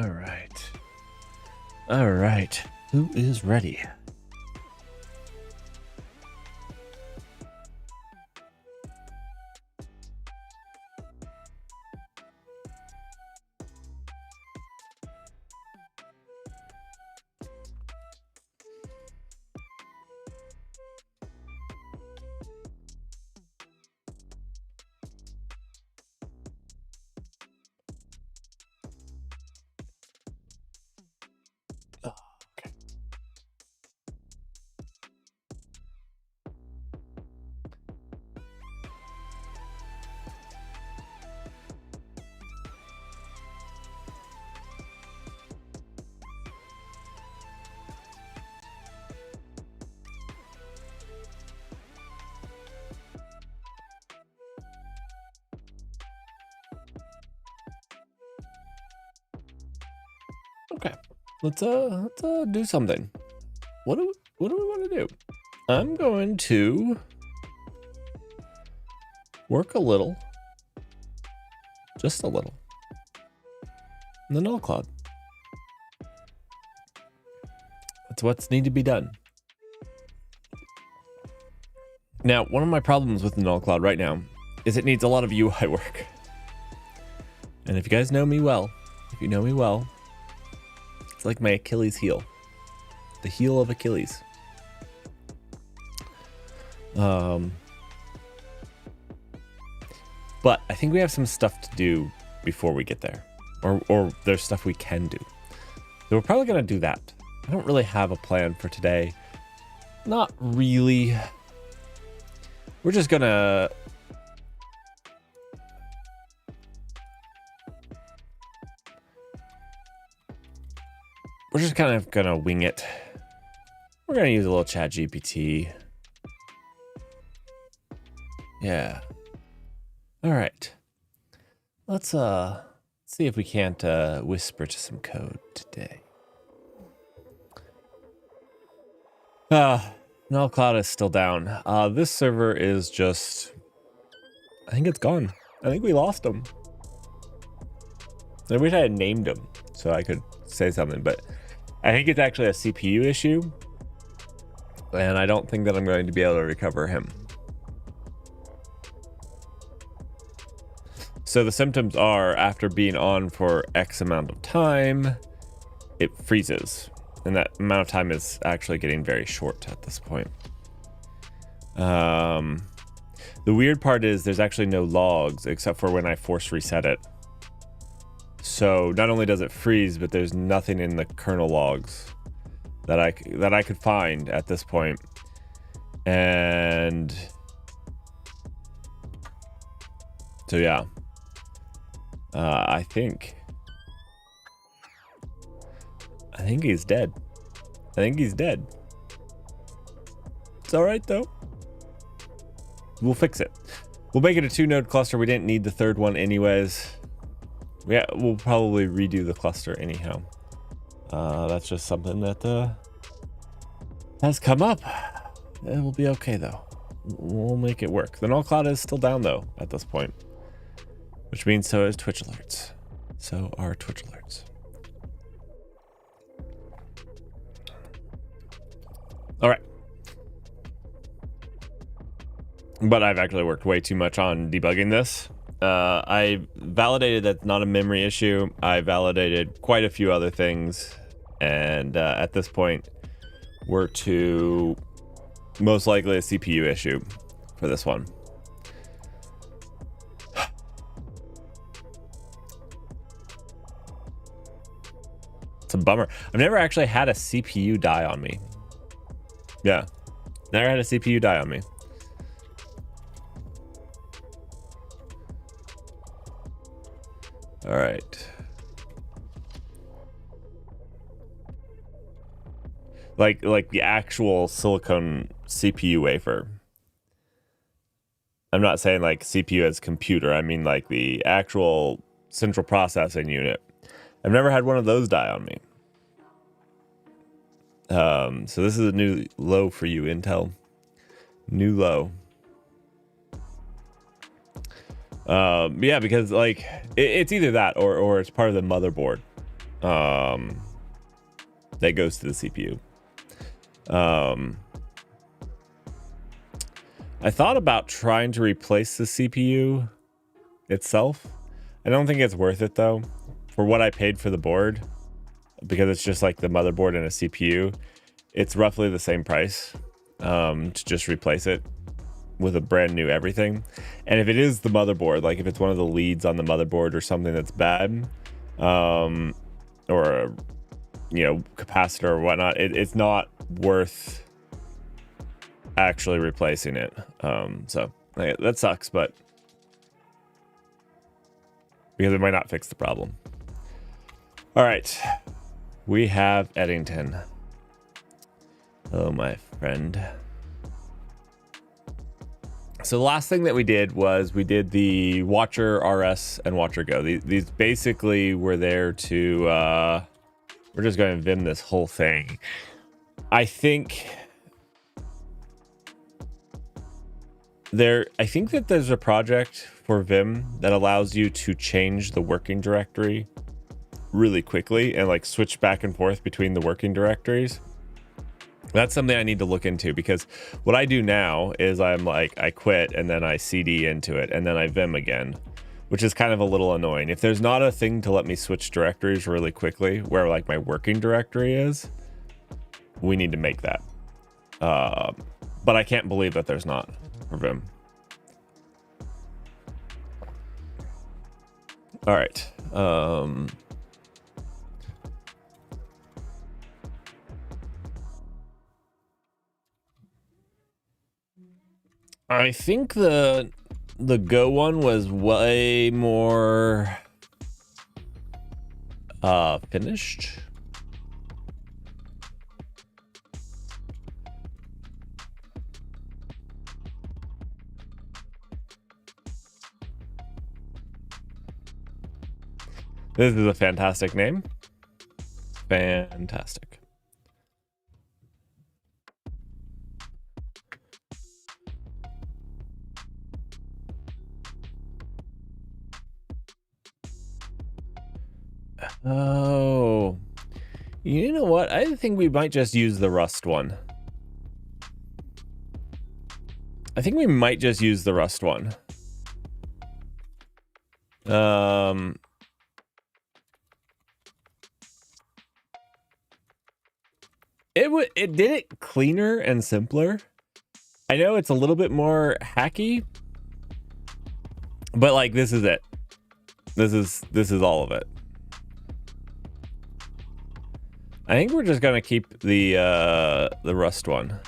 All right. All right. Who is ready? Oh, okay. Okay. Let's do something. What do we want to do? I'm going to work a little, just a little, in the null cloud. That's what's need to be done. Now, one of my problems with the null cloud right now is it needs a lot of UI work. And if you guys know me well, if you know me well, it's like my Achilles heel. The heel of Achilles. But I think we have some stuff to do before we get there. Or there's stuff we can do. So we're probably going to do that. I don't really have a plan for today. Not really. We're just going to... We're just kind of going to wing it. We're going to use a little chat GPT. Yeah. All right. Let's see if we can't whisper to some code today. Null Cloud is still down. This server is just... I think it's gone. I think we lost him. I wish I had named him so I could say something, but I think it's actually a CPU issue. And I don't think that I'm going to be able to recover him. So the symptoms are, after being on for X amount of time, it freezes. And that amount of time is actually getting very short at this point. The weird part is there's actually no logs except for when I force reset it. So not only does it freeze, but there's nothing in the kernel logs that I could find at this point. And so yeah, I think he's dead. I think he's dead. It's all right though. We'll fix it. We'll make it a 2-node cluster. We didn't need the third one anyways. Yeah, we'll probably redo the cluster anyhow. That's just something that has come up. It will be okay though. We'll make it work. The null cloud is still down though at this point, which means so is Twitch alerts. So are Twitch alerts. All right. But I've actually worked way too much on debugging this. I validated that's not a memory issue. I validated quite a few other things. And at this point, we're to most likely a CPU issue for this one. It's a bummer. I've never actually had a CPU die on me. Yeah, never had a CPU die on me. All right. Like the actual silicone CPU wafer. I'm not saying like CPU as computer. I mean like the actual central processing unit. I've never had one of those die on me. So this is a new low for you, Intel. New low. Yeah, because like it's either that or it's part of the motherboard. that goes to the CPU. I thought about trying to replace the CPU itself. I don't think it's worth it though, for what I paid for the board, because it's just like the motherboard and a CPU. It's roughly the same price to just replace it with a brand new everything. And if it is the motherboard, like if it's one of the leads on the motherboard or something that's bad, or capacitor or whatnot, it's not worth actually replacing it. So that sucks, but because it might not fix the problem. All right, we have Eddington. Hello, my friend. So the last thing that we did was we did the Watcher RS and Watcher Go. These basically were there to, we're just going to Vim this whole thing. I think that there's a project for Vim that allows you to change the working directory really quickly and like switch back and forth between the working directories. That's something I need to look into, because what I do now is I quit and then I CD into it and then I Vim again, which is kind of a little annoying. If there's not a thing to let me switch directories really quickly where like my working directory is, we need to make that. But I can't believe that there's not for Vim. All right. I think the Go one was way more finished. This is a fantastic name. Fantastic. Oh, you know what? I think we might just use the Rust one. I think we might just use the Rust one. It did it cleaner and simpler. I know it's a little bit more hacky, but like this is it. This is all of it. I think we're just gonna keep the Rust one.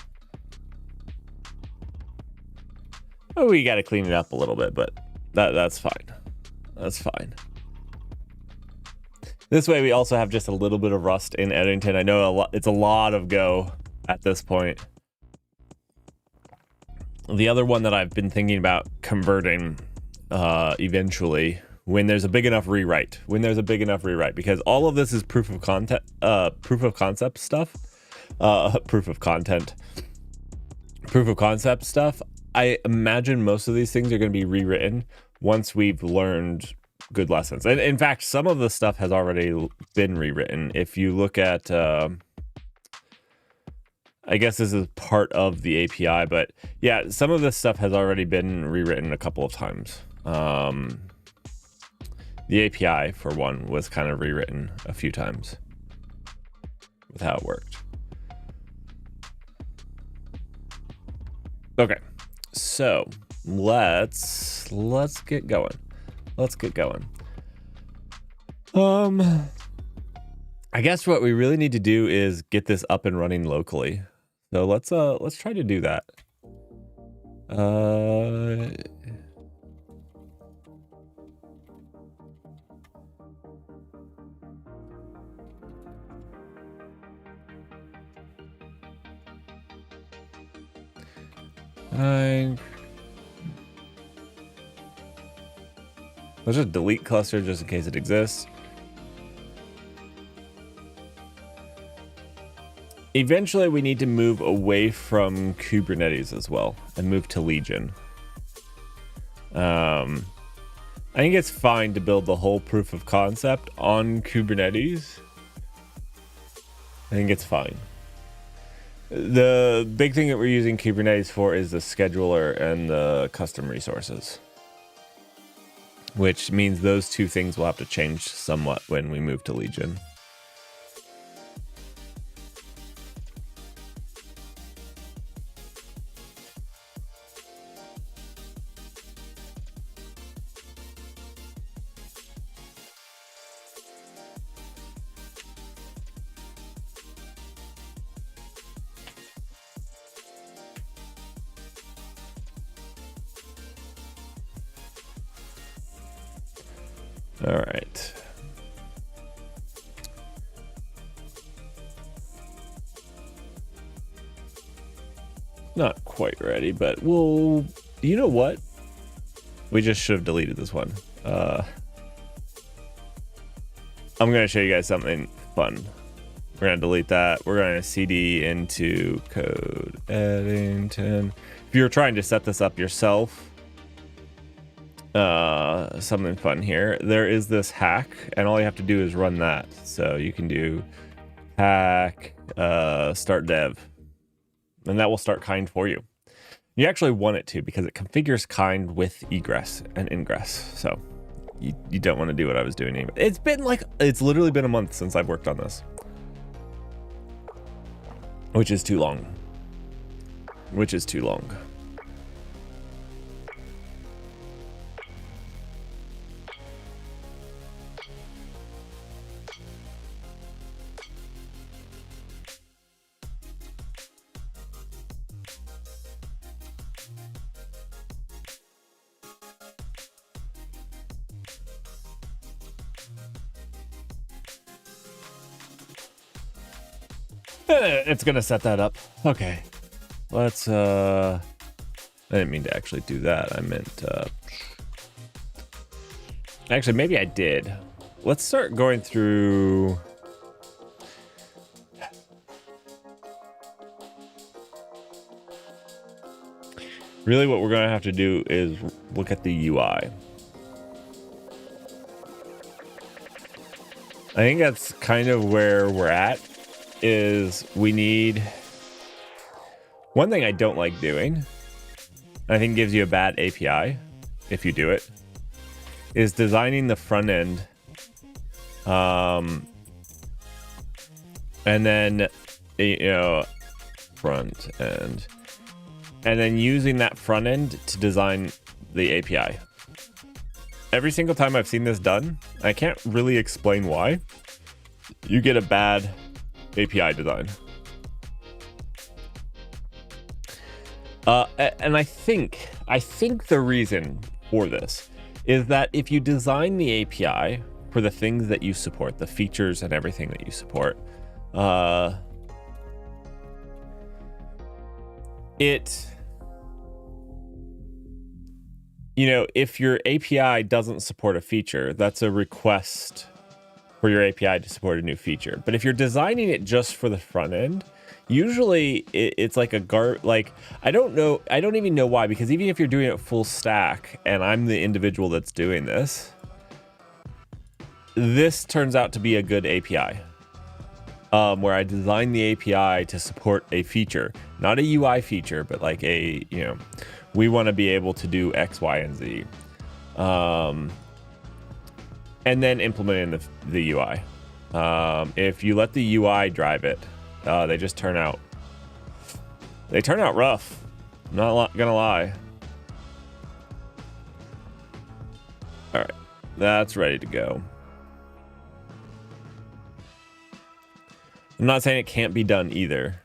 Oh, we gotta clean it up a little bit, but that's fine. That's fine. This way we also have just a little bit of Rust in Eddington. I know it's a lot of Go at this point. The other one that I've been thinking about converting eventually, when there's a big enough rewrite, because all of this is proof of concept stuff. I imagine most of these things are going to be rewritten once we've learned good lessons. And in fact, some of the stuff has already been rewritten. If you look at, I guess this is part of the API, but yeah, some of this stuff has already been rewritten a couple of times. The API, for one, was kind of rewritten a few times with how it worked. Okay, so let's get going. I guess what we really need to do is get this up and running locally. So let's try to do that. Let's just delete cluster just in case it exists. Eventually, we need to move away from Kubernetes as well and move to Legion. I think it's fine to build the whole proof of concept on Kubernetes I think it's fine. The big thing that we're using Kubernetes for is the scheduler and the custom resources, which means those two things will have to change somewhat when we move to Legion. All right. Not quite ready, but we'll... You know what? We just should have deleted this one. I'm going to show you guys something fun. We're going to delete that. We're going to CD into code Eddington. If you're trying to set this up yourself, something fun here. There is this hack, and all you have to do is run that. So you can do hack start dev, and that will start Kind for you. You actually want it to, because it configures Kind with egress and ingress. So you don't want to do what I was doing anyway. It's literally been a month since I've worked on this, which is too long. It's gonna set that up. Okay, let's I didn't mean to actually do that. I meant actually, maybe I did. Let's start going through. Really, what we're gonna have to do is look at the UI. I think that's kind of where we're at. Is we need one thing I don't like doing, I think gives you a bad API if you do it, is designing the front end and then front end, and then using that front end to design the API. Every single time I've seen this done, I can't really explain why, you get a bad API design. And I think the reason for this is that if you design the API for the things that you support, the features and everything that you support, if your API doesn't support a feature, that's a request for your API to support a new feature. But if you're designing it just for the front end, usually it's like I don't even know why, because even if you're doing it full stack and I'm the individual that's doing this turns out to be a good API. Where I designed the API to support a feature, not a UI feature, but like we want to be able to do X, Y, and Z. And then implementing the UI. If you let the UI drive it, they just turn out rough. I'm not gonna lie. All right, that's ready to go. I'm not saying it can't be done either.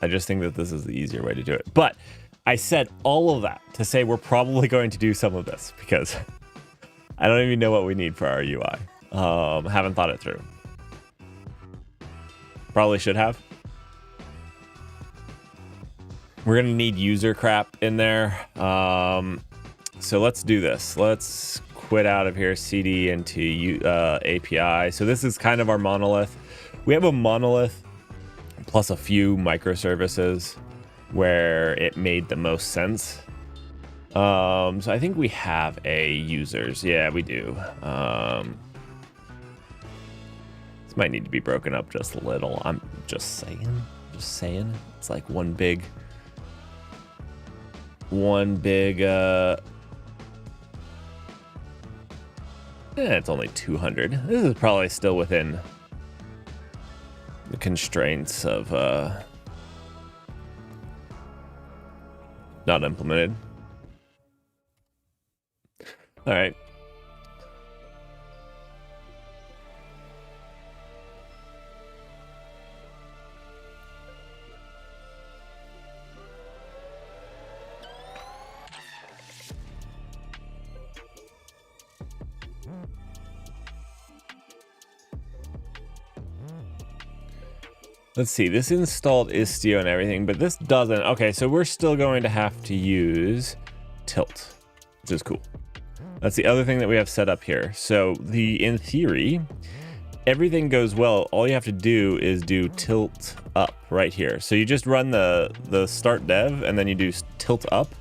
I just think that this is the easier way to do it. But I said all of that to say we're probably going to do some of this, because I don't even know what we need for our UI. Haven't thought it through. Probably should have. We're gonna need user crap in there. So let's do this. Let's quit out of here, CD into API. So this is kind of our monolith. We have a monolith plus a few microservices where it made the most sense. So I think we have a users. Yeah, we do. Let's might need to be broken up just a little. I'm just saying. Just saying. It's like one big it's only 200. This is probably still within the constraints of not implemented. All right. Let's see, this installed Istio and everything, but this doesn't. Okay, so we're still going to have to use tilt, which is cool. That's the other thing that we have set up here. So in theory, everything goes well. All you have to do is do tilt up right here. So you just run the start dev and then you do tilt up.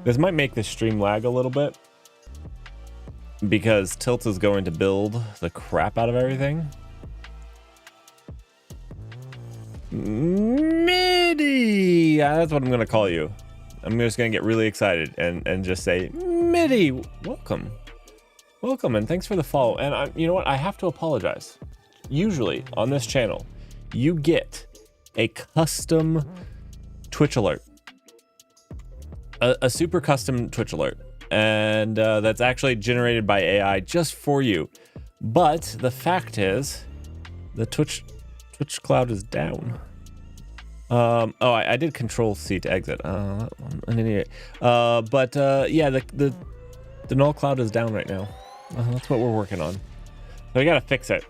This might make the stream lag a little bit because tilt is going to build the crap out of everything. MIDI, that's what I'm gonna call you. I'm just gonna get really excited and just say MIDI, welcome, and thanks for the follow. And you know what? I have to apologize. Usually on this channel, you get a custom Twitch alert, a super custom Twitch alert, and that's actually generated by AI just for you. But the fact is, the Twitch cloud is down. I did Control C to exit. I'm an idiot. Yeah, the null cloud is down right now. That's what we're working on. So we gotta fix it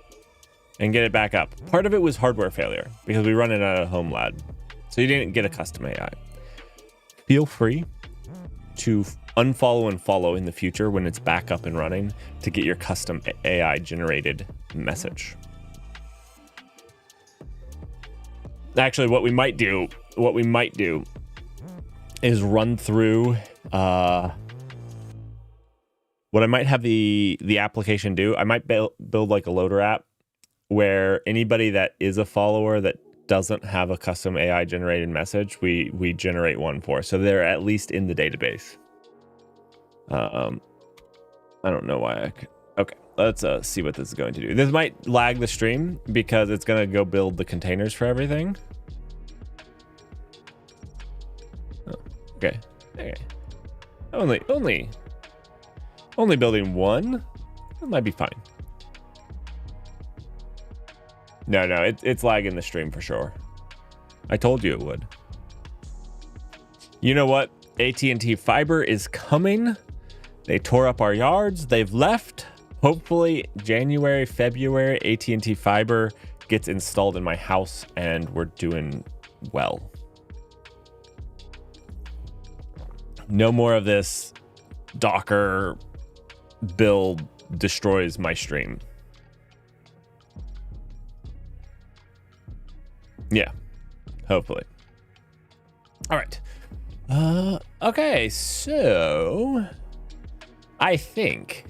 and get it back up. Part of it was hardware failure because we run it out of home lab, so you didn't get a custom AI. Feel free to unfollow and follow in the future when it's back up and running to get your custom AI generated message. Actually, what we might do is run through what I might have the application do. I might build like a loader app where anybody that is a follower that doesn't have a custom AI generated message, we generate one for, so they're at least in the database. I don't know why I could. Okay, let's see what this is going to do. This might lag the stream because it's going to go build the containers for everything. Oh, okay. Only building one? That might be fine. No, it's lagging the stream for sure. I told you it would. You know what? AT&T fiber is coming. They tore up our yards. They've left. Hopefully January, February, AT&T fiber gets installed in my house and we're doing well. No more of this Docker build destroys my stream. Yeah, hopefully. All right. Okay, so I think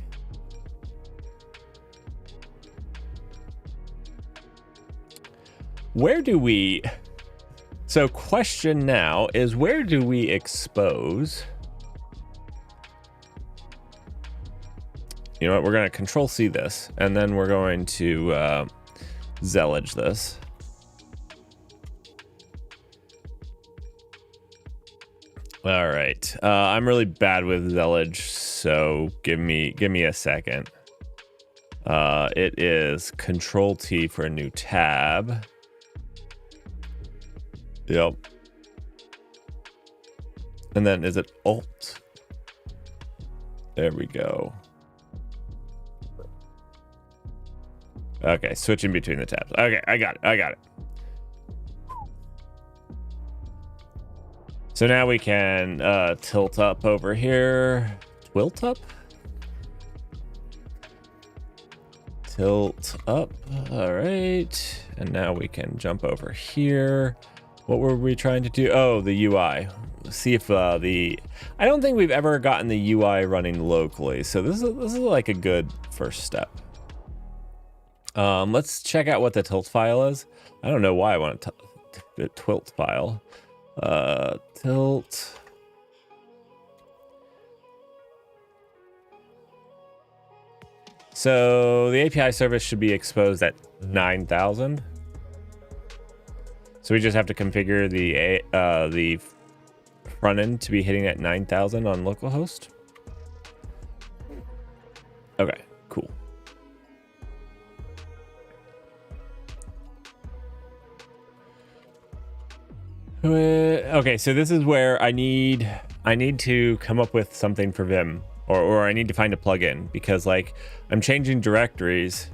so question now is, where do we expose? You know what, we're going to Control C this, and then we're going to Zellige this. All right, I'm really bad with Zellige, so give me a second. It is Control T for a new tab. Yep. And then is it Alt? There we go. Okay, switching between the tabs. Okay, I got it. So now we can tilt up over here. Tilt up? Tilt up. All right. And now we can jump over here. What were we trying to do? Oh, the UI. See if I don't think we've ever gotten the UI running locally. So this is like a good first step. Let's check out what the tilt file is. I don't know why I want the tilt file. Tilt. So the API service should be exposed at 9,000. So we just have to configure the front end to be hitting at 9,000 on localhost. Okay, cool. Okay, so this is where I need to come up with something for Vim, or I need to find a plugin, because like I'm changing directories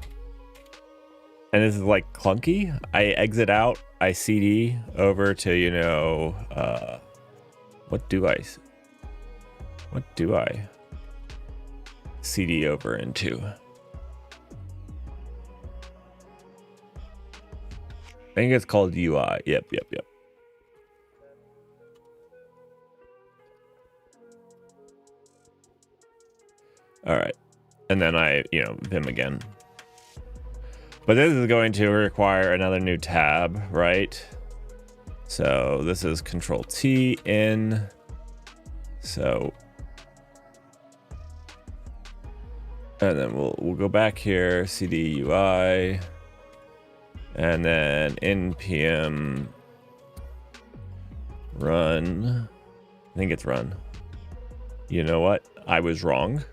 and this is like clunky. I exit out, I CD over to, you know, what do I CD over into? I think it's called UI. Yep. All right, and then I, you know, Vim again. But this is going to require another new tab, right? So this is Control T in. So, and then we'll go back here, CD UI, and then npm run. I think it's run. You know what? I was wrong.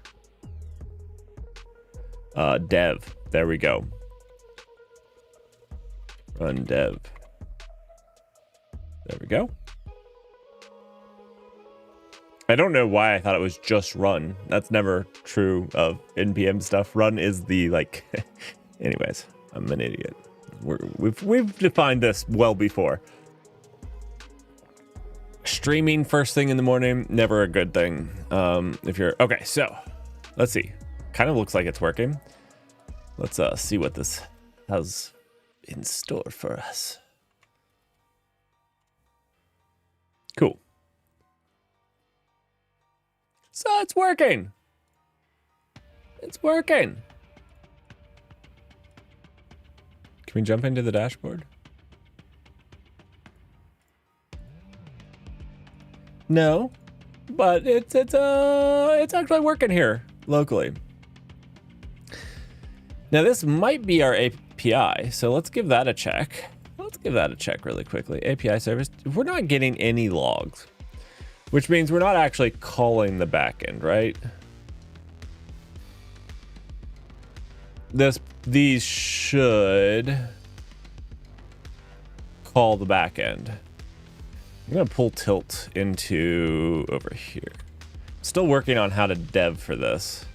Dev. There we go. Run dev. There we go. I don't know why I thought it was just run. That's never true of npm stuff. Run is the like. Anyways, I'm an idiot. We've defined this well before. Streaming first thing in the morning, never a good thing. If you're okay, so let's see. Kind of looks like it's working. Let's see what this has in store for us. Cool. So it's working. It's working. Can we jump into the dashboard? No, but it's actually working here locally. Now this might be our API, so let's give that a check. Let's give that a check really quickly. API service. We're not getting any logs, which means we're not actually calling the backend, right? These should call the backend. I'm gonna pull tilt into over here. Still working on how to dev for this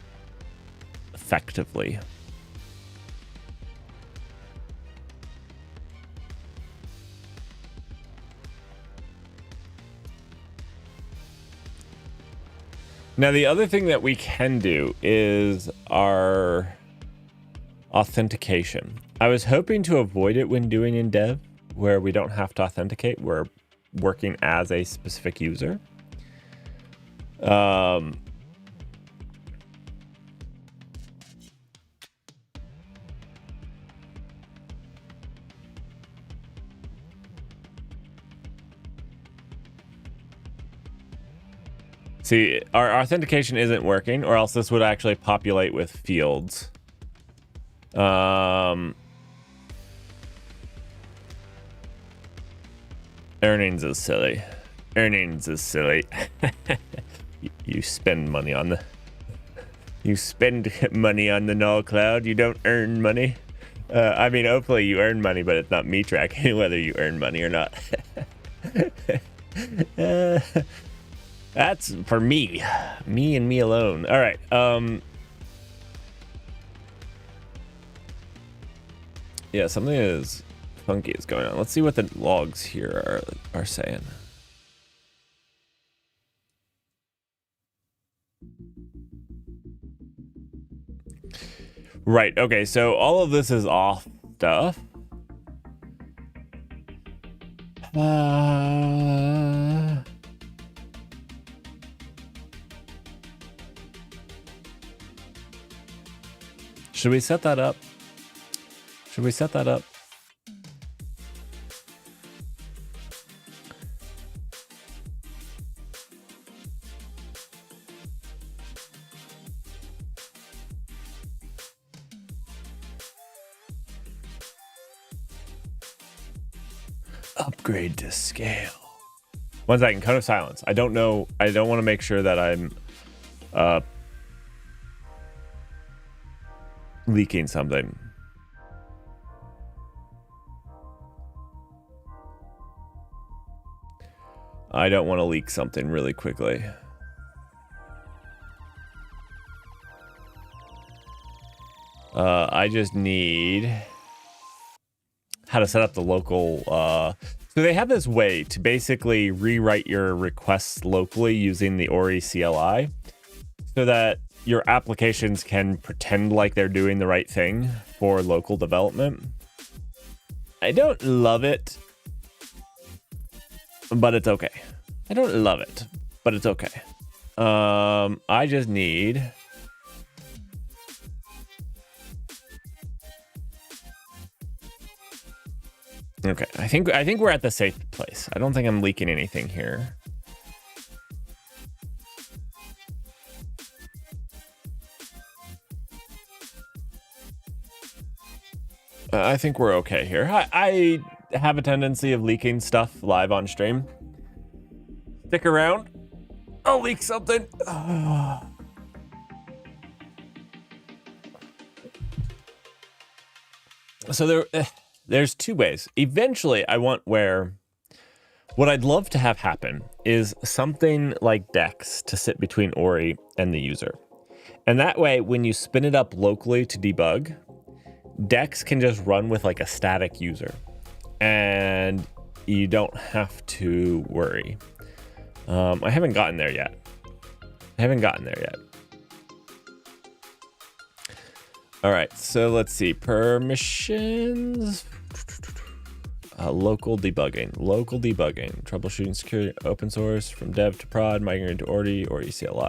effectively. Now, the other thing that we can do is our authentication. I was hoping to avoid it when doing in dev, where we don't have to authenticate. We're working as a specific user. See, our authentication isn't working, or else this would actually populate with fields. Earnings is silly. Earnings is silly. You spend money on the... You spend money on the null cloud. You don't earn money. I mean, hopefully you earn money, but it's not me tracking whether you earn money or not. That's for me. Me and me alone. All right. Yeah, something is funky is going on. Let's see what the logs here are saying. Right. Okay. So all of this is off stuff. Should we set that up? Should we set that up? Upgrade to scale. 1 second, cone of silence. I don't know. I don't want to make sure that I'm leaking something. I don't want to leak something really quickly. I just need how to set up the local. So they have this way to basically rewrite your requests locally using the Ori CLI so that your applications can pretend like they're doing the right thing for local development. I don't love it, but it's okay. I don't love it, but it's okay. I just need... Okay, I think we're at the safe place. I don't think I'm leaking anything here. I think we're okay here. I have a tendency of leaking stuff live on stream. Stick around. I'll leak something. So there's 2 ways. Eventually, I want where... What I'd love to have happen is something like Dex to sit between Ori and the user. And that way, when you spin it up locally to debug, Dex can just run with like a static user. And you don't have to worry. I haven't gotten there yet. All right, so let's see. Permissions... local debugging, troubleshooting security, open source, from dev to prod, migrating to Ori CLI.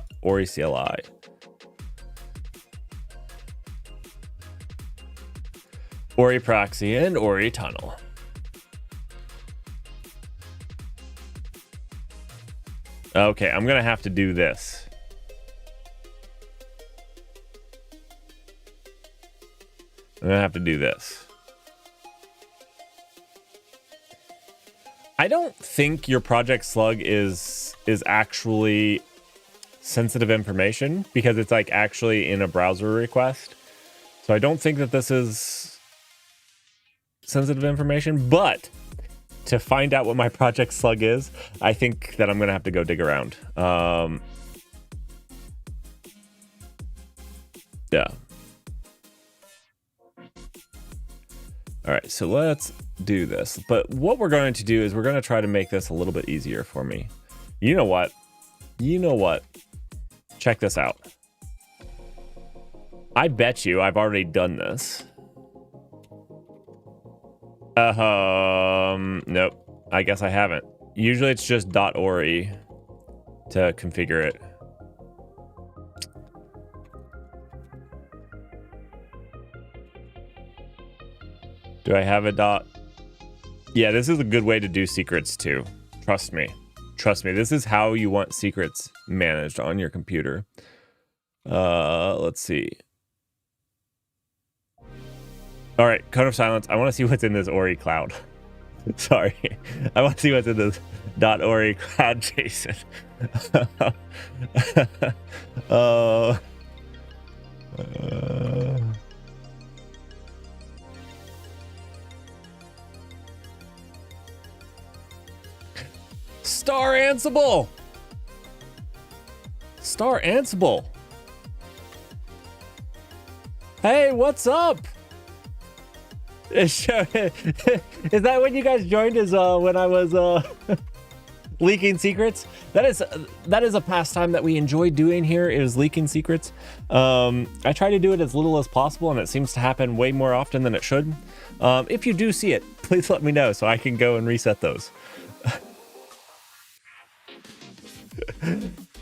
Ori proxy and Ori tunnel. Okay, I'm gonna have to do this. I don't think your Project Slug is actually sensitive information because it's like actually in a browser request. So I don't think that this is sensitive information, but to find out what my Project Slug is, I think that I'm going to have to go dig around. Yeah. All right, so let's do this. But what we're going to do is we're going to try to make this a little bit easier for me. You know what? Check this out. I bet you I've already done this. Nope. I guess I haven't. Usually it's just .ori to configure it. Do I have a dot? Yeah, this is a good way to do secrets too. Trust me. This is how you want secrets managed on your computer. Let's see. All right, cone of silence. I want to see what's in this Ori cloud. Sorry. I want to see what's in this .ori cloud, Jason. Star Ansible. Hey, what's up? Is that when you guys joined? Is when I was leaking secrets? That is a pastime that we enjoy doing here, is leaking secrets. I try to do it as little as possible, and it seems to happen way more often than it should. If you do see it, please let me know so I can go and reset those.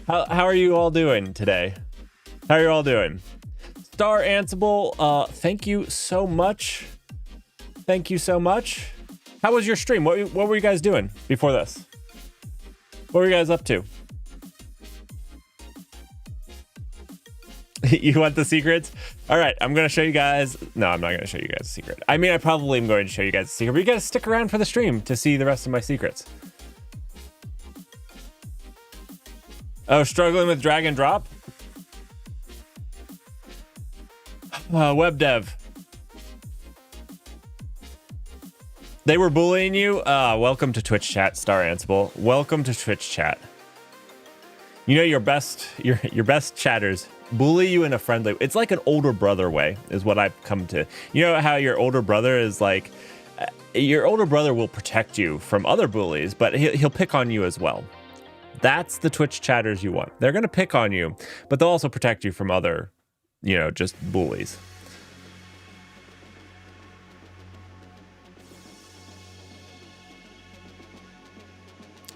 How are you all doing today? How are you all doing? Star Ansible, thank you so much Thank you so much. How was your stream? What were you guys doing before this? What were you guys up to? You want the secrets? All right, I'm going to show you guys. No, I'm not going to show you guys a secret. I mean, I probably am going to show you guys a secret, but you got to stick around for the stream to see the rest of my secrets. Oh, struggling with drag and drop? Web dev. They were bullying you? Welcome to Twitch chat, Star Ansible. Welcome to Twitch chat. You know, your best chatters bully you in a friendly. It's like an older brother way, is what I've come to. You know how your older brother is like, your older brother will protect you from other bullies, but he'll pick on you as well. That's the Twitch chatters you want. They're gonna pick on you, but they'll also protect you from other, you know, just bullies.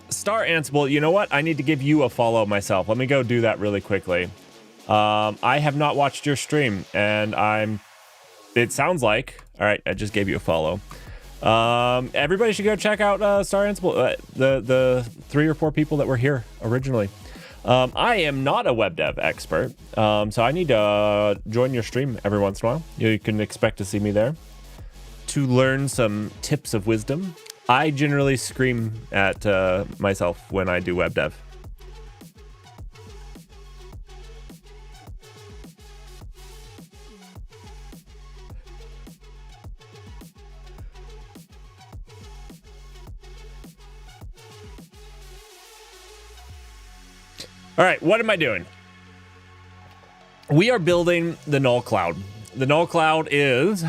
Star Ansible, you know what? I need to give you a follow myself. Let me go do that really quickly. I have not watched your stream, and it sounds like, all right, I just gave you a follow. Everybody should go check out Star Ansible, the 3 or 4 people that were here originally. I am not a web dev expert, so I need to join your stream every once in a while. You can expect to see me there to learn some tips of wisdom. I generally scream at myself when I do web dev. All right, what am I doing? We are building the Null Cloud. The Null Cloud is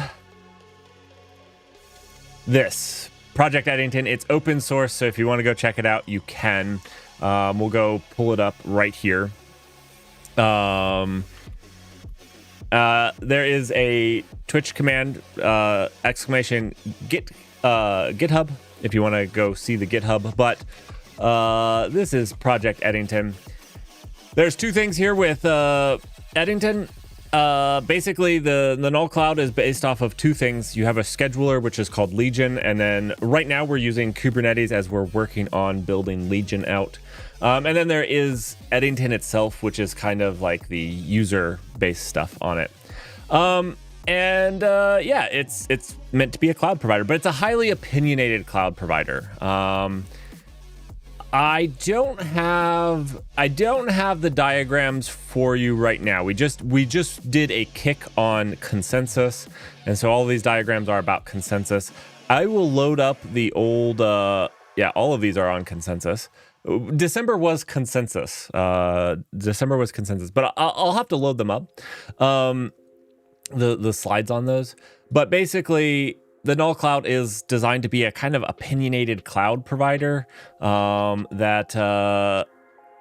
this. Project Eddington. It's open source, so if you want to go check it out, you can. We'll go pull it up right here. There is a Twitch command, exclamation GitHub, if you want to go see the GitHub. But this is Project Eddington. There's 2 things here with Eddington. Basically, the Null Cloud is based off of 2 things. You have a scheduler, which is called Legion, and then right now we're using Kubernetes as we're working on building Legion out. And then there is Eddington itself, which is kind of like the user-based stuff on it. Yeah, it's meant to be a cloud provider, but it's a highly opinionated cloud provider. I don't have the diagrams for you right now. We just did a kick on consensus, and so all these diagrams are about consensus. I will load up the old yeah, all of these are on consensus. December was consensus, but I'll have to load them up, the slides on those. But basically, the Null Cloud is designed to be a kind of opinionated cloud provider that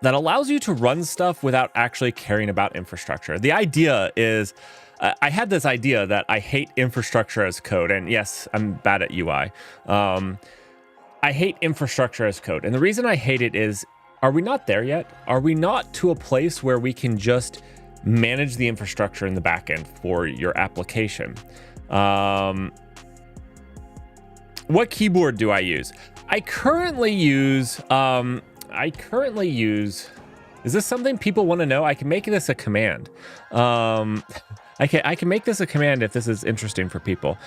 allows you to run stuff without actually caring about infrastructure. The idea is, I had this idea that I hate infrastructure as code, and yes, I'm bad at UI. I hate infrastructure as code, and the reason I hate it is, are we not there yet? Are we not to a place where we can just manage the infrastructure in the backend for your application? What keyboard do I use? I currently use, is this something people want to know? I can make this a command. I can make this a command if this is interesting for people.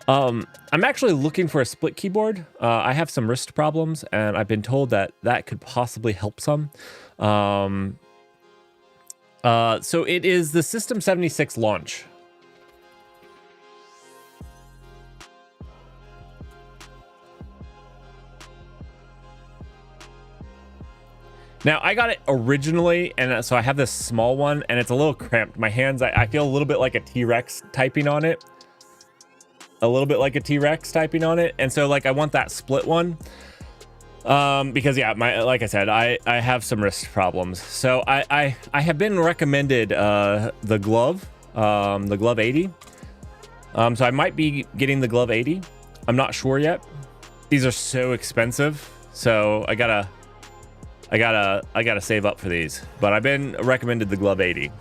I'm actually looking for a split keyboard. I have some wrist problems, and I've been told that could possibly help some. So it is the System 76 launch. Now, I got it originally, and so I have this small one, and it's a little cramped. My hands, I feel a little bit like a T-Rex typing on it. And so, like, I want that split one. Because, yeah, like I said, I have some wrist problems. So I have been recommended the Glove 80. So I might be getting the Glove 80. I'm not sure yet. These are so expensive, so I gotta save up for these, but I've been recommended the Glove 80.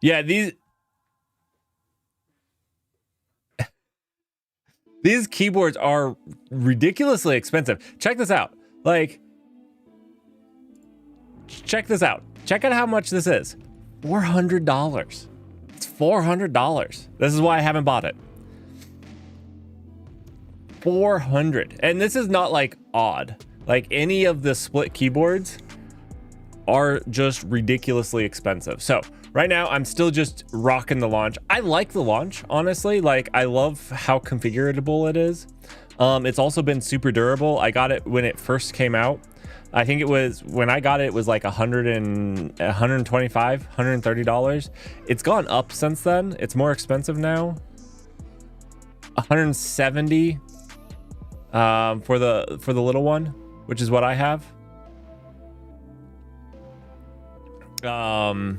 Yeah, these keyboards are ridiculously expensive. Check this out. Like, check this out. Check out how much this is. $400. It's $400. This is why I haven't bought it. 400. And this is not like odd. Like any of the split keyboards are just ridiculously expensive. So right now I'm still just rocking the Launch. I like the Launch, honestly. Like I love how configurable it is. It's also been super durable. I got it when it first came out. I think it was, when I got it, it was like $125, $130. It's gone up since then. It's more expensive now. $170 for the little one, which is what I have. I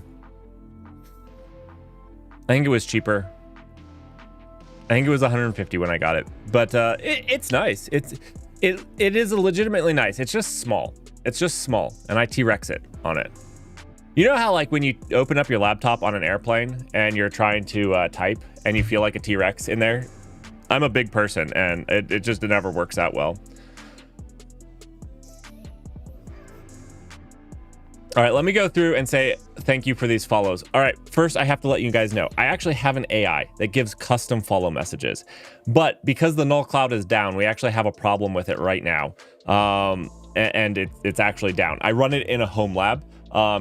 think it was cheaper. I think it was 150 when I got it, but it's nice. It is legitimately nice. It's just small. It's just small, and I T-Rex it on it. You know how like when you open up your laptop on an airplane and you're trying to type and you feel like a T-Rex in there? I'm a big person, and it just never works out well. All right, let me go through and say thank you for these follows. All right, first I have to let you guys know, I actually have an AI that gives custom follow messages, but because the null cloud is down, we actually have a problem with it right now. And it's actually down. I run it in a home lab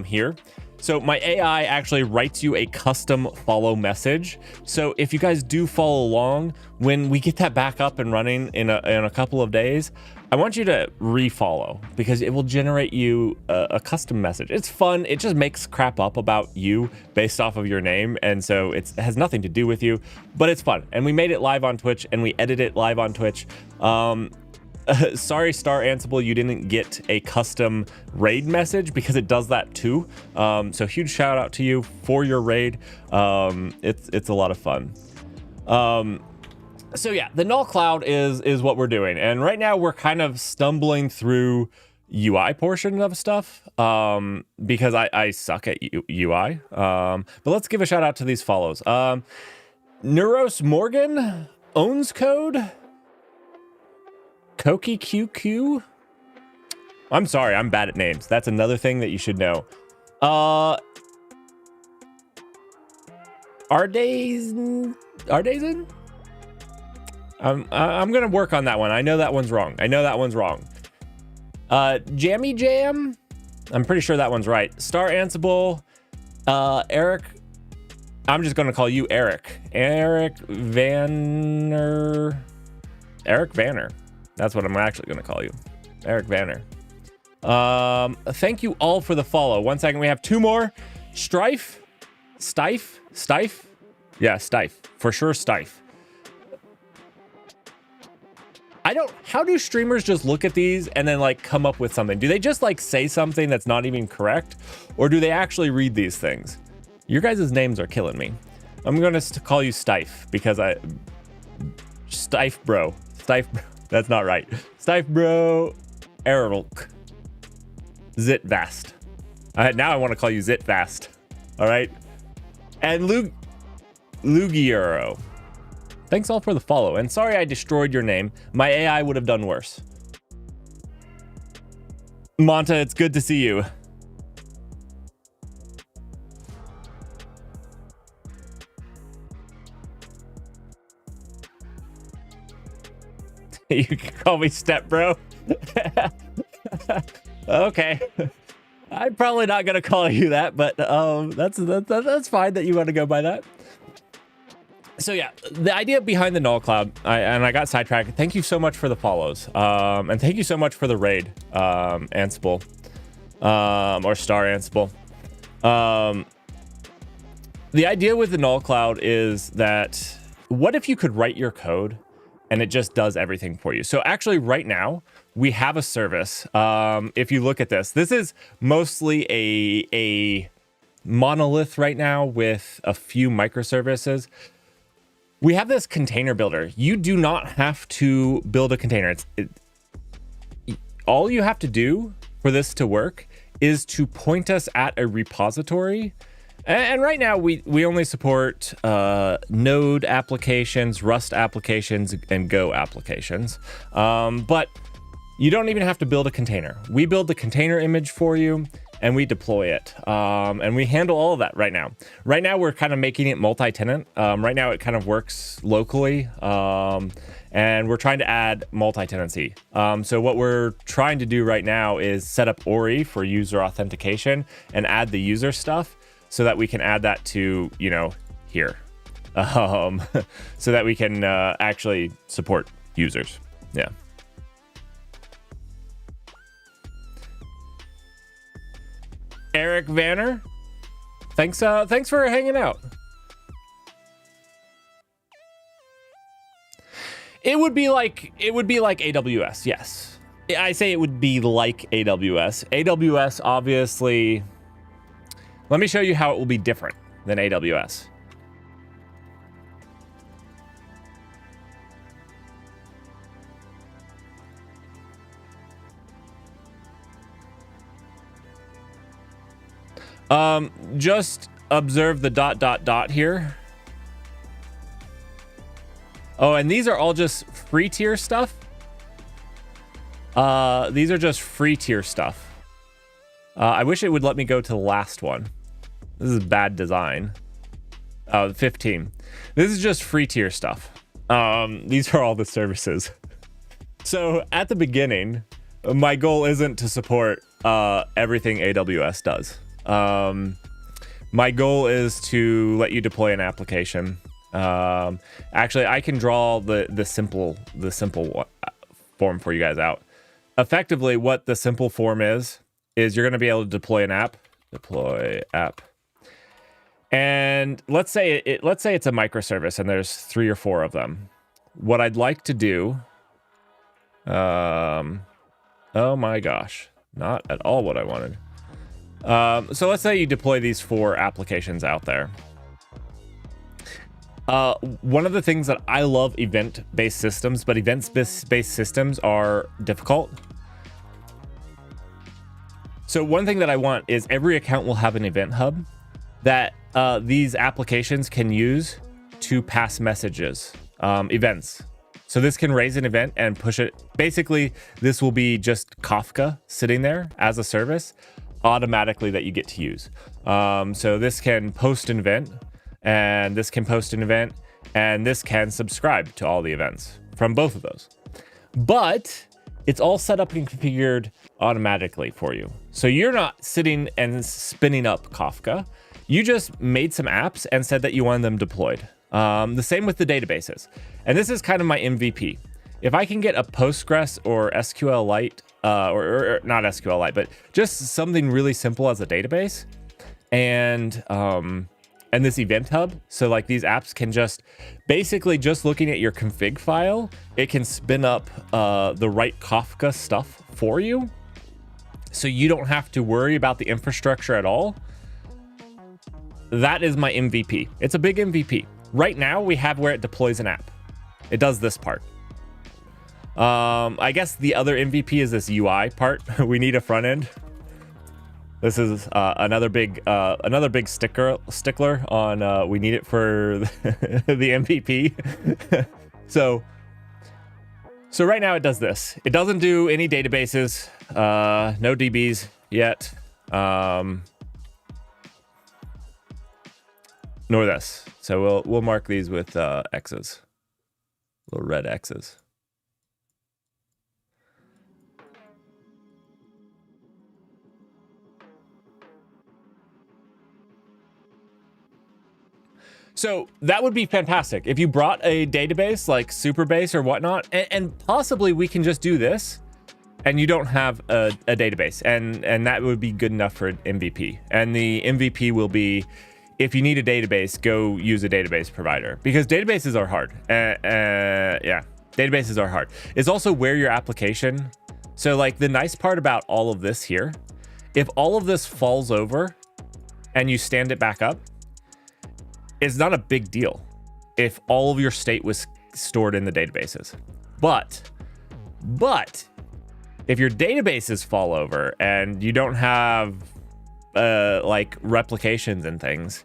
here. So my AI actually writes you a custom follow message. So if you guys do follow along, when we get that back up and running in a couple of days, I want you to refollow because it will generate you a custom message. It's fun. It just makes crap up about you based off of your name. And so it has nothing to do with you, but it's fun. And we made it live on Twitch and we edit it live on Twitch. Sorry, Star Ansible, you didn't get a custom raid message because it does that too. So huge shout out to you for your raid. It's a lot of fun. So yeah, the null cloud is what we're doing. And right now we're kind of stumbling through UI portion of stuff because I suck at UI. But let's give a shout out to these follows. Neuros Morgan owns code. Koki QQ. I'm sorry, I'm bad at names. That's another thing that you should know. Ardazen? I'm gonna work on that one. I know that one's wrong. Jammy Jam. I'm pretty sure that one's right. Star Ansible. Eric. I'm just gonna call you Eric. Eric Vanner. That's what I'm actually going to call you. Eric Vanner. Thank you all for the follow. 1 second. We have 2 more. Strife. Stife. Yeah, Stife. For sure, Stife. How do streamers just look at these and then like come up with something? Do they just like say something that's not even correct? Or do they actually read these things? Your guys' names are killing me. I'm going to call you Stife because Stife bro. That's not right. Stife bro. Erlk. Zitvast. Now I want to call you Zitvast. All right. And Lugiero. Thanks all for the follow. And sorry I destroyed your name. My AI would have done worse. Monta, it's good to see you. You can call me Step Bro. Okay. I'm probably not gonna call you that, but that's fine that you want to go by that. So yeah, the idea behind the null cloud, I got sidetracked. Thank you so much for the follows, and thank you so much for the raid, Ansible, or Star Ansible. The idea with the null cloud is that what if you could write your code and it just does everything for you? So actually right now we have a service. If you look at this is mostly a monolith right now with a few microservices. We have this container builder. You do not have to build a container. All you have to do for this to work is to point us at a repository And right now we only support Node applications, Rust applications, and Go applications. But you don't even have to build a container. We build the container image for you and we deploy it. And we handle all of that right now. Right now we're kind of making it multi-tenant. Right now it kind of works locally. And we're trying to add multi-tenancy. So what we're trying to do right now is set up Ori for user authentication and add the user stuff so that we can add that to, you know, here. So that we can actually support users. Yeah. Eric Vanner, thanks for hanging out. It would be like AWS, yes. I say it would be like AWS. AWS, obviously, let me show you how it will be different than AWS. Just observe the ... here. Oh, and these are all just free tier stuff. These are just free tier stuff. I wish it would let me go to the last one. This is bad design. 15. This is just free tier stuff. These are all the services. So at the beginning, my goal isn't to support everything AWS does. My goal is to let you deploy an application. Actually, I can draw the simple form for you guys out. Effectively, what the simple form is you're going to be able to deploy an app. Deploy app. And let's say it's a microservice and there's 3 or 4 of them. What I'd like to do, oh my gosh, not at all what I wanted. So let's say you deploy these 4 applications out there. One of the things that I love event-based systems, but event-based systems are difficult. So one thing that I want is every account will have an event hub that these applications can use to pass messages, events. So this can raise an event and push it. Basically, this will be just Kafka sitting there as a service automatically that you get to use. So this can post an event, and this can post an event, and this can subscribe to all the events from both of those. But it's all set up and configured automatically for you. So you're not sitting and spinning up Kafka. You just made some apps and said that you wanted them deployed. The same with the databases. And this is kind of my MVP. If I can get a Postgres or SQLite, or not SQLite, but just something really simple as a database, and this event hub, so like these apps can just basically just looking at your config file, it can spin up the right Kafka stuff for you, so you don't have to worry about the infrastructure at all. That is my MVP. It's a big MVP. Right now we have where it deploys an app. It does this part. I guess the other MVP is this UI part. We need a front end. This is another big stickler on we need it for the MVP. So right now it does this. It doesn't do any databases, no DBs yet, nor this. So we'll mark these with X's, little red X's. So that would be fantastic if you brought a database like Supabase or whatnot, and possibly we can just do this and you don't have a database, and that would be good enough for an MVP. And the MVP will be, if you need a database, go use a database provider, because databases are hard. Yeah, databases are hard. It's also where your application. So like the nice part about all of this here, if all of this falls over and you stand it back up, it's not a big deal if all of your state was stored in the databases. But if your databases fall over and you don't have like replications and things,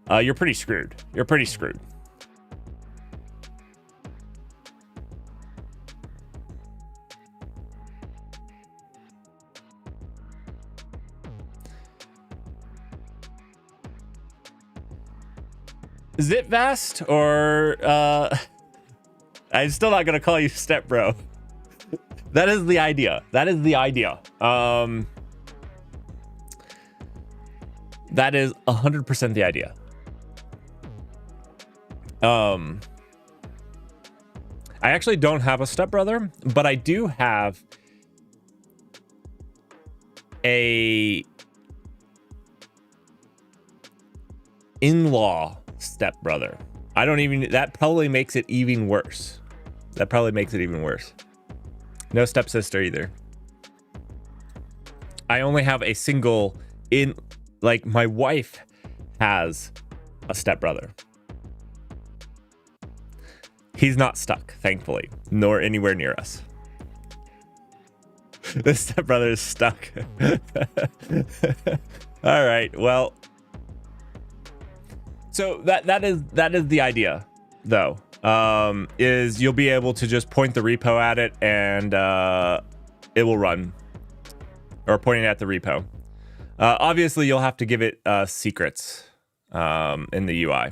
you're pretty screwed. You're pretty screwed. Zitvast or I'm still not gonna call you step bro. That is the idea. That is the idea. That is 100% the idea. I actually don't have a stepbrother, but I do have a in-law stepbrother. I don't even, that probably makes it even worse. That probably makes it even worse. No stepsister either. I only have a single in, like my wife has a stepbrother. He's not stuck, thankfully, nor anywhere near us. The stepbrother is stuck. All right, well, so that is the idea, though. Is you'll be able to just point the repo at it and it will run, or pointing at the repo. Obviously, you'll have to give it secrets in the UI.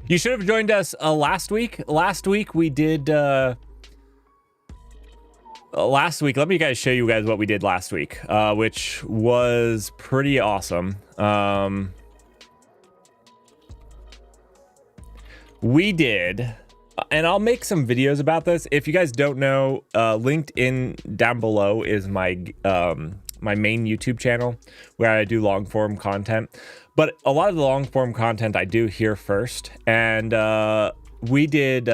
You should have joined us last week. Last week we did. Last week, let me show you guys what we did last week, which was pretty awesome. We did, and I'll make some videos about this. If you guys don't know, linked in down below is my my main YouTube channel where I do long form content. But a lot of the long form content I do here first, and we did.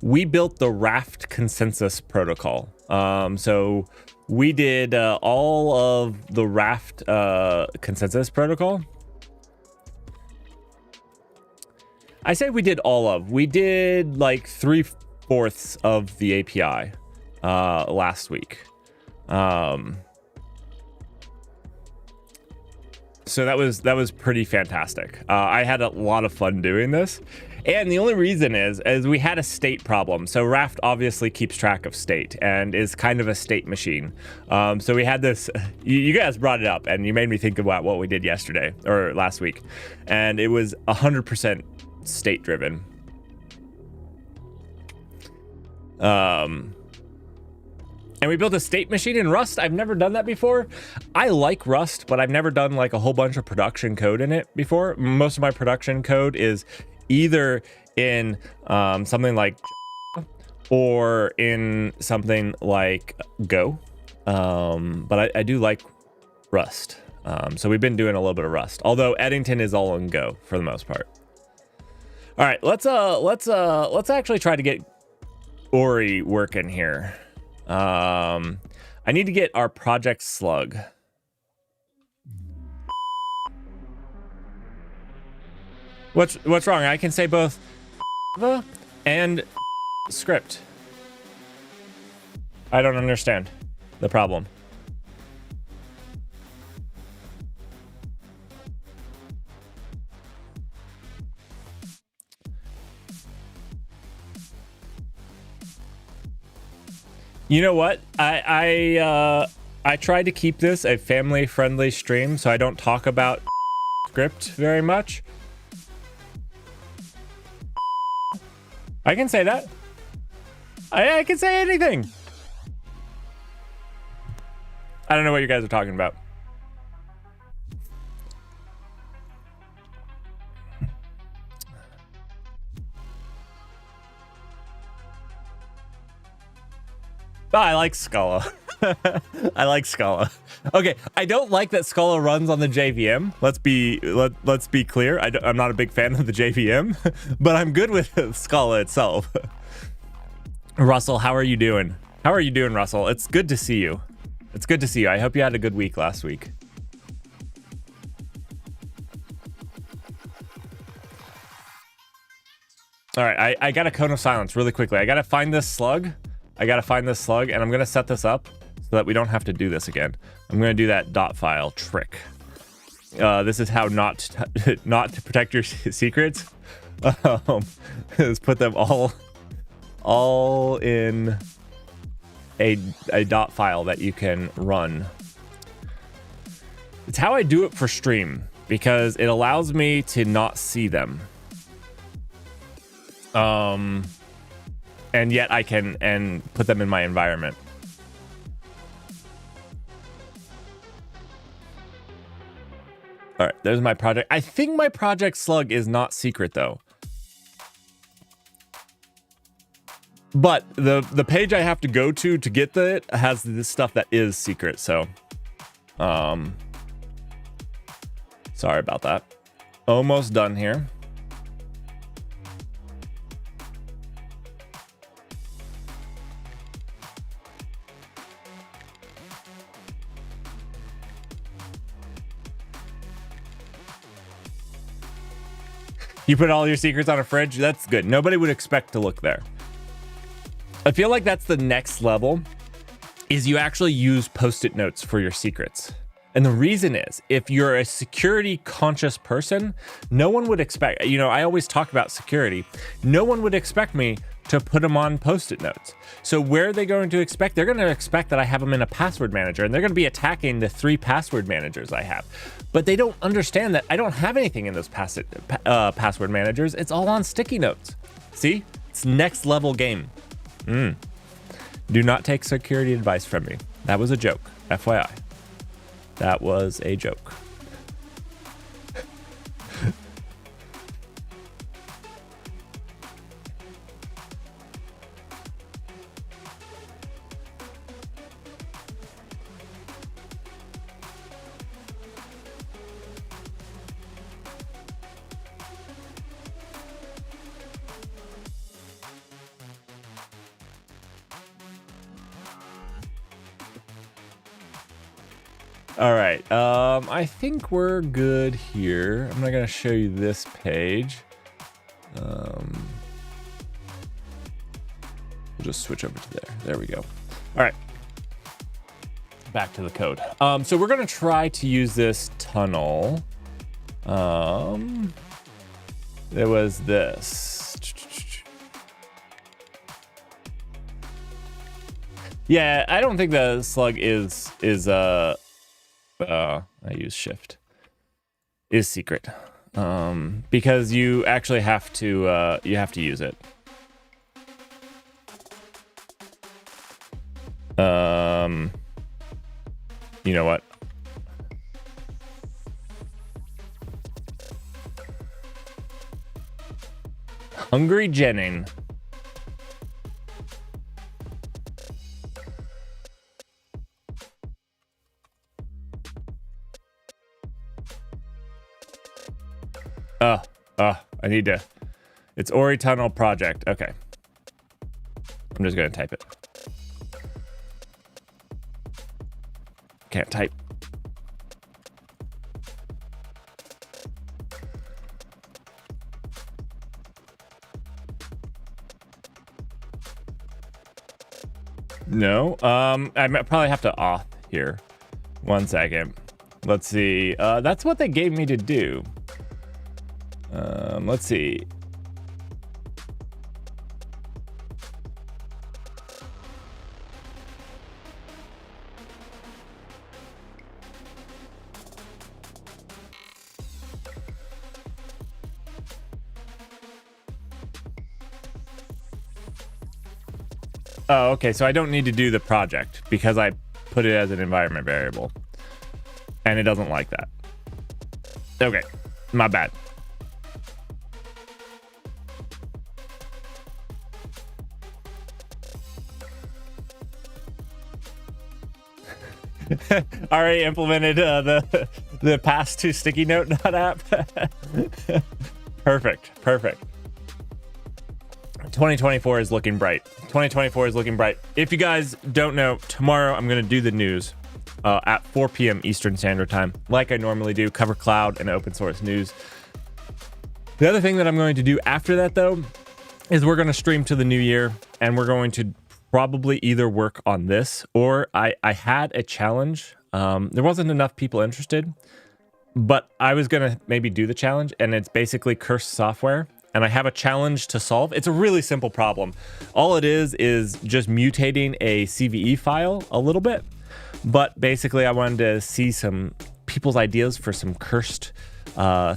We built the Raft consensus protocol. So we did all of the Raft consensus protocol. I say we did all of. We did like 3/4 of the API last week. So that was pretty fantastic. I had a lot of fun doing this. And the only reason is we had a state problem. So Raft obviously keeps track of state and is kind of a state machine. So we had this, you guys brought it up and you made me think about what we did yesterday or last week. And it was 100% state driven. And we built a state machine in Rust. I've never done that before. I like Rust, but I've never done like a whole bunch of production code in it before. Most of my production code is either in something like or in something like Go. But I do like Rust. So we've been doing a little bit of Rust. Although Eddington is all in Go for the most part. All right, let's actually try to get Ori working here. I need to get our project slug. What's wrong? I can say both and script. I don't understand the problem. You know what? I tried to keep this a family-friendly stream, so I don't talk about script very much. I can say that. I can say anything. I don't know what you guys are talking about. Oh, I like Scala. I like Scala. Okay, I don't like that Scala runs on the JVM. Let's be clear. I'm not a big fan of the JVM, but I'm good with Scala itself. Russell, how are you doing? How are you doing, Russell? It's good to see you. It's good to see you. I hope you had a good week last week. All right, I got a cone of silence really quickly. I got to find this slug. And I'm going to set this up so that we don't have to do this again. I'm going to do that dot file trick. This is how not to protect your secrets. Is put them all in a dot file that you can run. It's how I do it for stream because it allows me to not see them. And yet I can put them in my environment. All right, there's my project. I think my project slug is not secret though. But the page I have to go to get it has this stuff that is secret, so sorry about that. Almost done here. You put all your secrets on a fridge? That's good. Nobody would expect to look there. I feel like that's the next level, is you actually use Post-it notes for your secrets. And the reason is, if you're a security conscious person, no one would expect, I always talk about security. No one would expect me to put them on Post-it notes. So where are they going to expect? They're going to expect that I have them in a password manager, and they're going to be attacking the 3 password managers I have. But they don't understand that I don't have anything in those password managers. It's all on sticky notes. See? It's next level game. Do not take security advice from me. That was a joke. FYI. That was a joke. All right, I think we're good here. I'm not gonna show you this page. We'll just switch over to there. There we go. All right, back to the code. So we're gonna try to use this tunnel. There was this. Yeah, I don't think the slug is I use shift is secret because you actually have to use it. You know what? Hungry Jennings. I need to. It's Ori Tunnel Project. Okay. I'm just gonna type it. Can't type. No. I might probably have to auth here. 1 second. Let's see. That's what they gave me to do. Let's see. Oh, okay. So I don't need to do the project because I put it as an environment variable. And it doesn't like that. Okay. My bad. Already implemented the pass to sticky note app. Perfect. 2024 is looking bright. 2024 is looking bright. If you guys don't know, tomorrow I'm going to do the news at 4 p.m. Eastern Standard Time, like I normally do, cover cloud and open source news. The other thing that I'm going to do after that, though, is we're going to stream to the new year, and we're going to probably either work on this, or I had a challenge. There wasn't enough people interested, but I was going to maybe do the challenge, and it's basically cursed software, and I have a challenge to solve. It's a really simple problem. All it is just mutating a CVE file a little bit, but basically I wanted to see some people's ideas for some cursed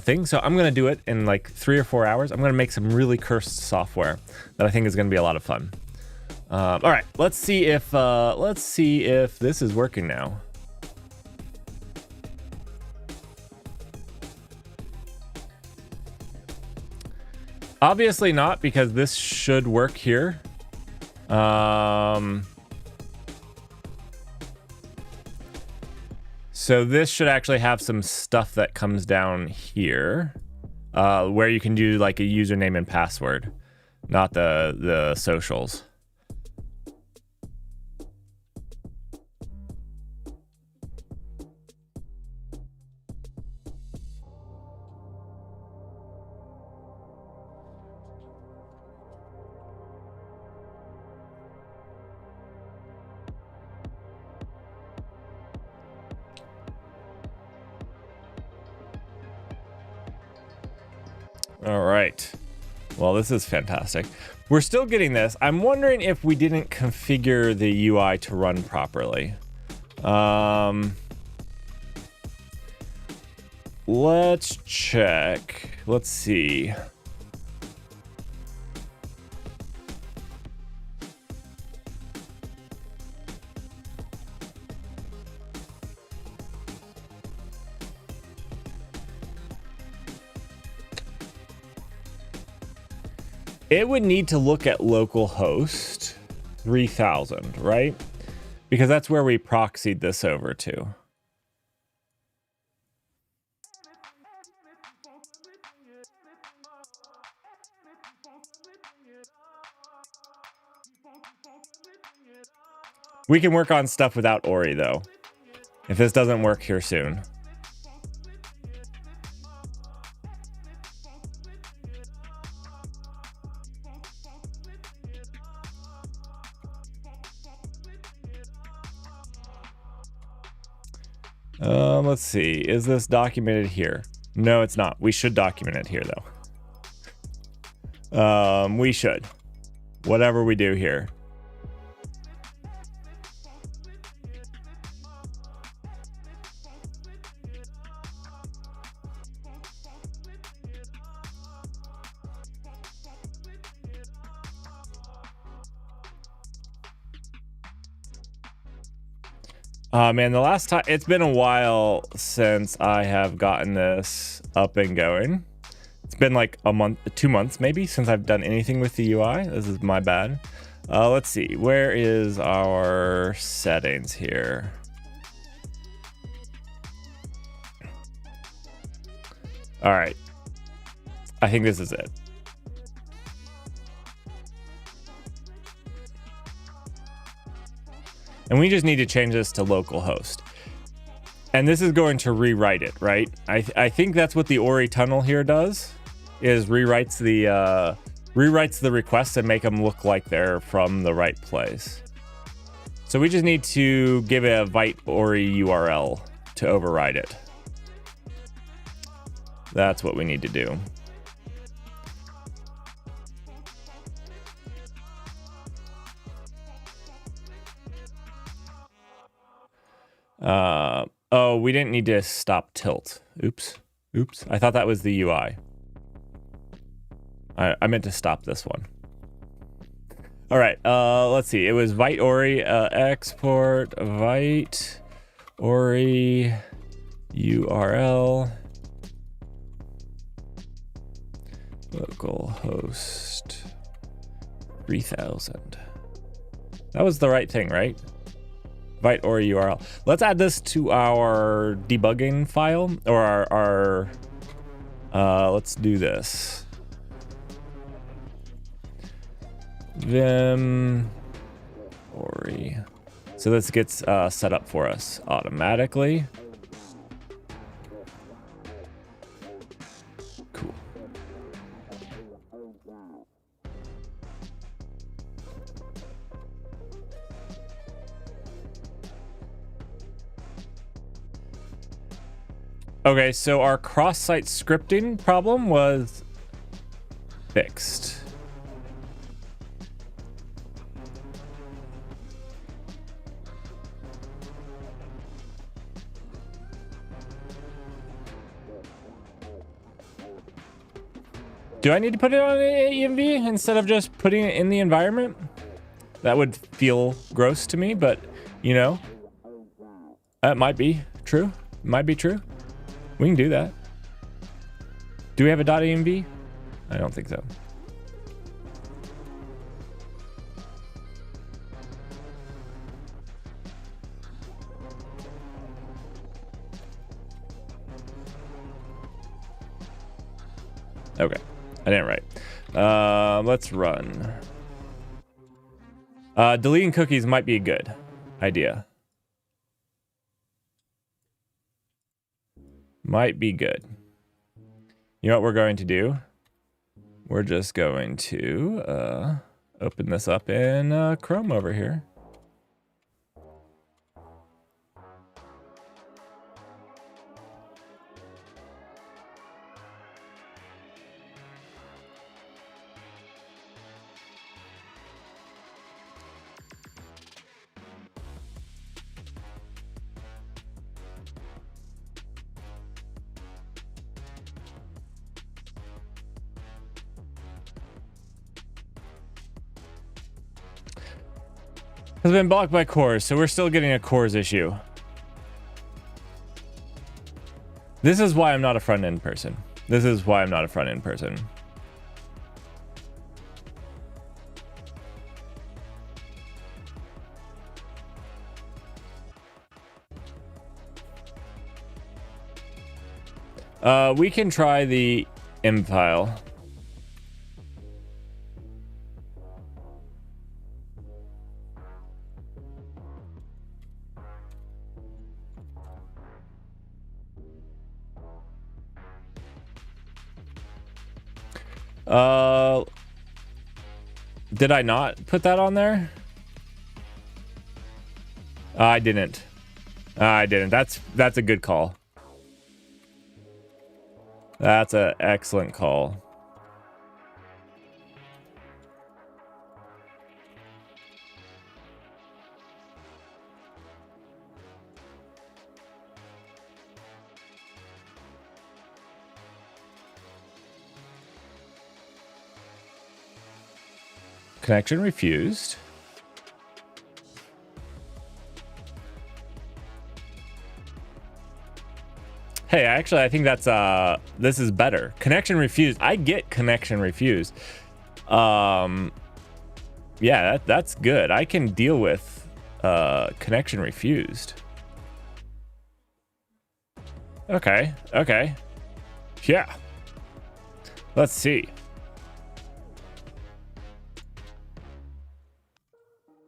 thing. So I'm going to do it in like 3 or 4 hours. I'm going to make some really cursed software that I think is going to be a lot of fun. All right, let's see if this is working now. Obviously not, because this should work here. So this should actually have some stuff that comes down here, where you can do like a username and password, not the socials. All right. Well, this is fantastic. We're still getting this. I'm wondering if we didn't configure the UI to run properly. Let's check. Let's see. It would need to look at localhost 3000, right? Because that's where we proxied this over to. We can work on stuff without Ori, though, if this doesn't work here soon. Let's see. Is this documented here? No, it's not. We should document it here, though. We should. Whatever we do here. Man, the last time, it's been a while since I have gotten this up and going. It's been like a month, 2 months maybe, since I've done anything with the UI. This is my bad. Let's see, where is our settings here? All right, I think this is it. And we just need to change this to localhost. And this is going to rewrite it, right? I think that's what the Ori tunnel here does, is rewrites the requests and make them look like they're from the right place. So we just need to give a Vite Ori URL to override it. That's what we need to do. Oh, we didn't need to stop tilt. Oops. I thought that was the UI. I meant to stop this one. All right, let's see. It was Vite Ori, export Vite Ori URL localhost 3000. That was the right thing, right? Vite Ori URL. Let's add this to our debugging file, or our let's do this. Vim Ori. So this gets set up for us automatically. Cool. Okay, so our cross-site scripting problem was fixed. Do I need to put it on ENV instead of just putting it in the environment? That would feel gross to me, but you know, that might be true. Might be true. We can do that. Do we have a .env? I don't think so. Okay, I didn't write. Let's run. Deleting cookies might be a good idea. Might be good. You know what we're going to do? We're just going to open this up in Chrome over here. Has been blocked by cores, so we're still getting a cores issue. This is why I'm not a front-end person. This is why I'm not a front-end person. We can try the M file. Did I not put that on there? I didn't. I didn't. That's a good call. That's an excellent call. Connection refused. Hey, actually, I think that's this is better. Connection refused. I get connection refused. Yeah, that's good. I can deal with connection refused. Okay, okay. Yeah. Let's see.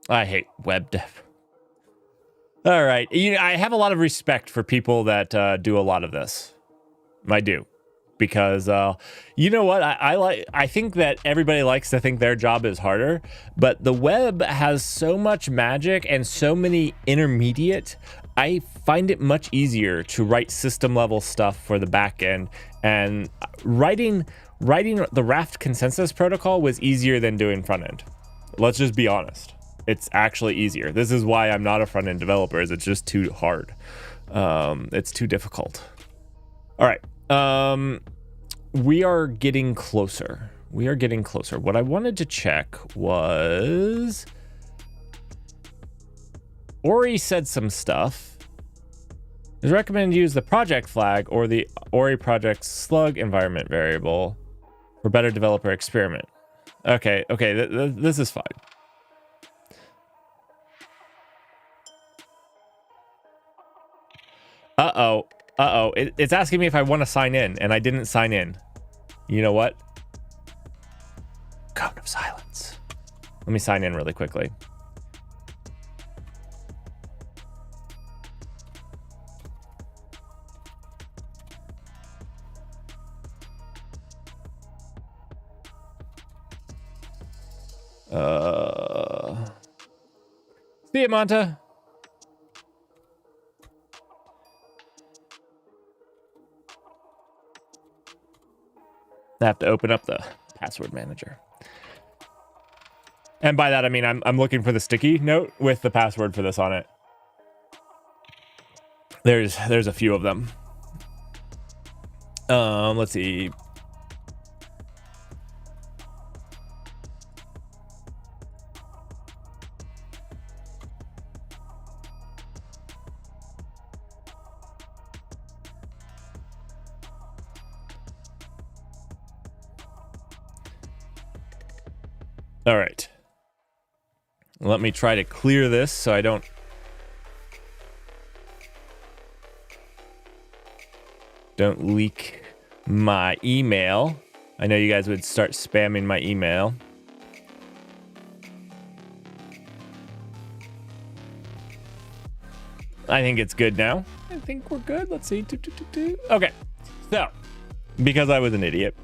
I hate web dev. All right. You know, I have a lot of respect for people that do a lot of this. I do. Because you know what? I think that everybody likes to think their job is harder, but the web has so much magic and so many intermediate. I find it much easier to write system level stuff for the back end, and writing the Raft consensus protocol was easier than doing front end. Let's just be honest. It's actually easier. This is why I'm not a front end developer, is it's just too hard. It's too difficult. All right. We are getting closer. We are getting closer. What I wanted to check was Ori said some stuff. It's recommended to use the project flag or the Ori project slug environment variable for better developer experiment. Okay, this is fine. Uh-oh. It's asking me if I want to sign in, and I didn't sign in. You know what? Cone of silence. Let me sign in really quickly. See you, Manta. I have to open up the password manager. And by that, I mean, I'm looking for the sticky note with the password for this on it. There's a few of them. Let's see. All right. Let me try to clear this so I don't leak my email. I know you guys would start spamming my email. I think it's good now. I think we're good. Let's see. Okay. So, because I was an idiot,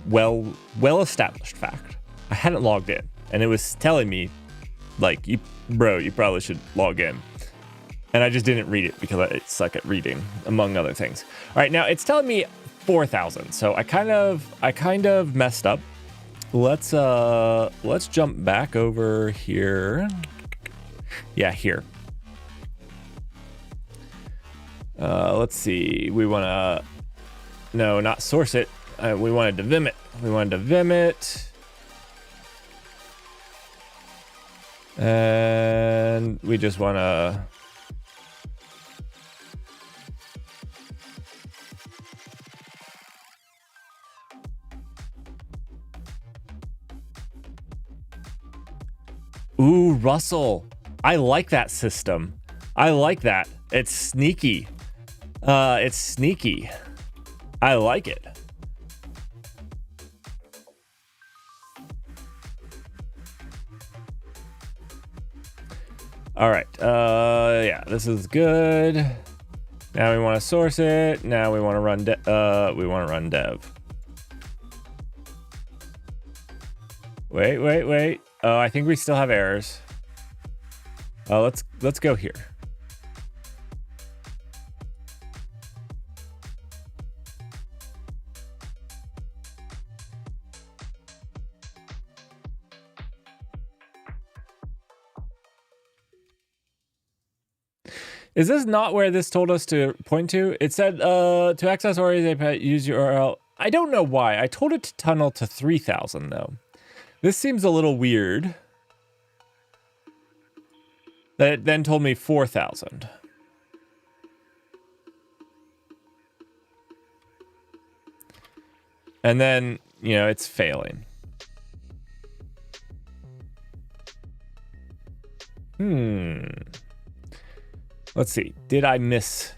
well established fact, I hadn't logged in, and it was telling me, like, you probably should log in. And I just didn't read it because I suck at reading, among other things. All right, now it's telling me 4,000, so I kind of messed up. Let's jump back over here. Yeah, here. Let's see. We want to, no, not source it. We wanted to Vim it. And we just want to... Ooh, Russell. I like that system. I like that. It's sneaky. I like it. All right. Yeah, this is good. Now we want to source it. Now we want to run dev. Wait. Oh, I think we still have errors. Let's go here. Is this not where this told us to point to? It said to access Ori's API, use URL. I don't know why. I told it to tunnel to 3,000 though. This seems a little weird. That it then told me 4,000. And then, you know, it's failing. Let's see. Did I miss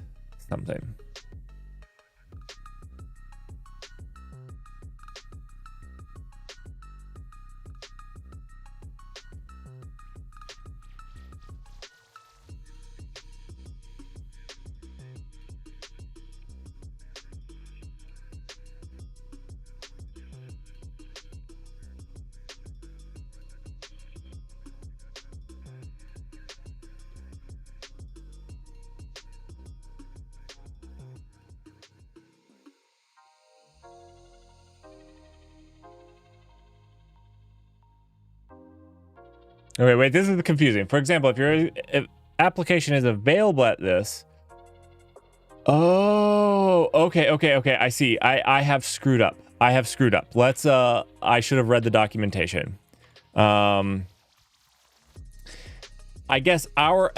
something? Okay, wait, this is confusing. For example, if your application is available at this... Oh, okay, I see. I have screwed up. Let's, I should have read the documentation. I guess our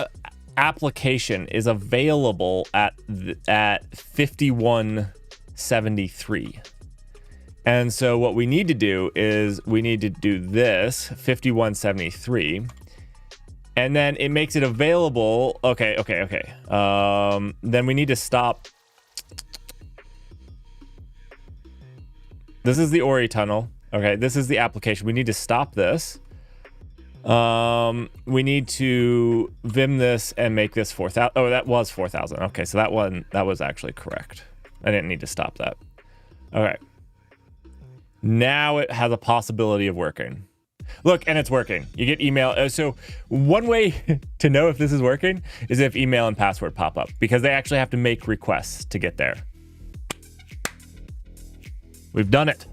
application is available at 5173. And so what we need to do is we need to do this 5173, and then it makes it available. Okay. Then we need to stop. This is the Ori tunnel. Okay, this is the application. We need to stop this. We need to Vim this and make this 4,000. Oh, that was 4,000. Okay, so that was actually correct. I didn't need to stop that. Okay. Now it has a possibility of working. Look, and it's working. You get email. So one way to know if this is working is if email and password pop up, because they actually have to make requests to get there. We've done it.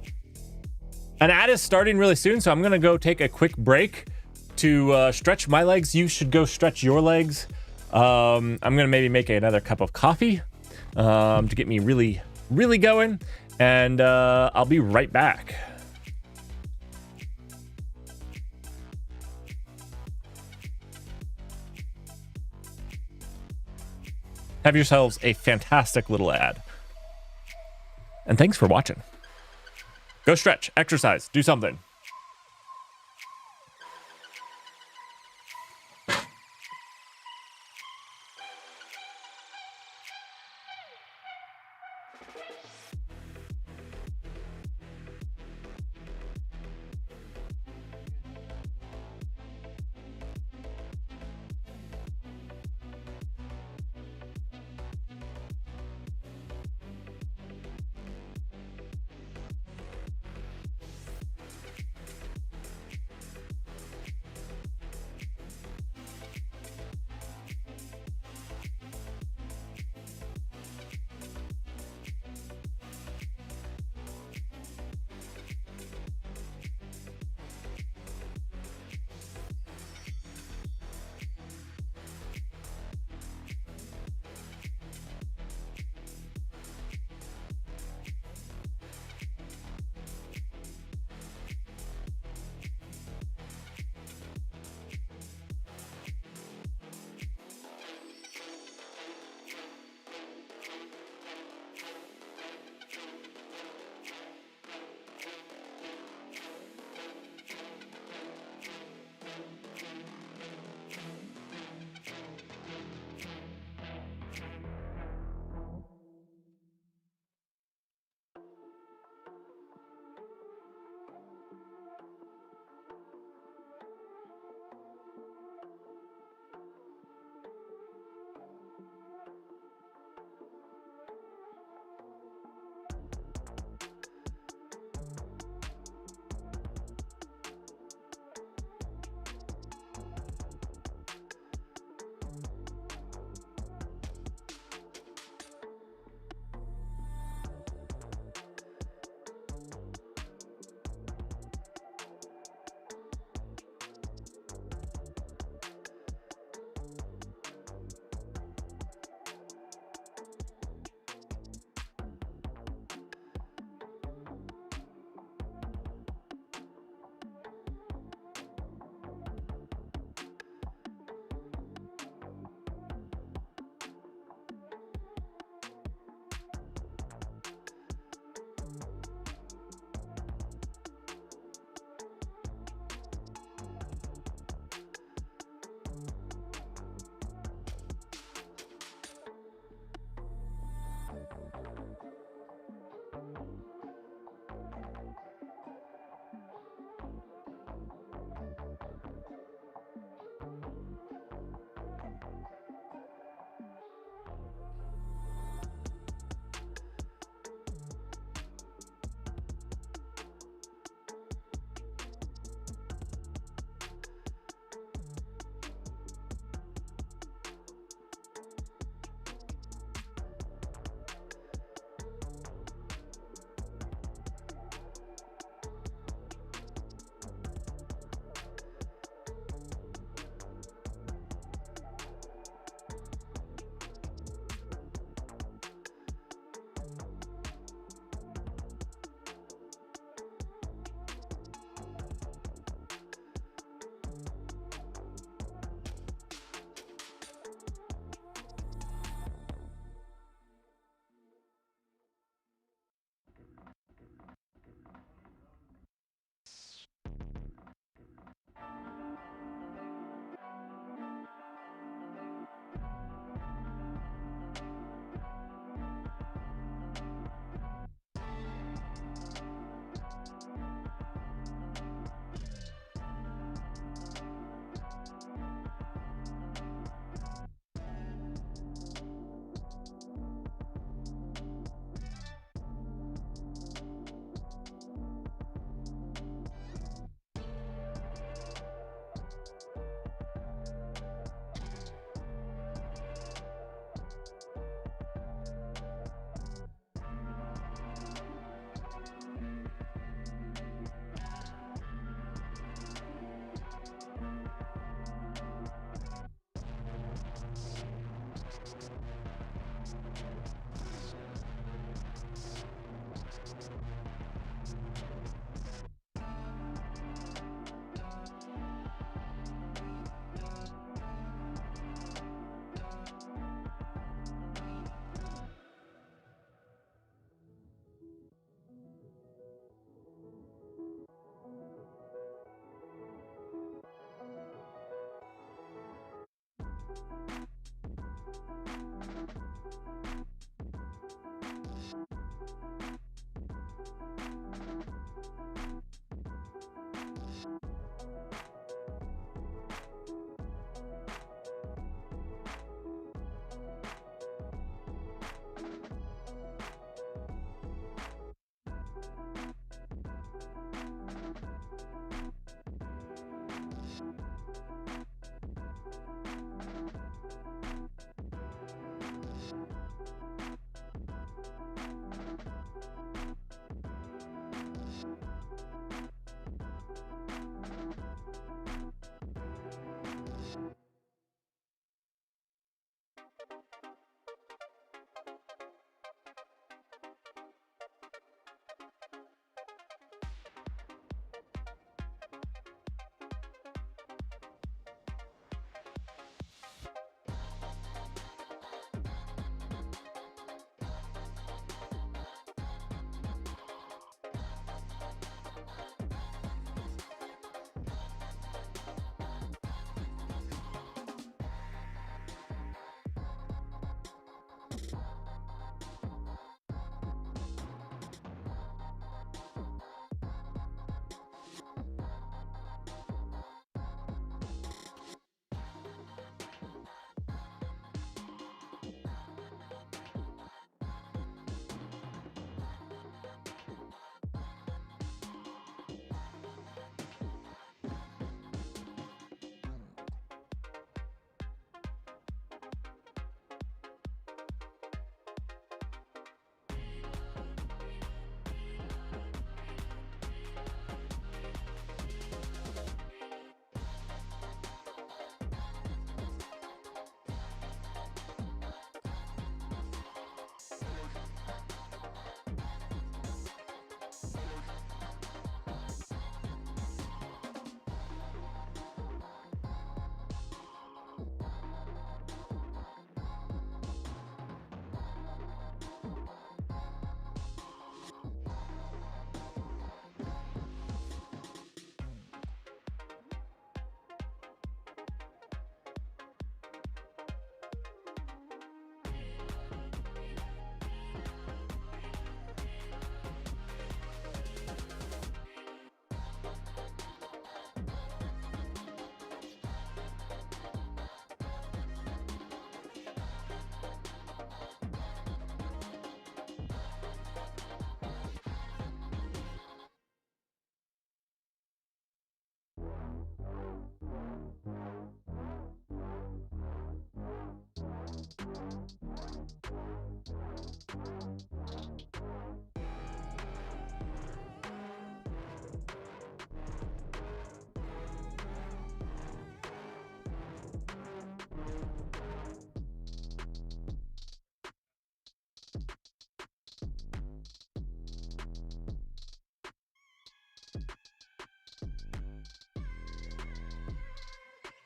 An ad is starting really soon, so I'm gonna go take a quick break to stretch my legs. You should go stretch your legs. I'm gonna maybe make another cup of coffee to get me really, really going, and I'll be right back. Have yourselves a fantastic little ad. And thanks for watching. Go stretch, exercise, do something.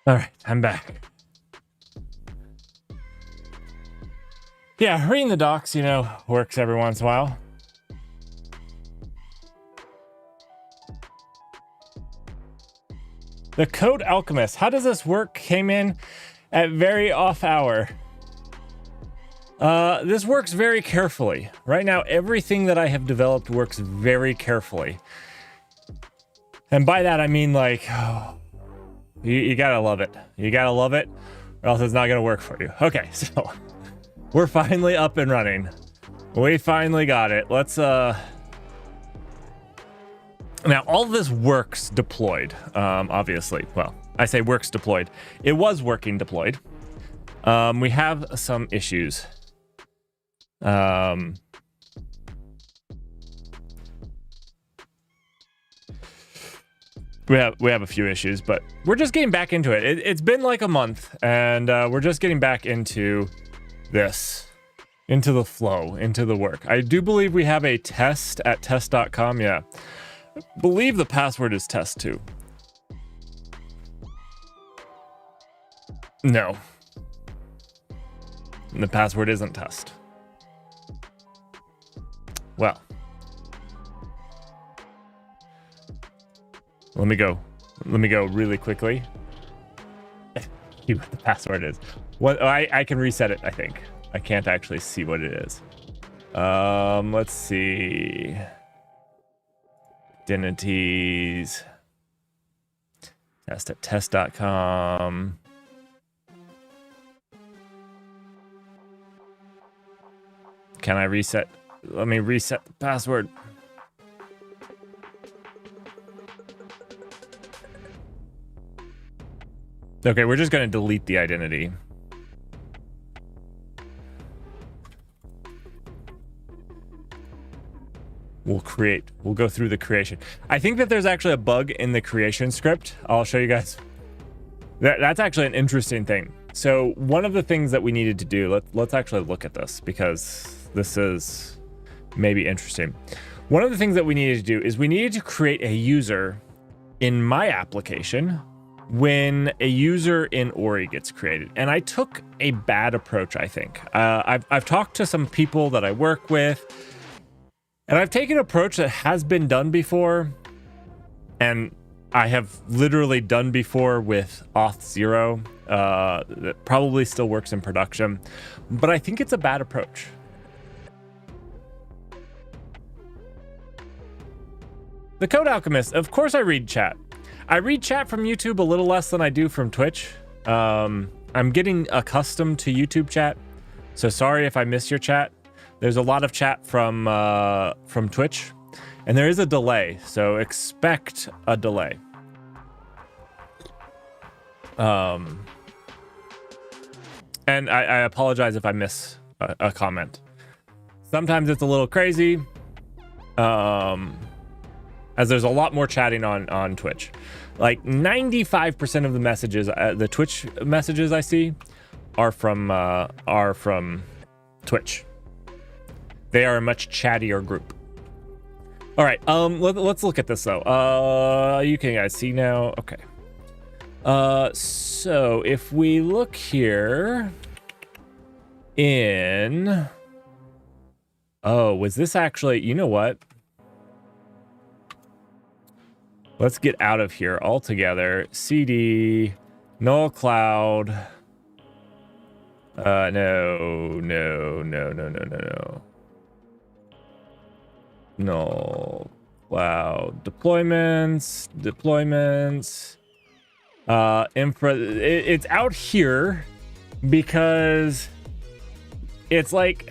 All right, I'm back. Yeah, reading the docs, works every once in a while. The Code Alchemist. How does this work? Came in at very off hour. This works very carefully. Right now, everything that I have developed works very carefully. And by that, I mean like, you gotta love it. You gotta love it, or else it's not gonna work for you. Okay, so we're finally up and running. We finally got it. Let's, now all of this works deployed, obviously. Well, I say works deployed. It was working deployed. We have some issues. We have a few issues, but we're just getting back into it. It's been like a month, and we're just getting back into this, into the flow, into the work. I do believe we have a test at test.com. Yeah, I believe the password is test too. No, and the password isn't test. Well, let me go really quickly. See what the password is. What I can reset it, I think. I can't actually see what it is. Let's see. Identities. Test at test.com. Can I reset? Let me reset the password. Okay, we're just going to delete the identity. We'll go through the creation. I think that there's actually a bug in the creation script. I'll show you guys. That's actually an interesting thing. So one of the things that we needed to do, let's actually look at this because this is maybe interesting. One of the things that we needed to do is we needed to create a user in my application when a user in Ori gets created. And I took a bad approach, I think. I've talked to some people that I work with, and I've taken an approach that has been done before, and I have literally done before with Auth0, that probably still works in production, but I think it's a bad approach. The Code Alchemist, of course I read chat. I read chat from YouTube a little less than I do from Twitch. I'm getting accustomed to YouTube chat, so sorry if I miss your chat. There's a lot of chat from Twitch, and there is a delay, so expect a delay. And I apologize if I miss a comment. Sometimes it's a little crazy, as there's a lot more chatting on Twitch. Like 95% of the messages, the Twitch messages I see, are from Twitch. They are a much chattier group. All right, let's look at this though. You can guys see now. Okay. So if we look here in, was this actually? You know what? Let's get out of here altogether. CD, null cloud. No. Null cloud deployments. Infra. It's out here because it's like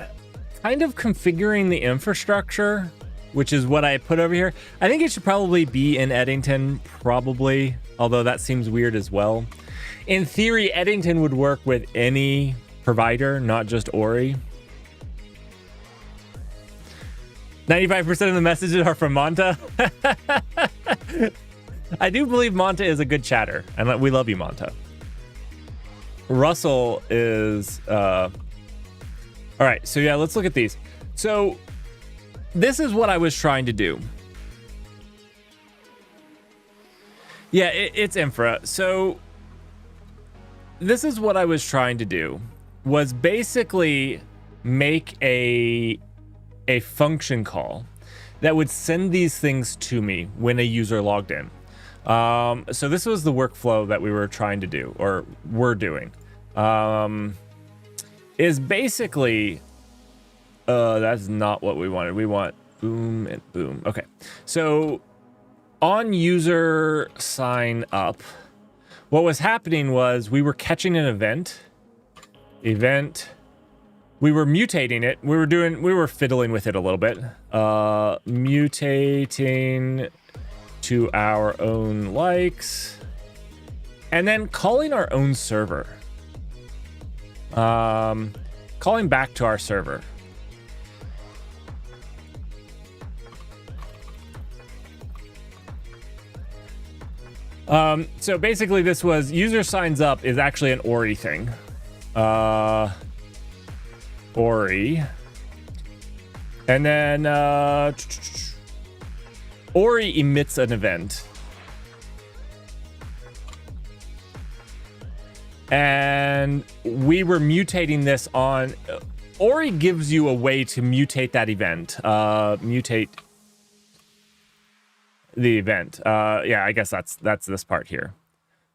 kind of configuring the infrastructure, which is what I put over here. I think it should probably be in Eddington, probably, although that seems weird as well. In theory, Eddington would work with any provider, not just Ori. 95% of the messages are from Monta. I do believe Monta is a good chatter, and we love you, Monta. Russell is... All right, so yeah, let's look at these. So this is what I was trying to do. Yeah, it's infra. So this is what I was trying to do, was basically make a function call that would send these things to me when a user logged in. So this was the workflow that we were trying to do, or were doing. Is basically, that's not what we wanted. We want boom and boom. Okay, so on user sign up, what was happening was we were catching an event, we were mutating it. We were fiddling with it a little bit, mutating to our own likes, and then calling our own server, calling back to our server. So basically this was user signs up is actually an Ori thing. Ori. And then Ori emits an event. And we were mutating this on... Ori gives you a way to mutate that event. Mutate the event. Yeah, I guess that's this part here.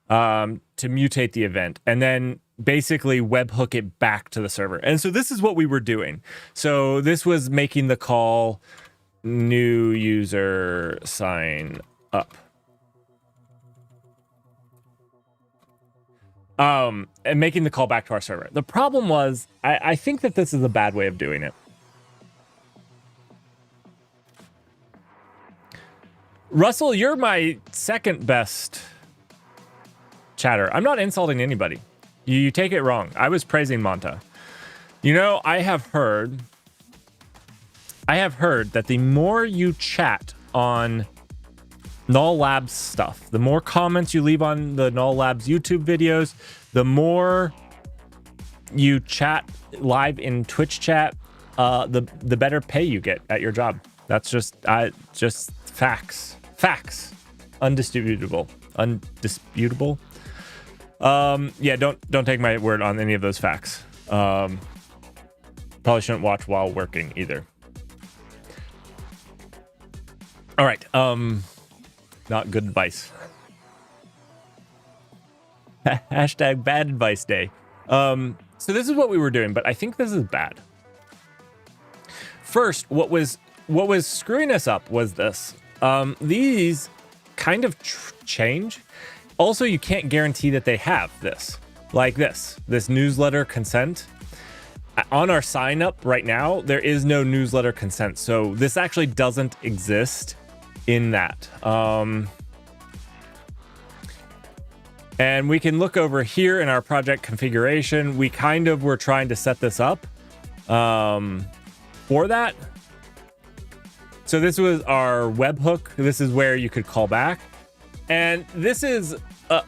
To mutate the event. And then basically webhook it back to the server. And so this is what we were doing. So this was making the call new user sign up. And making the call back to our server. The problem was, I think that this is a bad way of doing it. Russell, you're my second best chatter. I'm not insulting anybody. You take it wrong. I was praising Monta. You know, I have heard that the more you chat on Null Labs stuff, the more comments you leave on the Null Labs YouTube videos, the more you chat live in Twitch chat, the better pay you get at your job. That's just facts. Facts. Undisputable. Yeah, don't take my word on any of those facts. Probably shouldn't watch while working either. All right. Not good advice. Hashtag bad advice day. So this is what we were doing, but I think this is bad. First, what was screwing us up was this. These kind of change. Also, you can't guarantee that they have this. Like this newsletter consent. On our sign up right now, there is no newsletter consent. So this actually doesn't exist in that. And we can look over here in our project configuration. We kind of were trying to set this up for that. So this was our webhook. This is where you could call back. And this is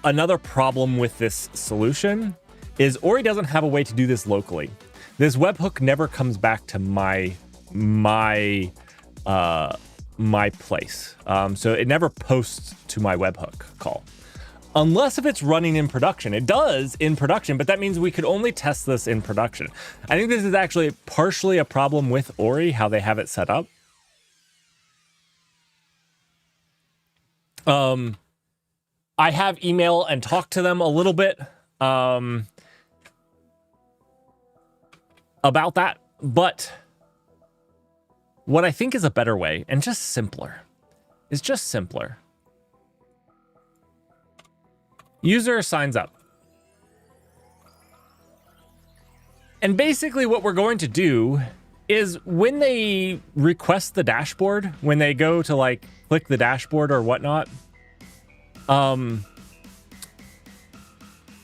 another problem with this solution is Ori doesn't have a way to do this locally. This webhook never comes back to my place. So it never posts to my webhook call. Unless if it's running in production. It does in production, but that means we could only test this in production. I think this is actually partially a problem with Ori, how they have it set up. I have email and talked to them a little bit about that, but what I think is a better way and just simpler is just simpler. User signs up. And basically what we're going to do is when they request the dashboard, when they go to like click the dashboard or whatnot,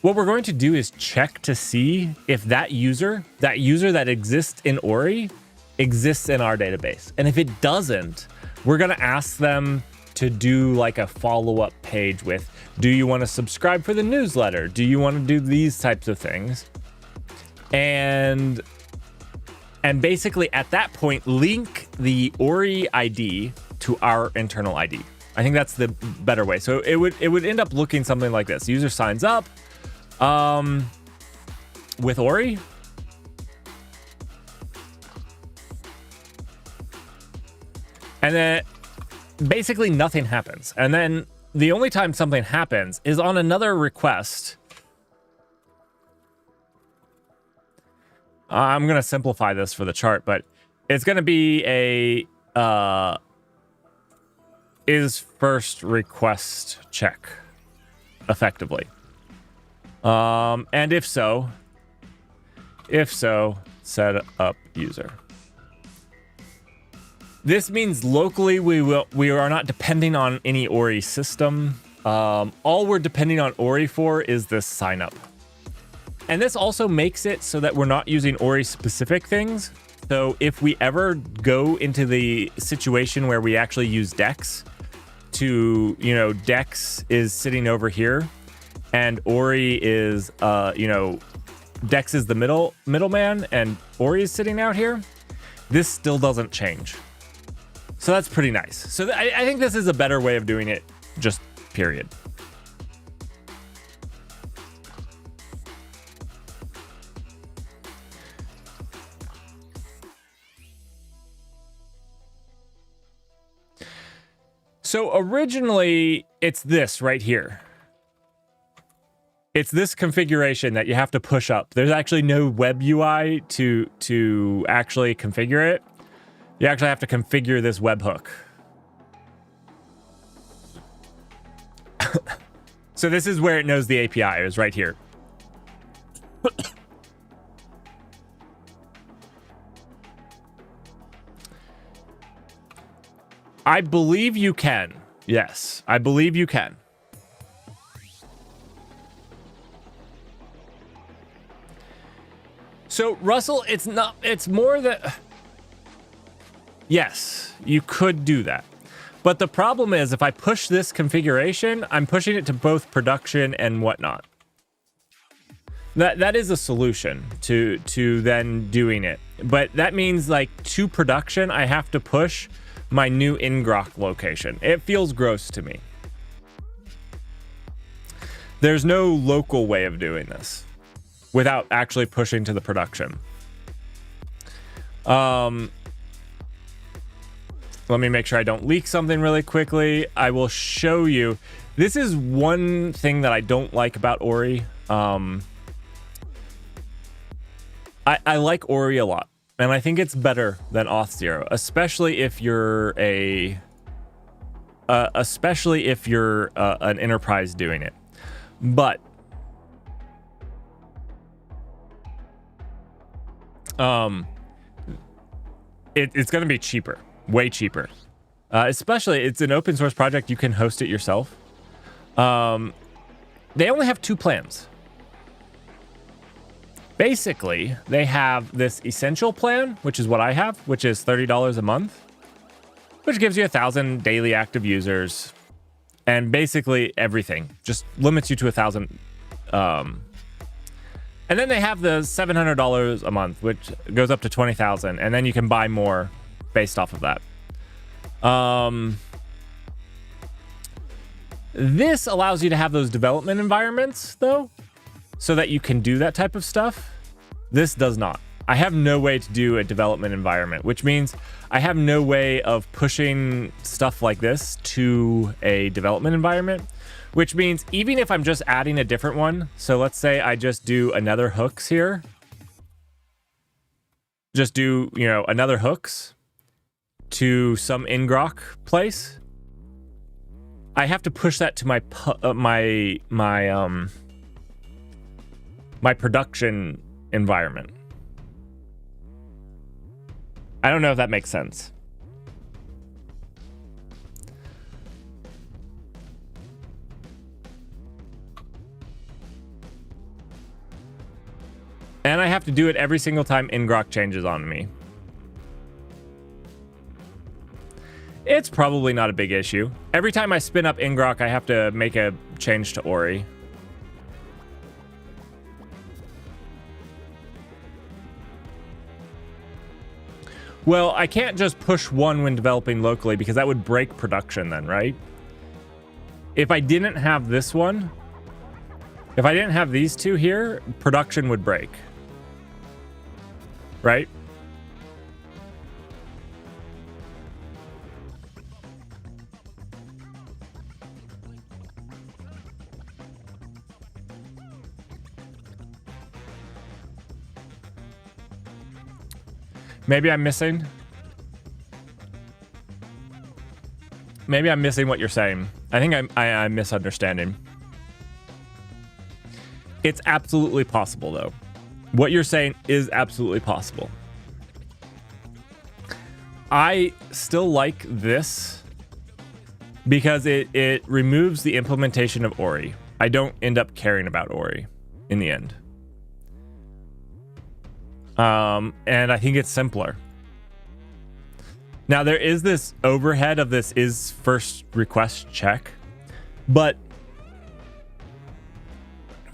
what we're going to do is check to see if that user that exists in Ori exists in our database. And if it doesn't, we're going to ask them to do like a follow-up page with, do you want to subscribe for the newsletter? Do you want to do these types of things? And basically at that point, link the Ori ID to our internal ID. I think that's the better way. So it would end up looking something like this. User signs up, With Ori? And then basically nothing happens. And then the only time something happens is on another request. I'm going to simplify this for the chart, but it's going to be a is first request check, effectively. And if so, set up user. This means locally we are not depending on any Ori system. All we're depending on Ori for is this sign up. And this also makes it so that we're not using Ori specific things. So if we ever go into the situation where we actually use Dex to, you know, Dex is sitting over here and Ori is, you know, Dex is the middleman and Ori is sitting out here, this still doesn't change. So that's pretty nice. So I think this is a better way of doing it, just period. So originally, it's this right here. It's this configuration that you have to push up. There's actually no web UI to actually configure it. You actually have to configure this webhook. So this is where it knows the API is right here. I believe you can. Yes, I believe you can. So Russell, it's more that, yes, you could do that. But the problem is if I push this configuration, I'm pushing it to both production and whatnot. That is a solution to then doing it. But that means like to production, I have to push my new Ngrok location. It feels gross to me. There's no local way of doing this without actually pushing to the production. Let me make sure I don't leak something really quickly. I will show you. This is one thing that I don't like about Ori. I like Ori a lot. And I think it's better than Auth0, especially if you're an enterprise doing it. But it's going to be cheaper, way cheaper. Especially it's an open source project. You can host it yourself. They only have 2 plans. Basically, they have this essential plan, which is what I have, which is $30 a month, which gives you 1,000 daily active users and basically everything. Just limits you to 1,000. And then they have the $700 a month, which goes up to 20,000, and then you can buy more based off of that. This allows you to have those development environments, though, so that you can do that type of stuff. This does not. I have no way to do a development environment, which means I have no way of pushing stuff like this to a development environment, which means even if I'm just adding a different one, so let's say I just do another hooks here, just do, you know, another hooks to some Ngrok place, I have to push that to my production environment. I don't know if that makes sense. And I have to do it every single time Ngrok changes on me. It's probably not a big issue. Every time I spin up Ngrok, I have to make a change to Ori. Well, I can't just push one when developing locally because that would break production then, right? If I didn't have this one, If I didn't have these two here, production would break. Right? Maybe I'm missing. Maybe I'm missing what you're saying. I think I'm misunderstanding. It's absolutely possible, though. What you're saying is absolutely possible. I still like this because it removes the implementation of Ori. I don't end up caring about Ori in the end. And I think it's simpler. Now, there is this overhead of this is first request check, but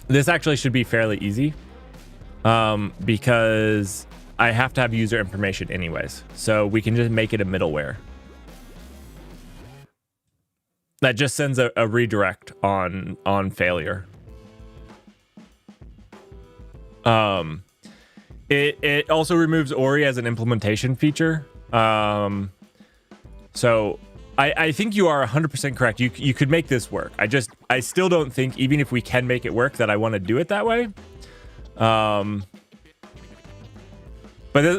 this actually should be fairly easy because I have to have user information anyways. So we can just make it a middleware. That just sends a redirect on failure. It also removes Ori as an implementation feature. So I think you are 100% correct. You could make this work. I still don't think, even if we can make it work, that I want to do it that way. But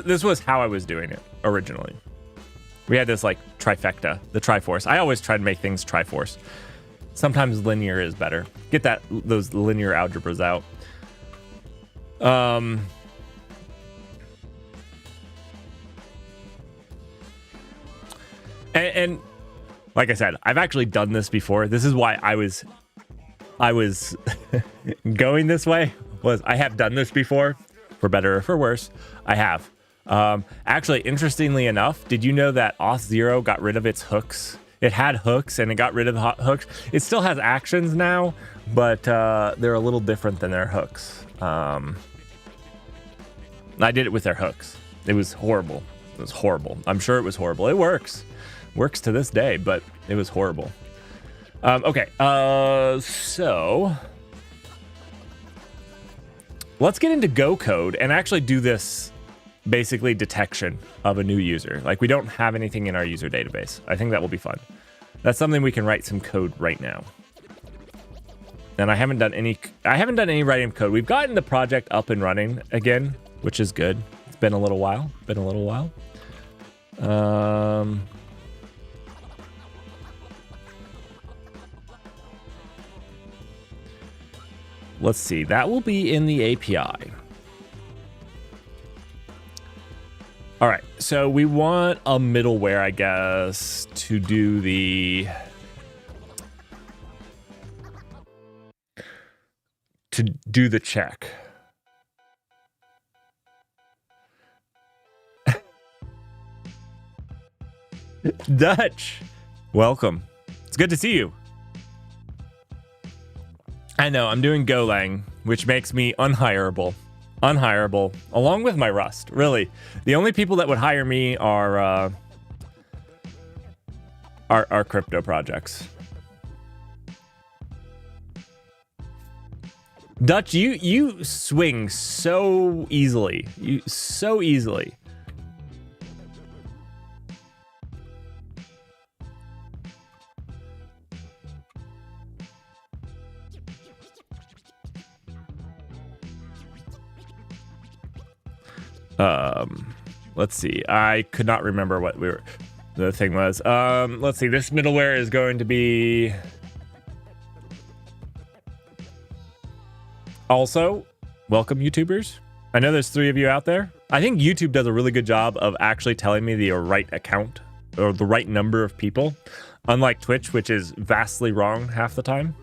this was how I was doing it originally. We had this like trifecta, the Triforce. I always try to make things Triforce. Sometimes linear is better. Get those linear algebras out. And like I said, I've actually done this before. This is why I was going this way. I have done this before, for better or for worse. I have. Actually, interestingly enough, did you know that Auth0 got rid of its hooks? It had hooks and it got rid of hooks. It still has actions now, but they're a little different than their hooks. I did it with their hooks. It was horrible. It was horrible. I'm sure it was horrible. It works to this day, but it was horrible. Okay, so let's get into Go code and actually do this basically detection of a new user. Like, we don't have anything in our user database. I think that will be fun. That's something we can write some code right now. And I haven't done any writing of code. We've gotten the project up and running again, which is good. It's been a little while. Let's see. That will be in the API. All right. So we want a middleware, I guess, to do the check. Dutch, welcome. It's good to see you. I know, I'm doing Golang, which makes me unhireable, along with my Rust. Really, the only people that would hire me are crypto projects. Dutch, you swing so easily. So easily. Let's see. I could not remember what the thing was. Let's see. This middleware is going to be also, welcome YouTubers. I know there's 3 of you out there. I think YouTube does a really good job of actually telling me the right account or the right number of people, unlike Twitch, which is vastly wrong half the time.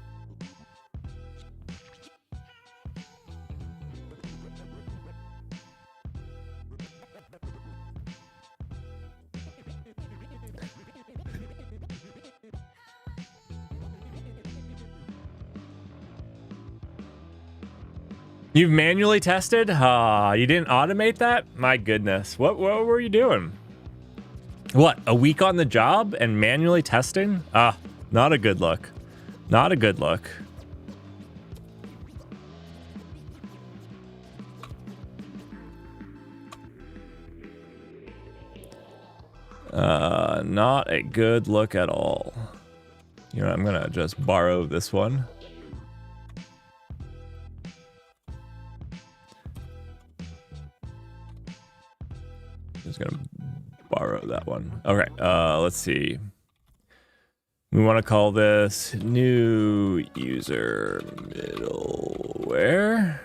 You've manually tested? You didn't automate that? My goodness. What were you doing? What, a week on the job and manually testing? Not a good look. Not a good look. Not a good look at all. You know, I'm gonna just borrow this one. Just gonna borrow that one. Okay, let's see. We want to call this new user middleware.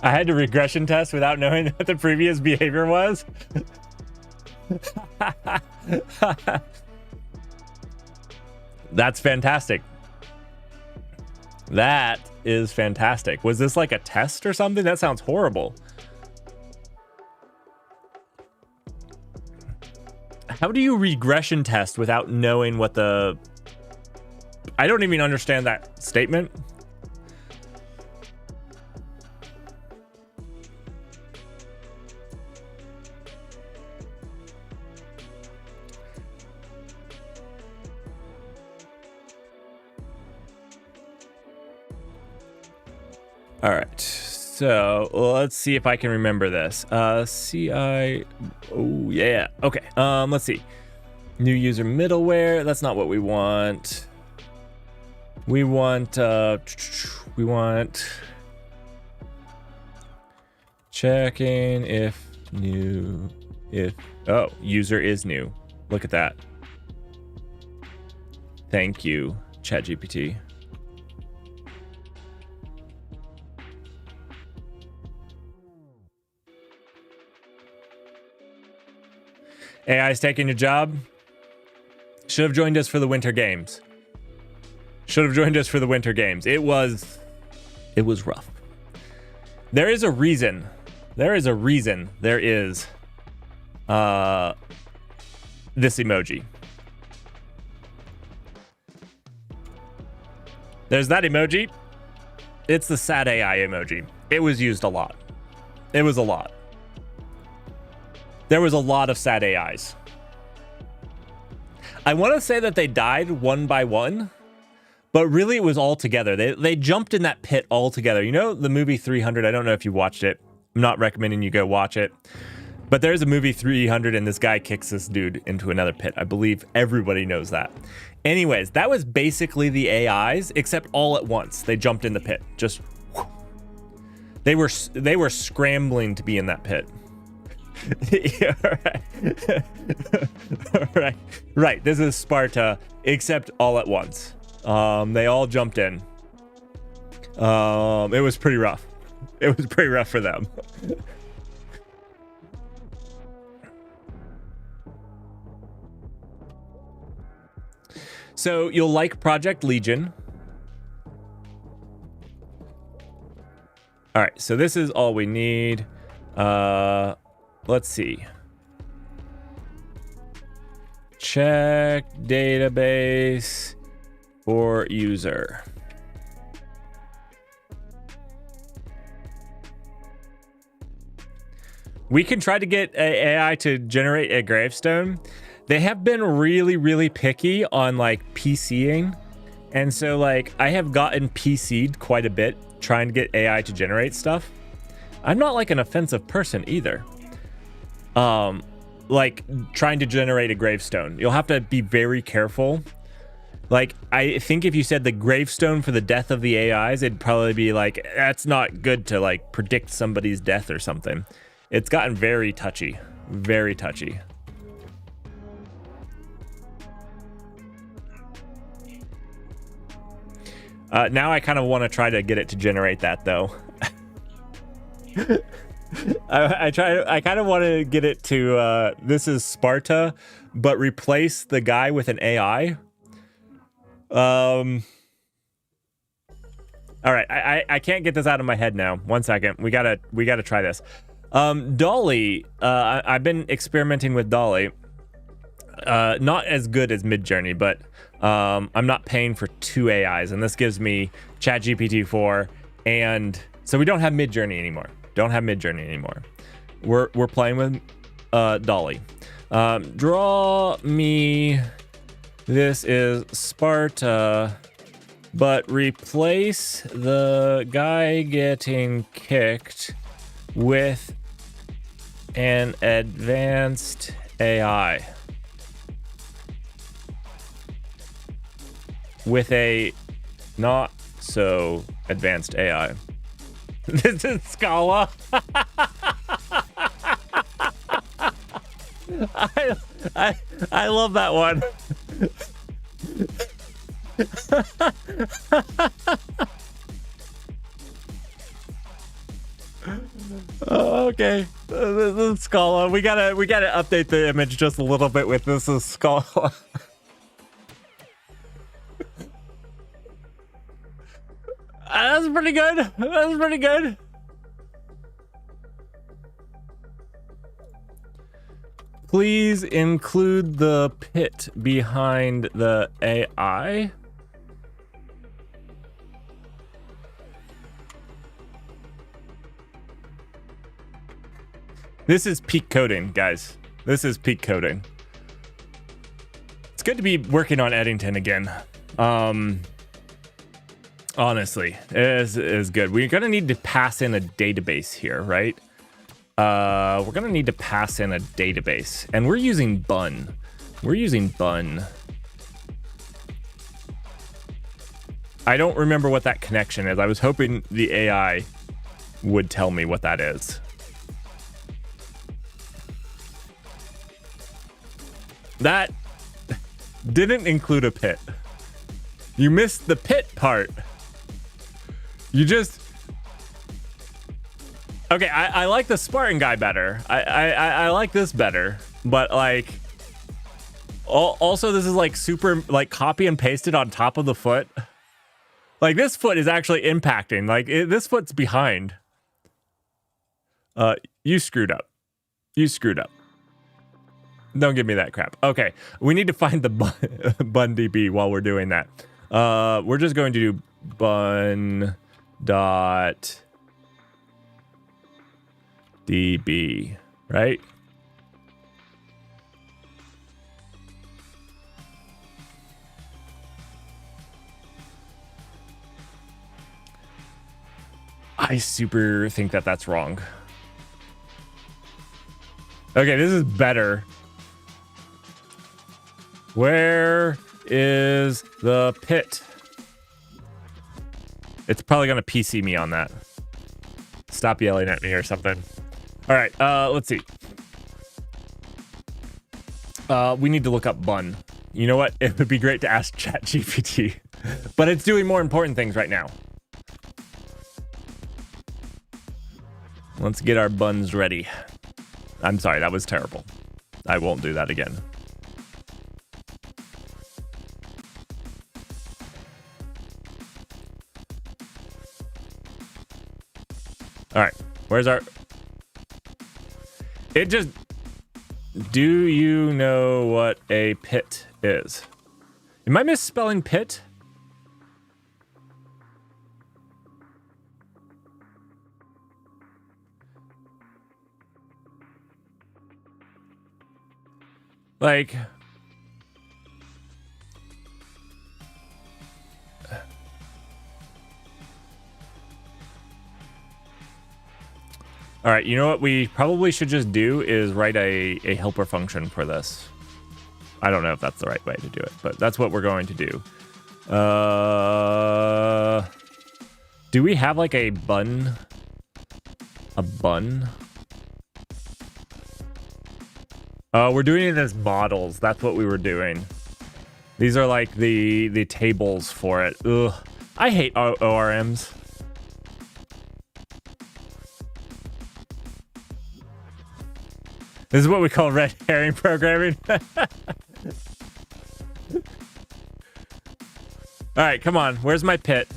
I had to regression test without knowing what the previous behavior was. That's fantastic. That is fantastic. Was this like a test or something? That sounds horrible. How do you regression test without knowing what the... I don't even understand that statement. All right, so let's see if I can remember this. CI, oh yeah, okay. Let's see. New user middleware. That's not what we want. We want checking if new, oh, user is new. Look at that. Thank you, ChatGPT. AI's taking your job. Should have joined us for the Winter Games. Should have joined us for the Winter Games. It was rough. There is a reason. There is this emoji. There's that emoji. It's the sad AI emoji. It was used a lot. It was a lot. There was a lot of sad AIs. I want to say that they died one by one, but really it was all together. They jumped in that pit all together. You know the movie 300? I don't know if you watched it. I'm not recommending you go watch it. But there's a movie 300 and this guy kicks this dude into another pit. I believe everybody knows that. Anyways, that was basically the AIs, except all at once. They jumped in the pit. Just whoosh. They were scrambling to be in that pit. Yeah, right. This is Sparta, except all at once. They all jumped in. It was pretty rough. It was pretty rough for them. So you'll like Project Legion. All right, so this is all we need. Let's see. Check database for user. We can try to get AI to generate a gravestone. They have been really, really picky on like PCing. And so like I have gotten PC'd quite a bit trying to get AI to generate stuff. I'm not like an offensive person either. Like trying to generate a gravestone. You'll have to be very careful. Like, I think if you said the gravestone for the death of the AIs, it'd probably be like, that's not good to like predict somebody's death or something. It's gotten very touchy, very touchy. Now I kind of want to try to get it to generate that though. I kind of want to get it to this is Sparta, but replace the guy with an AI. All right, I can't get this out of my head now. 1 second, we gotta try this. Dolly, I've been experimenting with Dolly. Not as good as Midjourney, but I'm not paying for 2 AIs, and this gives me ChatGPT 4, and so we don't have Midjourney anymore. We're playing with Dolly. Draw me. This is Sparta but replace the guy getting kicked with an advanced AI. With a not so advanced AI. This is Scala. I love that one. Oh, okay. This is Scala. We gotta update the image just a little bit with this is Scala. That's pretty good. That's pretty good. Please include the pit behind the AI. This is peak coding, guys. This is peak coding. It's good to be working on Eddington again. Honestly, it is good. We're gonna need to pass in a database here, right? We're gonna need to pass in a database, and we're using Bun. We're using Bun. I don't remember what that connection is. I was hoping the AI would tell me what that is. That didn't include a pit. You missed the pit part. You just... Okay, I like the Spartan guy better. I like this better, but like... Also, this is like super, like copy and pasted on top of the foot. Like this foot is actually impacting. Like this foot's behind. You screwed up. You screwed up. Don't give me that crap. Okay, we need to find the bun DB while we're doing that. We're just going to do bun dot db, right? I super think that that's wrong. Okay, this is better. Where is the pit? It's probably gonna PC me on that. Stop yelling at me or something. All right, let's see. We need to look up bun. You know what? It would be great to ask ChatGPT, but it's doing more important things right now. Let's get our buns ready. I'm sorry, that was terrible. I won't do that again. All right, where's our... It just... Do you know what a pit is? Am I misspelling pit? Like... All right, you know what we probably should just do is write a helper function for this. I don't know if that's the right way to do it, but that's what we're going to do. Do we have like a bun? A bun? We're doing it as models. That's what we were doing. These are like the tables for it. Ugh. I hate ORMs. This is what we call red herring programming. All right, come on. Where's my pit?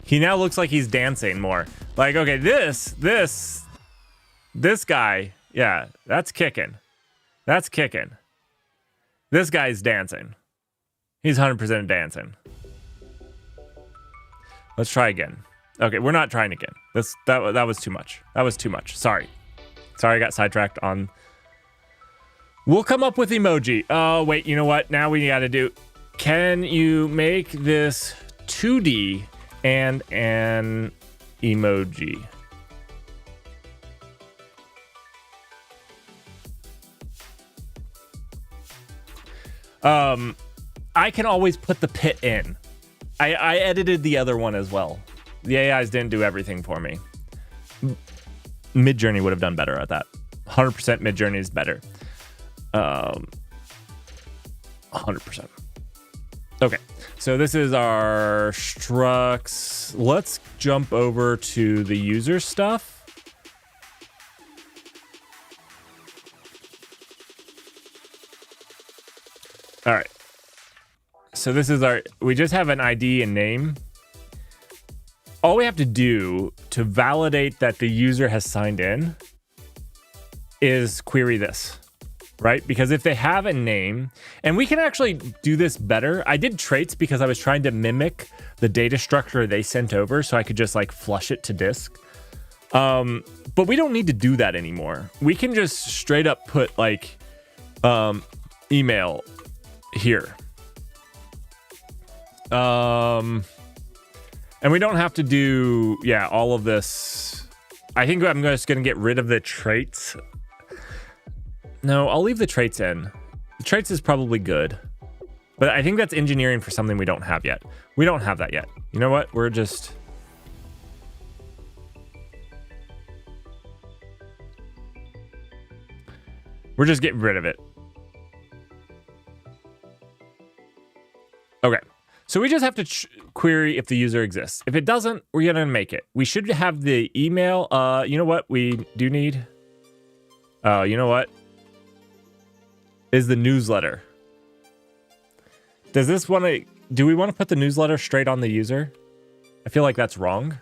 He now looks like he's dancing more. Like, okay, this guy, yeah, that's kicking. That's kicking. This guy's dancing. He's 100% dancing. Let's try again. Okay, we're not trying again. That was too much. That was too much. Sorry. Sorry, I got sidetracked on We'll come up with emoji. Oh, wait, you know what? Now we got to do... Can you make this 2D and an emoji? I can always put the pit in. I edited the other one as well. The AIs didn't do everything for me. Midjourney would have done better at that. 100% Midjourney is better. 100%. Okay, so this is our structs. Let's jump over to the user stuff. All right. So this is our, we just have an ID and name. All we have to do to validate that the user has signed in is query this, right? Because if they have a name, and we can actually do this better. I did traits because I was trying to mimic the data structure they sent over so I could just like flush it to disk. But we don't need to do that anymore. We can just straight up put like email here. And we don't have to do, all of this. I think I'm just going to get rid of the traits. No, I'll leave the traits in. The traits is probably good. But I think that's engineering for something we don't have yet. We don't have that yet. You know what? We're just... We're just getting rid of it. Okay. So we just have to query if the user exists. If it doesn't, we're going to make it. We should have the email. You know what we do need? You know what? Is the newsletter. Does this want to... Do we want to put the newsletter straight on the user? I feel like that's wrong.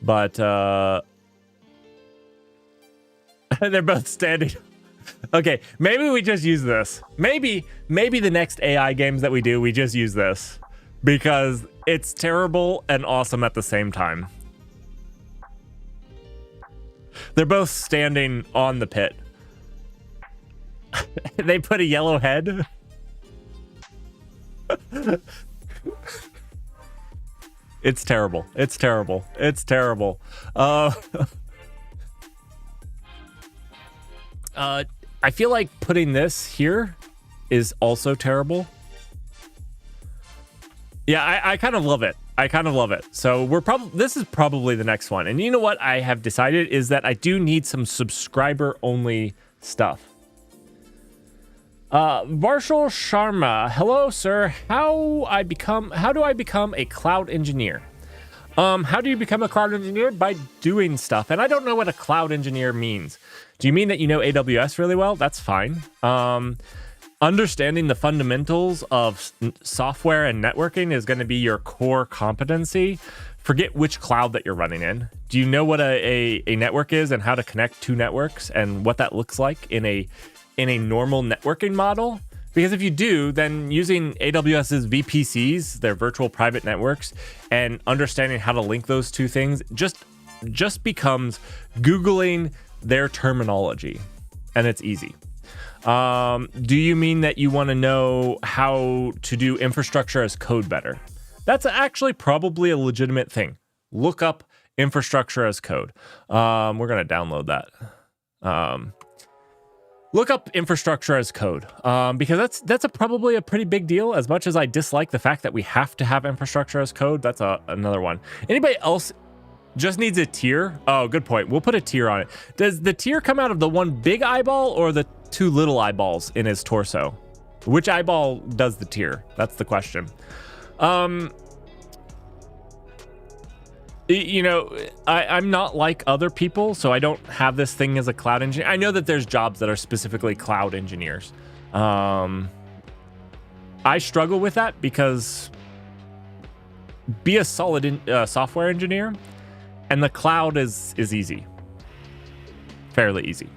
But, they're both standing. Okay, maybe we just use this. Maybe the next AI games that we do, we just use this. Because it's terrible and awesome at the same time. They're both standing on the pit. They put a yellow head. It's terrible. It's terrible. It's terrible. I feel like putting this here is also terrible. Yeah, I kind of love it. I kind of love it. So we're this is probably the next one. And you know what I have decided is that I do need some subscriber only stuff. Varshal Sharma, hello sir. How do I become a cloud engineer? How do you become a cloud engineer? By doing stuff. And I don't know what a cloud engineer means. Do you mean that you know AWS really well? That's fine. Understanding the fundamentals of software and networking is going to be your core competency. Forget which cloud that you're running in. Do you know what a network is and how to connect two networks and what that looks like in a normal networking model? Because if you do, then using AWS's VPCs, their virtual private networks, and understanding how to link those two things just becomes Googling their terminology, and it's easy. Do you mean that you want to know how to do infrastructure as code better? That's actually probably a legitimate thing. Look up infrastructure as code. We're going to download that. Look up infrastructure as code, because that's probably a pretty big deal. As much as I dislike the fact that we have to have infrastructure as code, that's another one. Anybody else just needs a tier? Oh, good point. We'll put a tier on it. Does the tier come out of the one big eyeball or the two little eyeballs in his torso? Which eyeball does the tier? That's the question. You know, I'm not like other people, so I don't have this thing as a cloud engineer. I know that there's jobs that are specifically cloud engineers. I struggle with that because be a solid software engineer, and the cloud is easy. Fairly easy.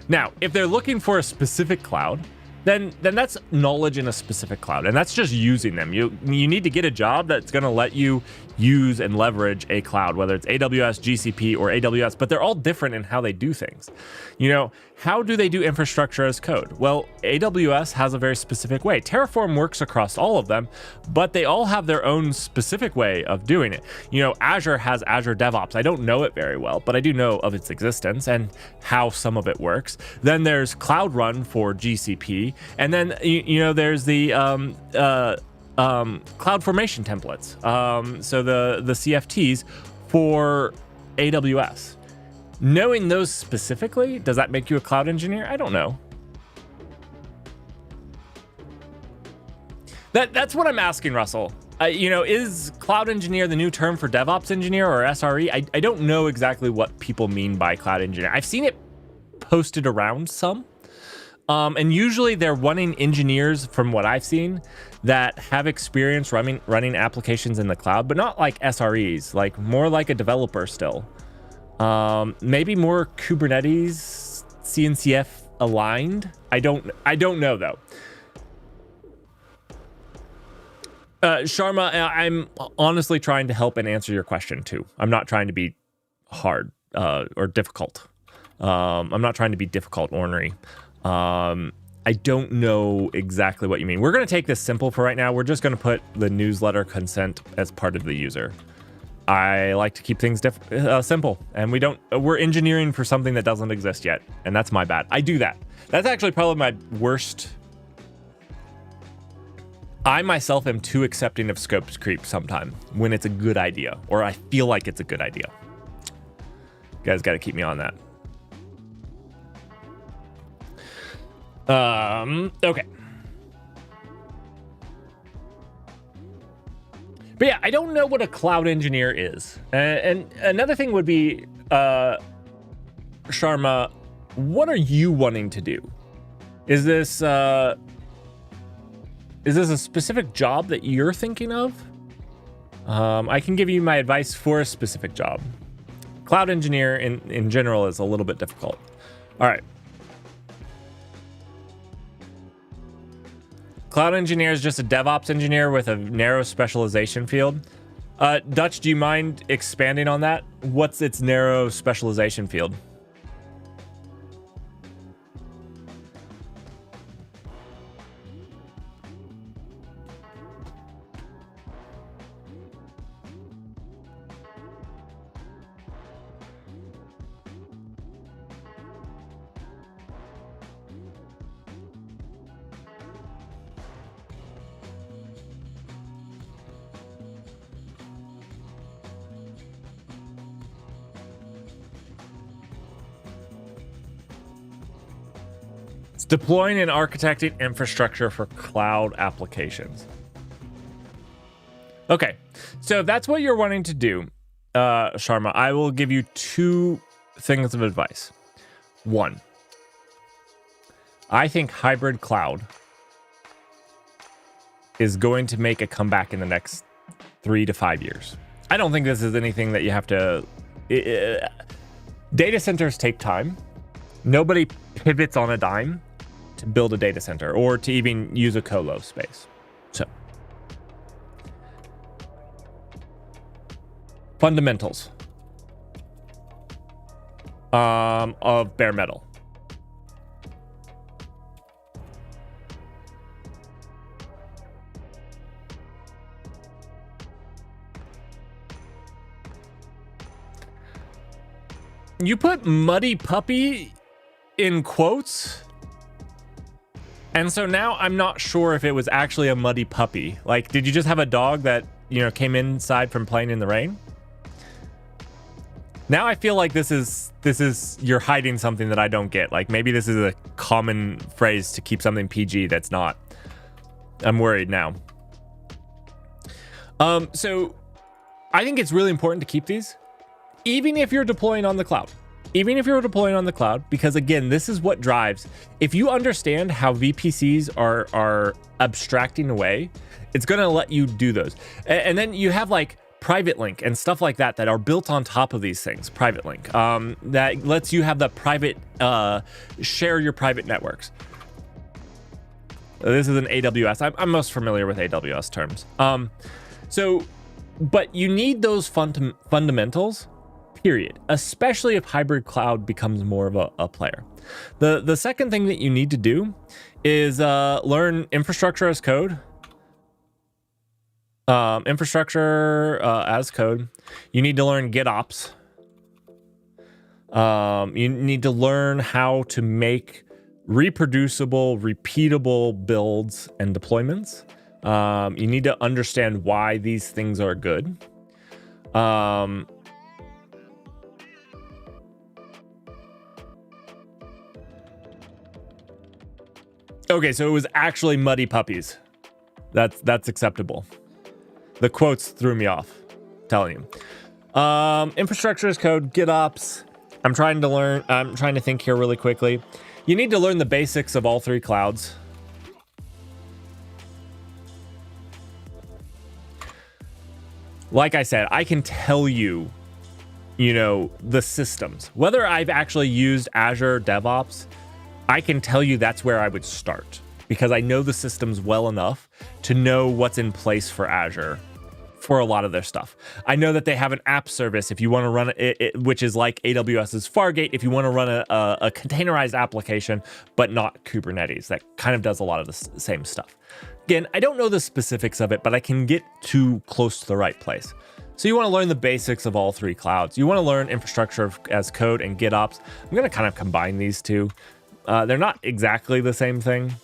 Now, if they're looking for a specific cloud, then that's knowledge in a specific cloud, and that's just using them. You need to get a job that's going to let you use and leverage a cloud, whether it's AWS, GCP, or AWS, but they're all different in how they do things. You know, how do they do infrastructure as code? Well, AWS has a very specific way. Terraform works across all of them, but they all have their own specific way of doing it. You know, Azure has Azure DevOps. I don't know it very well, but I do know of its existence and how some of it works. Then there's Cloud Run for GCP, and then you know there's the CloudFormation templates. So the CFTs for AWS. Knowing those specifically, does that make you a cloud engineer? I don't know. That's what I'm asking, Russell. You know, is cloud engineer the new term for DevOps engineer or SRE? I don't know exactly what people mean by cloud engineer. I've seen it posted around some. And usually they're wanting engineers, from what I've seen, that have experience running applications in the cloud, but not like SREs, like more like a developer still. Maybe more Kubernetes, CNCF aligned. I don't know though. Sharma, I'm honestly trying to help and answer your question too. I'm not trying to be hard or difficult. I'm not trying to be difficult, ornery. I don't know exactly what you mean. We're going to take this simple for right now. We're just going to put the newsletter consent as part of the user. I like to keep things simple, and we're engineering for something that doesn't exist yet, and that's my bad. I do that. That's actually probably my worst. I myself am too accepting of scope creep sometimes when it's a good idea, or I feel like it's a good idea. You guys got to keep me on that. Okay. But yeah, I don't know what a cloud engineer is. And another thing would be, Sharma, what are you wanting to do? Is this a specific job that you're thinking of? I can give you my advice for a specific job. Cloud engineer in general is a little bit difficult. All right. Cloud engineer is just a DevOps engineer with a narrow specialization field. Dutch, do you mind expanding on that? What's its narrow specialization field? Deploying and architecting infrastructure for cloud applications. Okay, so if that's what you're wanting to do, Sharma, I will give you two things of advice. One, I think hybrid cloud is going to make a comeback in the next 3 to 5 years. I don't think this is anything that you have to... data centers take time. Nobody pivots on a dime to build a data center or to even use a colo space. So, fundamentals of bare metal. You put Muddy Puppy in quotes, and so now I'm not sure if it was actually a muddy puppy. Like, did you just have a dog that, you know, came inside from playing in the rain? Now I feel like this is you're hiding something that I don't get. Like, maybe this is a common phrase to keep something PG that's not. I'm worried now. So I think it's really important to keep these, even if you're deploying on the cloud. Even if you're deploying on the cloud, because again, this is what drives. If you understand how VPCs are abstracting away, it's going to let you do those. And then you have like private link and stuff like that that are built on top of these things. Private link that lets you have the private share your private networks. This is an AWS. I'm most familiar with AWS terms. But you need those fundamentals period, especially if hybrid cloud becomes more of a player. The second thing that you need to do is learn infrastructure as code. Infrastructure as code. You need to learn GitOps. You need to learn how to make reproducible, repeatable builds and deployments. You need to understand why these things are good. Okay, so it was actually muddy puppies. That's acceptable. The quotes threw me off, I'm telling you. Infrastructure as code, GitOps. I'm trying to think here really quickly. You need to learn the basics of all three clouds. Like I said, I can tell you, the systems. Whether I've actually used Azure DevOps, I can tell you that's where I would start, because I know the systems well enough to know what's in place for Azure for a lot of their stuff. I know that they have an app service if you want to run it, which is like AWS's Fargate, if you want to run a containerized application, but not Kubernetes. That kind of does a lot of the same stuff. Again, I don't know the specifics of it, but I can get too close to the right place. So you want to learn the basics of all three clouds. You want to learn infrastructure as code and GitOps. I'm going to kind of combine these two. They're not exactly the same thing.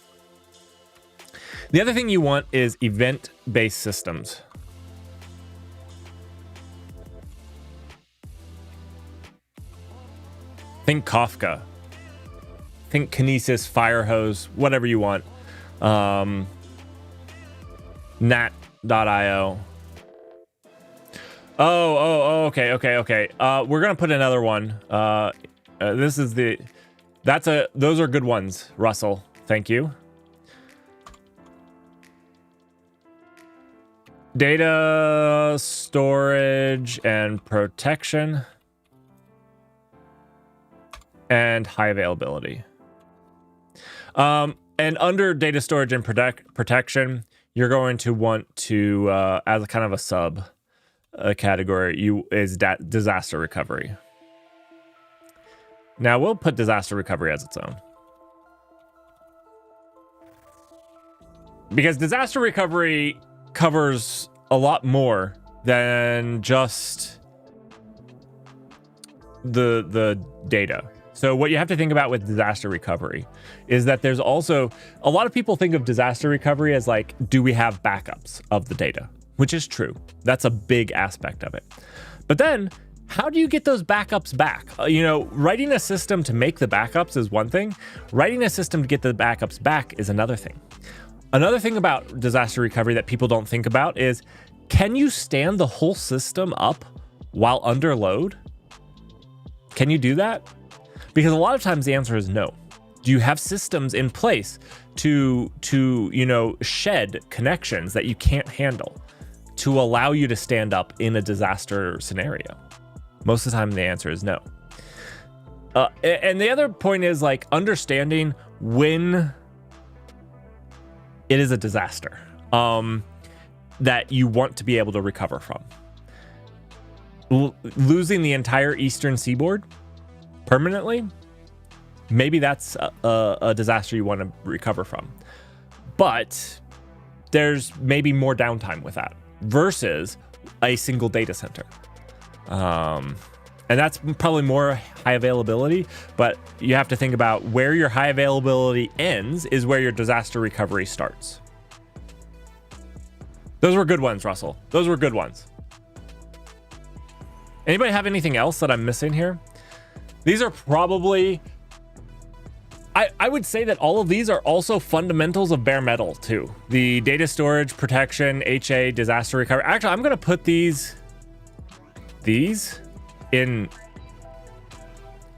The other thing you want is event-based systems. Think Kafka. Think Kinesis, Firehose, whatever you want. Nat.io. Okay. We're gonna put another one. Those are good ones, Russell. Thank you. Data storage and protection. And high availability. And under data storage and protection, you're going to want to, as a kind of a sub category, is disaster recovery. Now we'll put disaster recovery as its own, because disaster recovery covers a lot more than just the data. So what you have to think about with disaster recovery is that there's also a lot of people think of disaster recovery as like, do we have backups of the data? Which is true. That's a big aspect of it. But then how do you get those backups back? Writing a system to make the backups is one thing. Writing a system to get the backups back is another thing. Another thing about disaster recovery that people don't think about is, can you stand the whole system up while under load? Can you do that? Because a lot of times the answer is no. Do you have systems in place to shed connections that you can't handle to allow you to stand up in a disaster scenario? Most of the time the answer is no. And the other point is like understanding when it is a disaster that you want to be able to recover from. Losing the entire eastern seaboard permanently, maybe that's a disaster you want to recover from. But there's maybe more downtime with that versus a single data center. And that's probably more high availability, but you have to think about where your high availability ends is where your disaster recovery starts. Those were good ones, Russell. Those were good ones. Anybody have anything else that I'm missing here? These are probably, I would say that all of these are also fundamentals of bare metal too. The data storage, protection, HA, disaster recovery. Actually, I'm going to put these in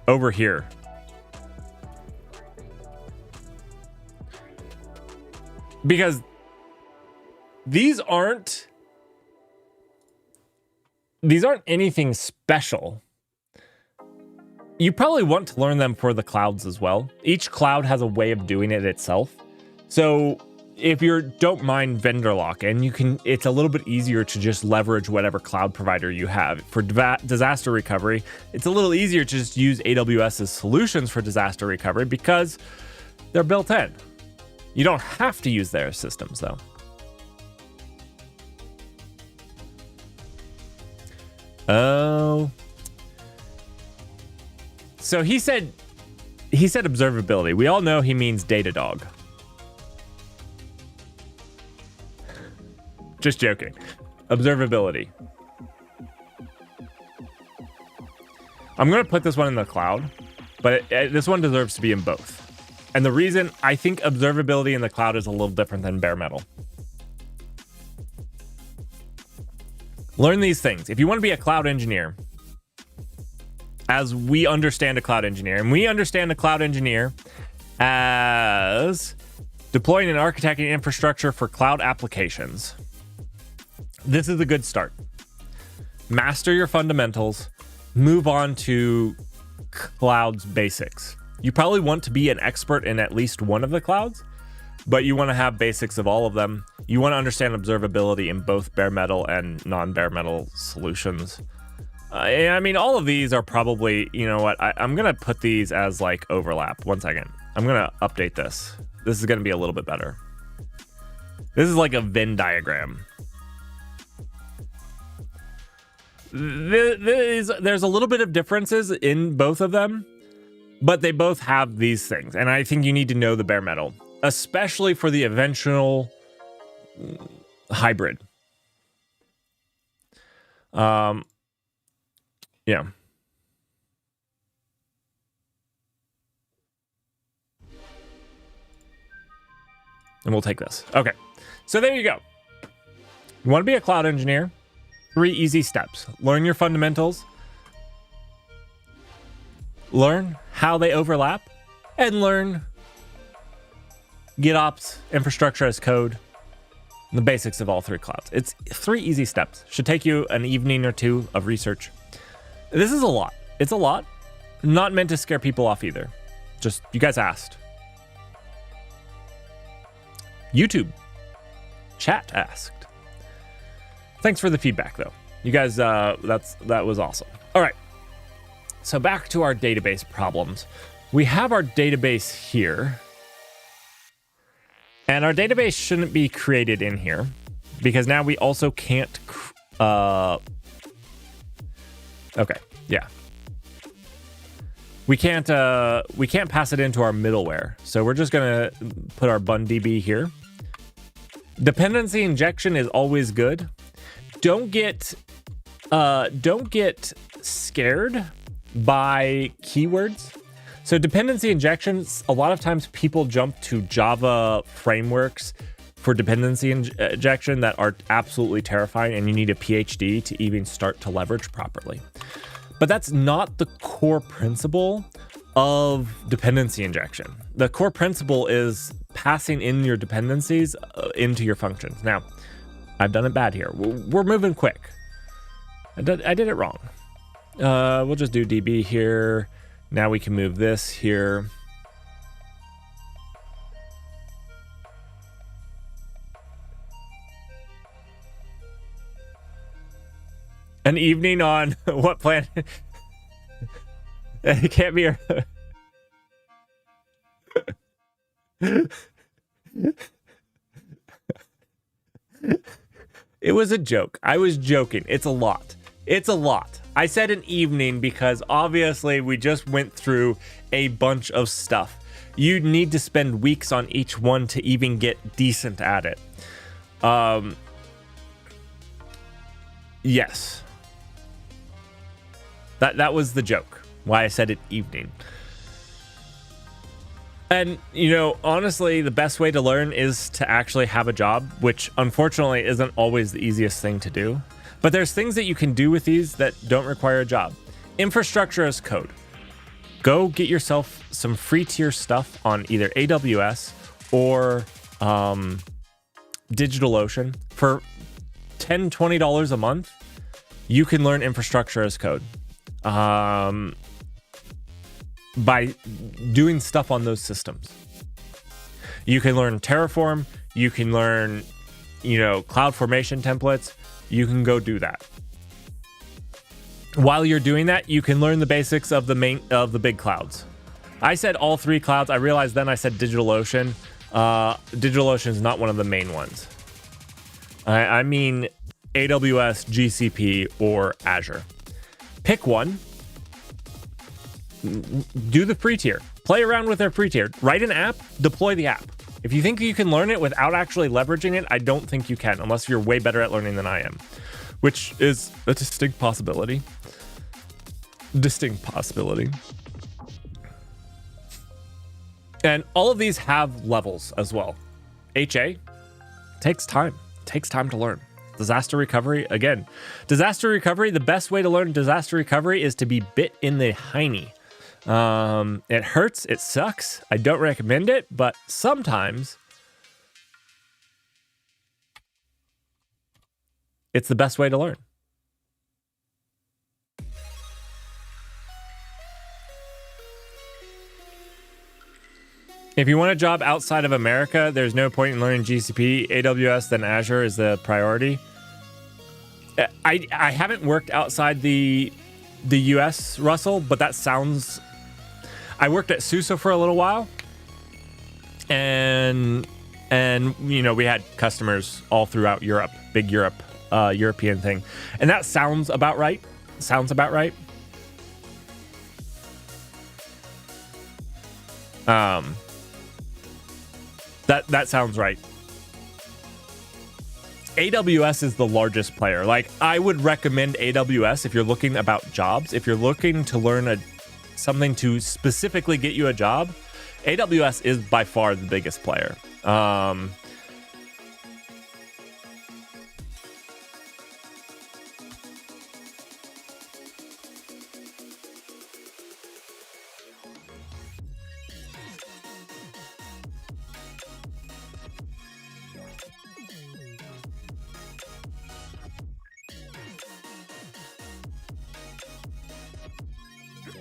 over here. Because these aren't anything special. You probably want to learn them for the clouds as well. Each cloud has a way of doing it itself. So if you don't mind vendor lock, and it's a little bit easier to just leverage whatever cloud provider you have. For disaster recovery, it's a little easier to just use AWS's solutions for disaster recovery because they're built in. You don't have to use their systems though. Oh. So he said observability. We all know he means Datadog. Just joking. Observability. I'm going to put this one in the cloud, but this one deserves to be in both. And the reason I think observability in the cloud is a little different than bare metal. Learn these things. If you want to be a cloud engineer, as we understand a cloud engineer, and we understand a cloud engineer as deploying and architecting infrastructure for cloud applications. This is a good start. Master your fundamentals, move on to cloud's basics. You probably want to be an expert in at least one of the clouds, but you want to have basics of all of them. You want to understand observability in both bare metal and non-bare metal solutions. I mean, all of these are probably, you know what, I'm going to put these as like overlap. One second. I'm going to update this. This is going to be a little bit better. This is like a Venn diagram. There's a little bit of differences in both of them, but they both have these things. And I think you need to know the bare metal, especially for the eventual hybrid. Yeah. And we'll take this. Okay. So there you go. You want to be a cloud engineer? 3 easy steps. Learn your fundamentals. Learn how they overlap. And learn GitOps, infrastructure as code, and the basics of all 3 clouds. It's 3 easy steps. Should take you an evening or 2 of research. This is a lot. It's a lot. Not meant to scare people off either. Just, you guys asked. YouTube. Chat asked. Thanks for the feedback, though. You guys, that was awesome. All right. So back to our database problems. We have our database here. And our database shouldn't be created in here because now we also can't... okay, yeah. We can't pass it into our middleware. So we're just going to put our BunDB here. Dependency injection is always good. Don't get scared by keywords. So dependency injections, a lot of times people jump to Java frameworks for dependency injection that are absolutely terrifying, and you need a PhD to even start to leverage properly. But that's not the core principle of dependency injection. The core principle is passing in your dependencies into your functions. Now, I've done it bad here. We're moving quick. I did it wrong. We'll just do DB here. Now we can move this here. An evening on what planet? It can't be. It was a joke. I was joking. It's a lot. It's a lot. I said an evening because obviously we just went through a bunch of stuff. You need to spend weeks on each one to even get decent at it. Yes. That was the joke. Why I said it evening. And, you know, honestly, the best way to learn is to actually have a job, which unfortunately isn't always the easiest thing to do. But there's things that you can do with these that don't require a job. Infrastructure as code. Go get yourself some free tier stuff on either AWS or DigitalOcean. For $10, $20 a month, you can learn infrastructure as code. By doing stuff on those systems. You can learn Terraform, you can learn, CloudFormation templates. You can go do that. While you're doing that, you can learn the basics of the big clouds. I said all 3 clouds. I realized then I said DigitalOcean. DigitalOcean is not one of the main ones. I mean AWS, GCP, or Azure. Pick one. Do the free tier. Play around with their free tier. Write an app, deploy the app. If you think you can learn it without actually leveraging it, I don't think you can, unless you're way better at learning than I am, which is a distinct possibility. And all of these have levels as well. HA takes time. Takes time to learn. Disaster recovery, again. Disaster recovery, the best way to learn disaster recovery is to be bit in the hiney. It hurts, it sucks. I don't recommend it, but sometimes it's the best way to learn. If you want a job outside of America, there's no point in learning GCP. AWS, then Azure is the priority. I haven't worked outside the US, Russell, but that sounds... I worked at SUSE for a little while, and we had customers all throughout Europe, big Europe, European thing, and that sounds about right. That sounds right. AWS is the largest player. Like, I would recommend AWS if you're looking about jobs. If you're looking to learn something to specifically get you a job, AWS is by far the biggest player.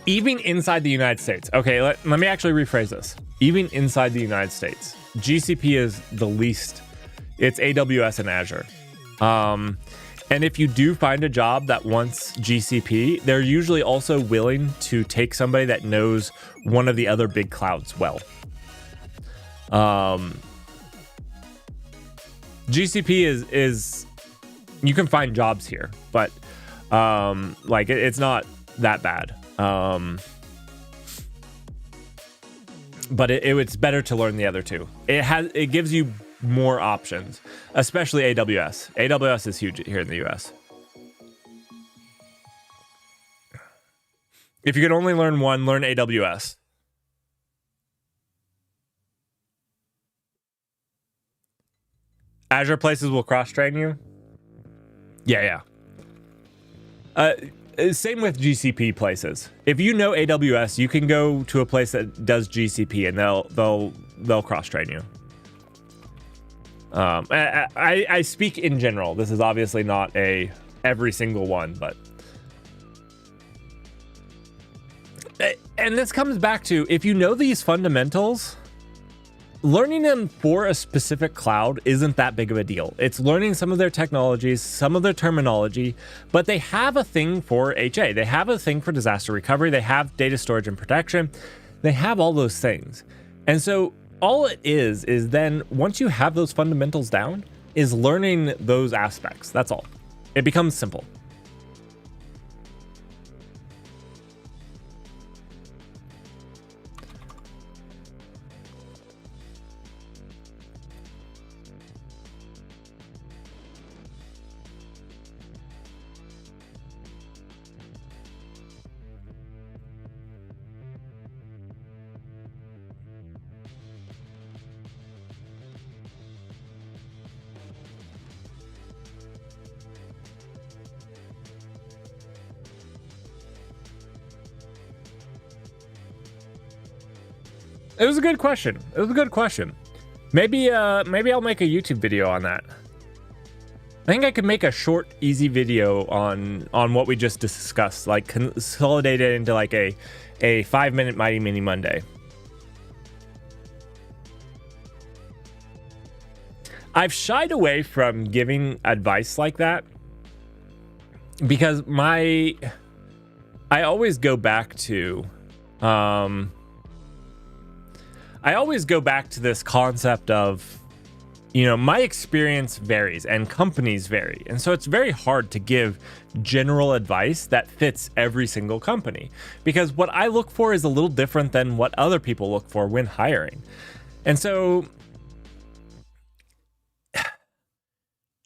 Even inside the United States. Okay, let me actually rephrase this. Even inside the United States, GCP is the least. It's AWS and Azure. And if you do find a job that wants GCP, they're usually also willing to take somebody that knows one of the other big clouds well. GCP is you can find jobs here, but it's not that bad. But it's better to learn the other two. It gives you more options, especially AWS. AWS is huge here in the US. If you could only learn one, learn AWS. Azure places will cross-train you? Yeah. Same with GCP places. If you know AWS, you can go to a place that does GCP and they'll cross-train you. I speak in general. This is obviously not every single one, but... And this comes back to, if you know these fundamentals, learning them for a specific cloud isn't that big of a deal. It's learning some of their technologies, some of their terminology, but they have a thing for HA. They have a thing for disaster recovery. They have data storage and protection. They have all those things. And so all it is then once you have those fundamentals down, is learning those aspects. That's all. It becomes simple. It was a good question. Maybe I'll make a YouTube video on that. I think I could make a short, easy video on what we just discussed, like consolidate it into like a 5-minute Mighty Mini Monday. I've shied away from giving advice like that because I always go back to this concept of, you know, my experience varies and companies vary. And so it's very hard to give general advice that fits every single company, because what I look for is a little different than what other people look for when hiring. And so,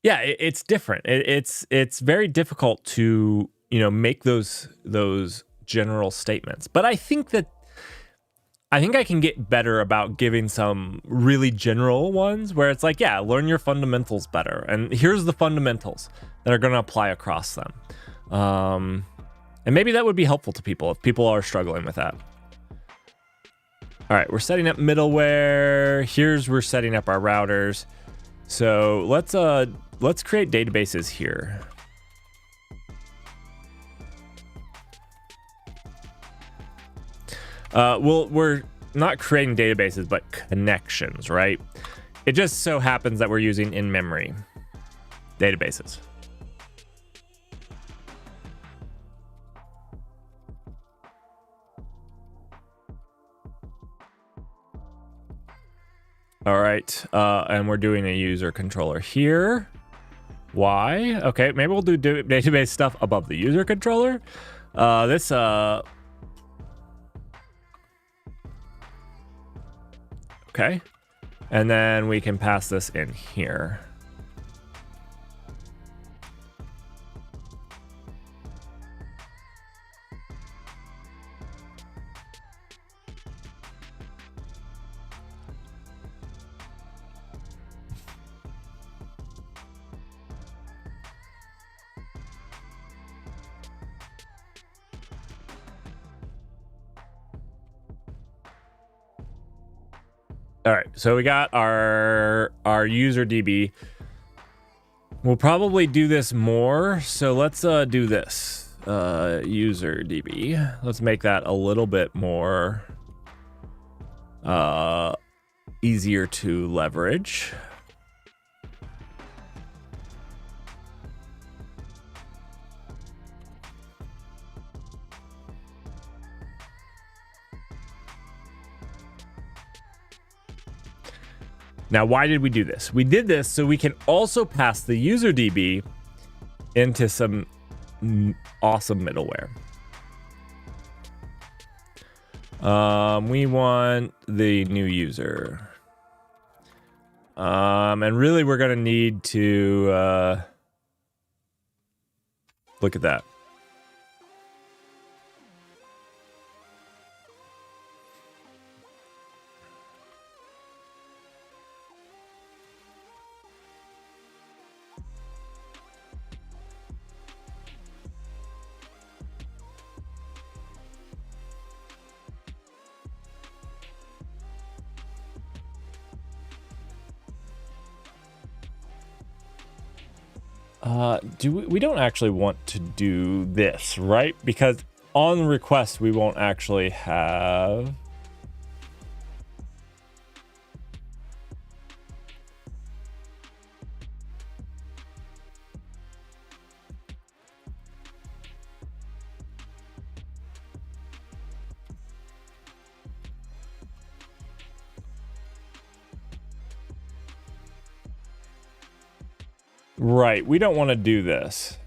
yeah, it's different. It's very difficult to, you know, make those general statements. But I think I can get better about giving some really general ones where it's like, yeah, learn your fundamentals better. And here's the fundamentals that are going to apply across them. And maybe that would be helpful to people if people are struggling with that. All right, we're setting up middleware. We're setting up our routers. So let's create databases here. We're not creating databases, but connections, right? It just so happens that we're using in-memory databases. All right, and we're doing a user controller here. Why? Okay, maybe we'll do database stuff above the user controller. Okay, and then we can pass this in here. All right, so we got our user DB. We'll probably do this more, so let's do this. User DB. Let's make that a little bit more easier to leverage. Now, why did we do this? We did this so we can also pass the user DB into some awesome middleware. We want the new user. And really we're going to need to look at that. We don't actually want to do this, right? Because on request, we won't actually have... Right, we don't want to do this.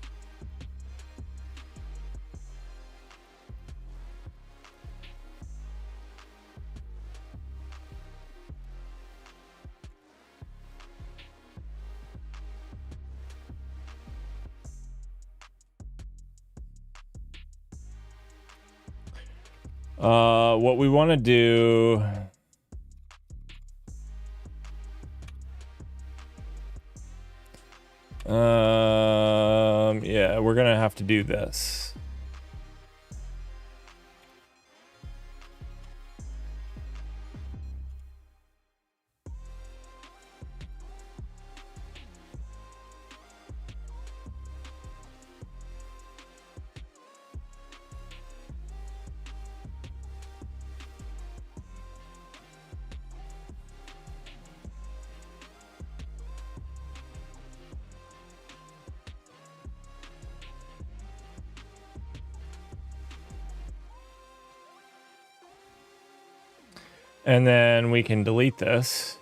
What we want to do... yeah, we're gonna have to do this. And then we can delete this.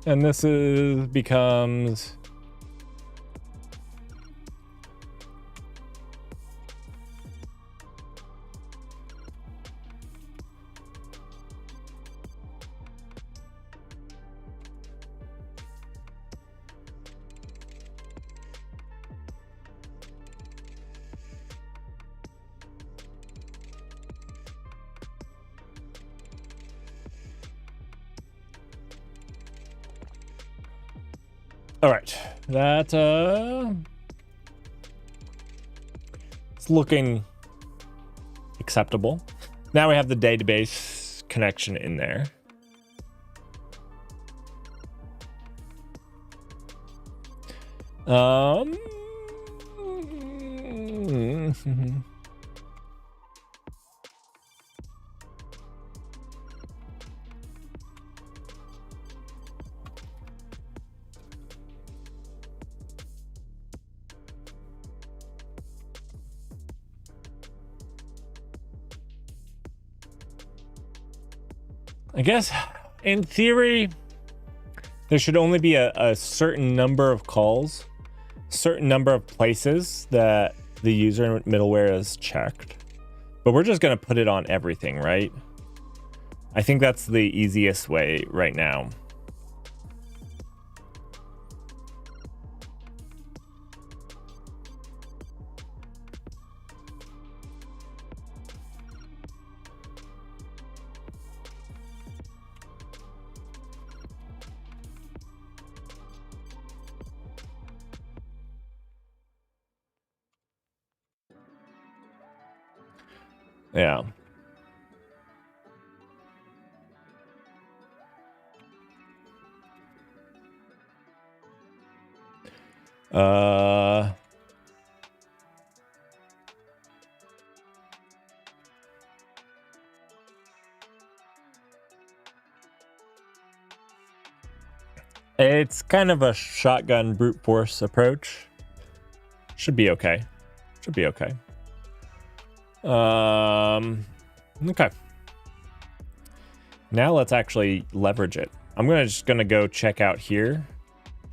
And this becomes all right. That it's looking acceptable. Now we have the database connection in there. I guess in theory, there should only be a certain number of calls, certain number of places that the user middleware is checked, but we're just going to put it on everything, right? I think that's the easiest way right now. Yeah. It's kind of a shotgun brute force approach. Should be okay. Should be okay. Okay. Now let's actually leverage it. I'm just gonna go check out here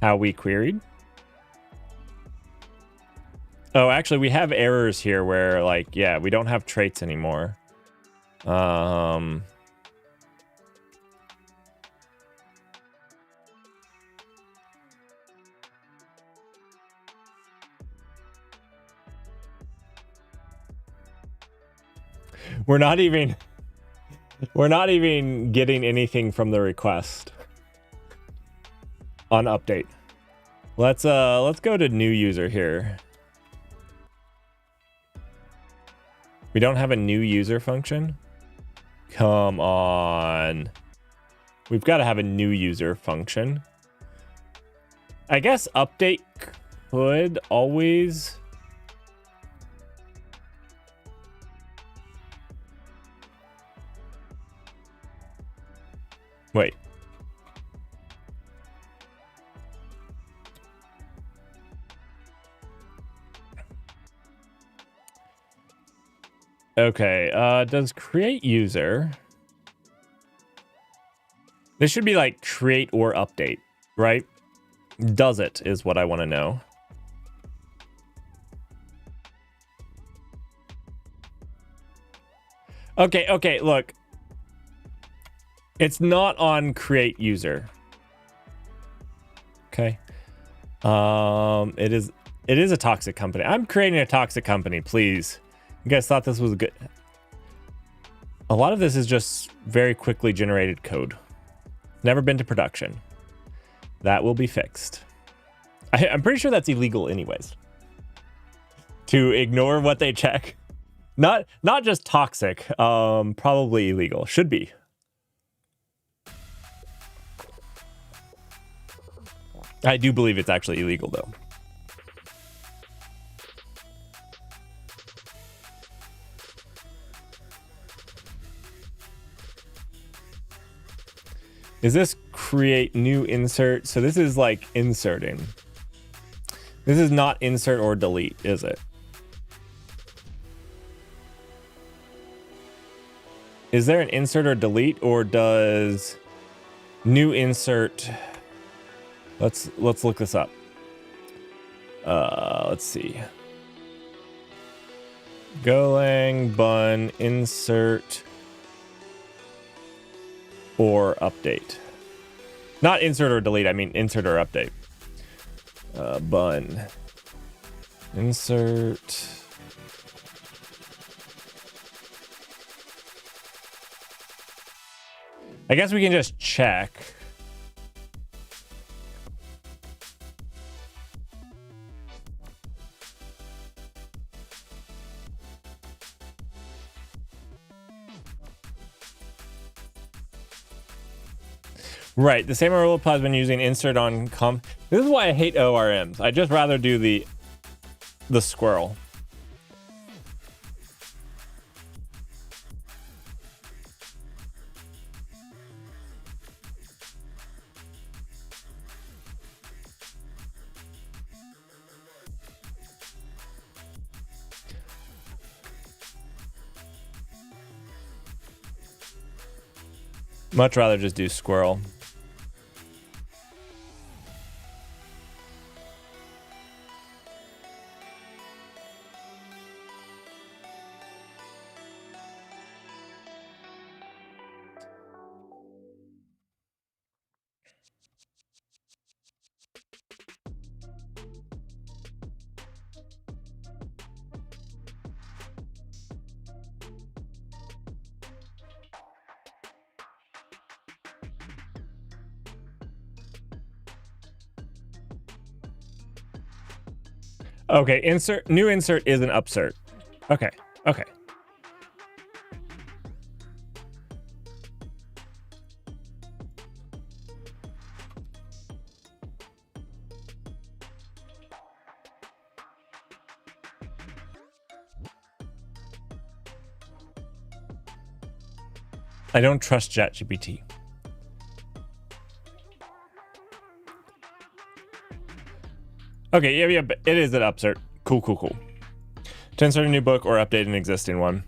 how we queried. Oh, actually, we have errors here where, like, yeah, we don't have traits anymore. We're not even getting anything from the request on update. Let's go to new user here. We don't have a new user function. Come on. We've got to have a new user function. I guess update could always... Wait. Okay, does create user... This should be like create or update, right? Does it is what I want to know. Okay, look. It's not on create user. Okay. It is a toxic company. I'm creating a toxic company, please. You guys thought this was good. A lot of this is just very quickly generated code. Never been to production. That will be fixed. I'm pretty sure that's illegal anyways. To ignore what they check. Not just toxic, probably illegal. Should be. I do believe it's actually illegal though. Is this create new insert. So this is like inserting. This is not insert or delete, is it? Is there an insert or delete, or does new insert? Let's look this up. Let's see. Golang bun insert or update. Not insert or delete, I mean insert or update. Bun insert. I guess we can just check. Right, the same rule applies when using insert on This is why I hate ORMs. I'd just rather do the squirrel. Much rather just do squirrel. Okay, new insert is an upsert. Okay. I don't trust ChatGPT. Okay, yeah, but it is an upsert. Cool. To insert a new book or update an existing one,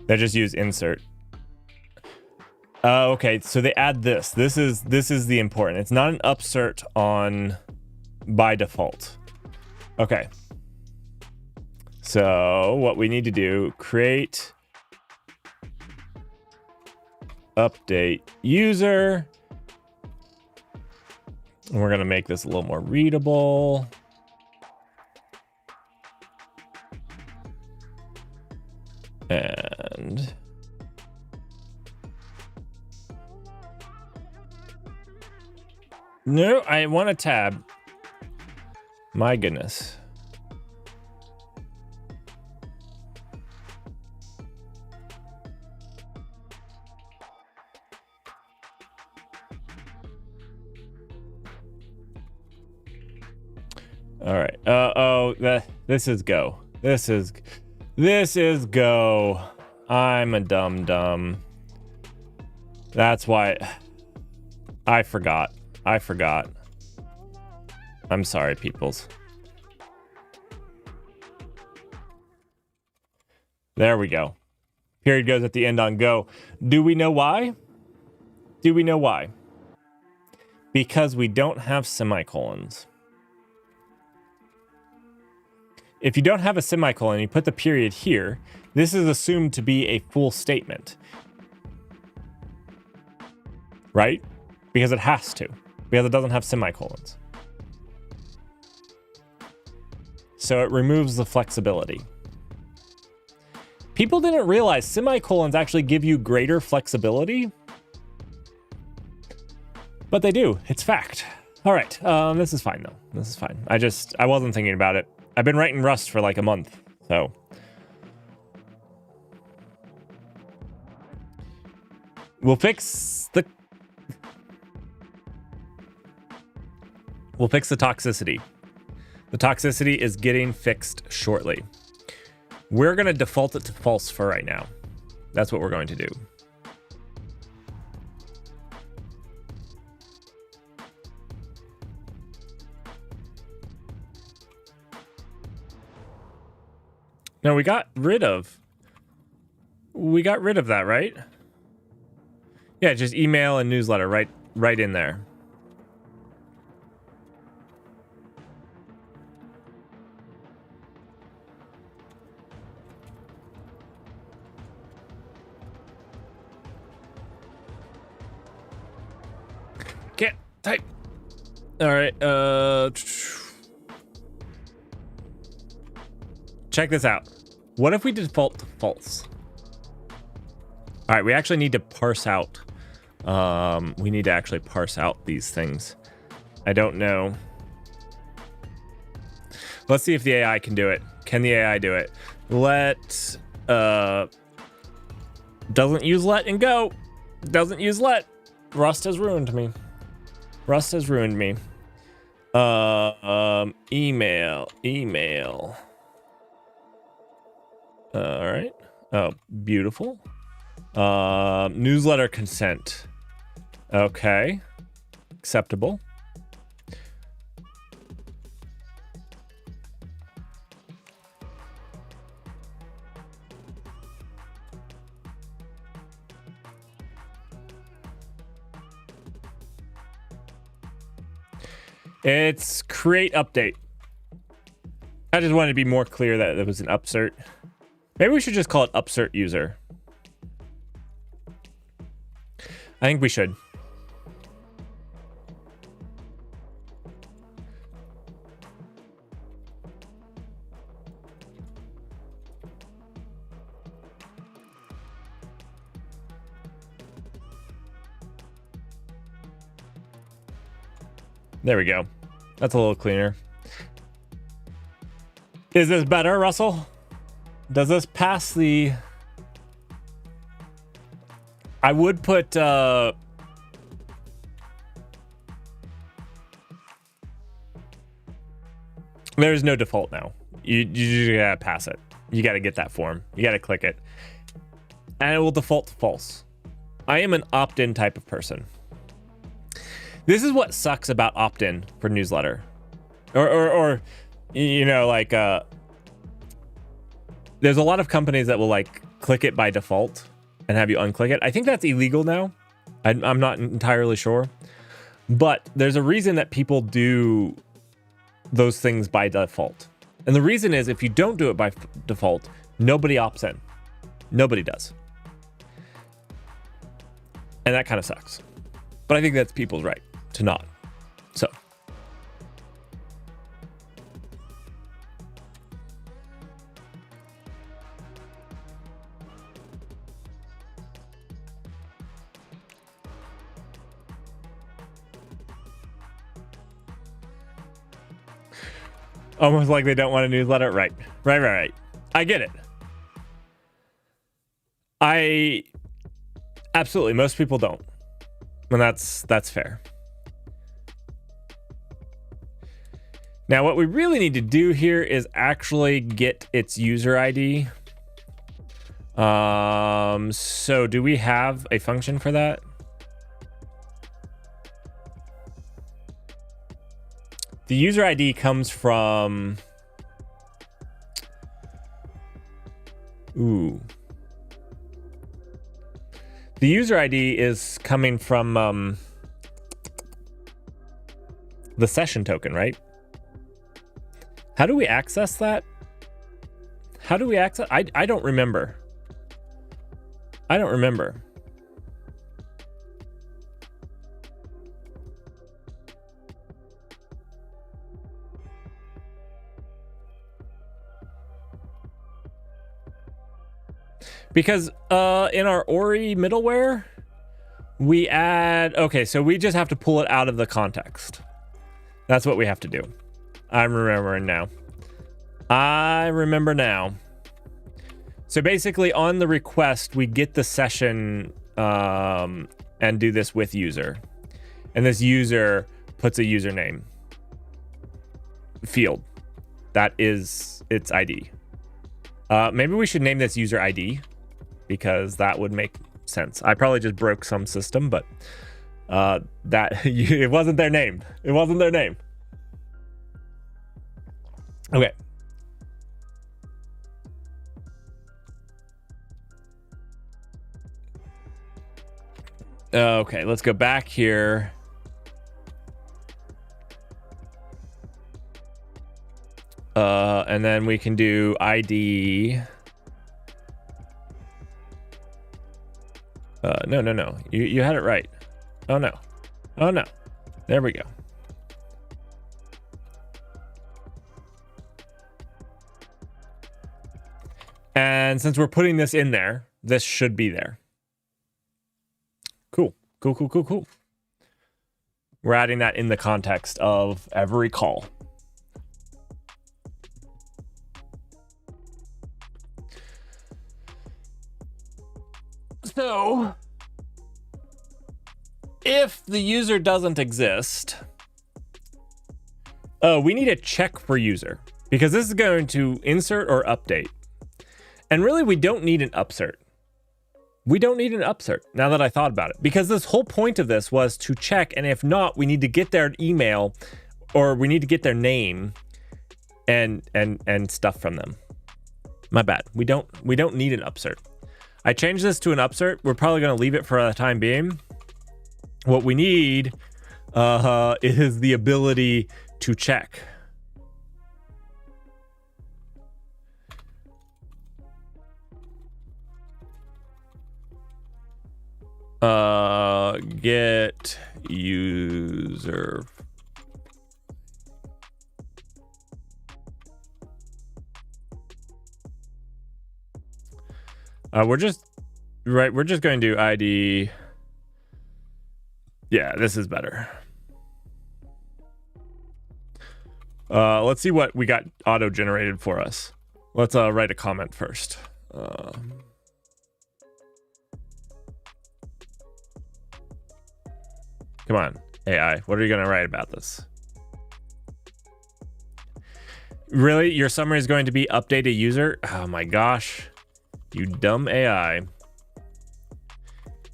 they just use insert. Okay, so they add this. This is the important. It's not an upsert on by default. Okay. So what we need to do, create update user. And we're gonna make this a little more readable. And no, I want a tab. My goodness. All right. This is Go. This is Go. I'm a dum-dum. That's why I forgot. I'm sorry, peoples. There we go. Period goes at the end on Go. Do we know why? Because we don't have semicolons. If you don't have a semicolon, you put the period here, this is assumed to be a full statement. Right? Because it has to. Because it doesn't have semicolons. So it removes the flexibility. People didn't realize semicolons actually give you greater flexibility. But they do. It's fact. All right. This is fine, though. This is fine. I wasn't thinking about it. I've been writing Rust for like a month, so. We'll fix the toxicity. The toxicity is getting fixed shortly. We're going to default it to false for right now. That's what we're going to do. No, we got rid of that, right? Yeah, just email and newsletter right in there. Can't type. All right, check this out. What if we default to false? All right, we actually need to parse out. We need to actually parse out these things. I don't know. Let's see if the AI can do it. Can the AI do it? Doesn't use let and go. Doesn't use let. Rust has ruined me. Rust has ruined me. Email. All right. Oh, beautiful. Newsletter consent. Okay. Acceptable. It's create update. I just wanted to be more clear that it was an upsert. Maybe we should just call it upsert user. I think we should. There we go. That's a little cleaner. Is this better, Russell? Does this pass the... I would put... There's no default now. You just gotta pass it. You gotta get that form. You gotta click it. And it will default to false. I am an opt-in type of person. This is what sucks about opt-in for newsletter. Or you know, like, there's a lot of companies that will like click it by default and have you unclick it. I think that's illegal now. I'm not entirely sure, but there's a reason that people do those things by default. And the reason is if you don't do it by default, nobody opts in. Nobody does. And that kind of sucks. But I think that's people's right to not. So. Almost like they don't want a newsletter. Right. I get it. Absolutely. Most people don't. And that's fair. Now, what we really need to do here is actually get its user ID. So do we have a function for that? The user ID comes from... Ooh. The user ID is coming from the session token, right? How do we access that? How do we access? I don't remember. I don't remember. Because in our Ori middleware, we add... Okay, so we just have to pull it out of the context. That's what we have to do. I'm remembering now. I remember now. So basically on the request, we get the session and do this with user. And this user puts a username field. That is its ID. Maybe we should name this user ID because that would make sense. I probably just broke some system, but it wasn't their name. It wasn't their name. Okay. Okay, let's go back here. And then we can do ID. No. You had it right. Oh no. There we go. And since we're putting this in there, this should be there. Cool. We're adding that in the context of every call. So, if the user doesn't exist, we need a check for user, because this is going to insert or update. And really, we don't need an upsert. Now that I thought about it, because this whole point of this was to check, and if not, we need to get their email, or we need to get their name and stuff from them. My bad. We don't need an upsert. I changed this to an upsert. We're probably going to leave it for the time being. What we need is the ability to check. Get user. We're just going to do ID. Yeah, this is better. Let's see what we got auto generated for us. Let's write a comment first. Come on, AI. What are you going to write about this? Really? Your summary is going to be update a user? Oh my gosh. You dumb AI.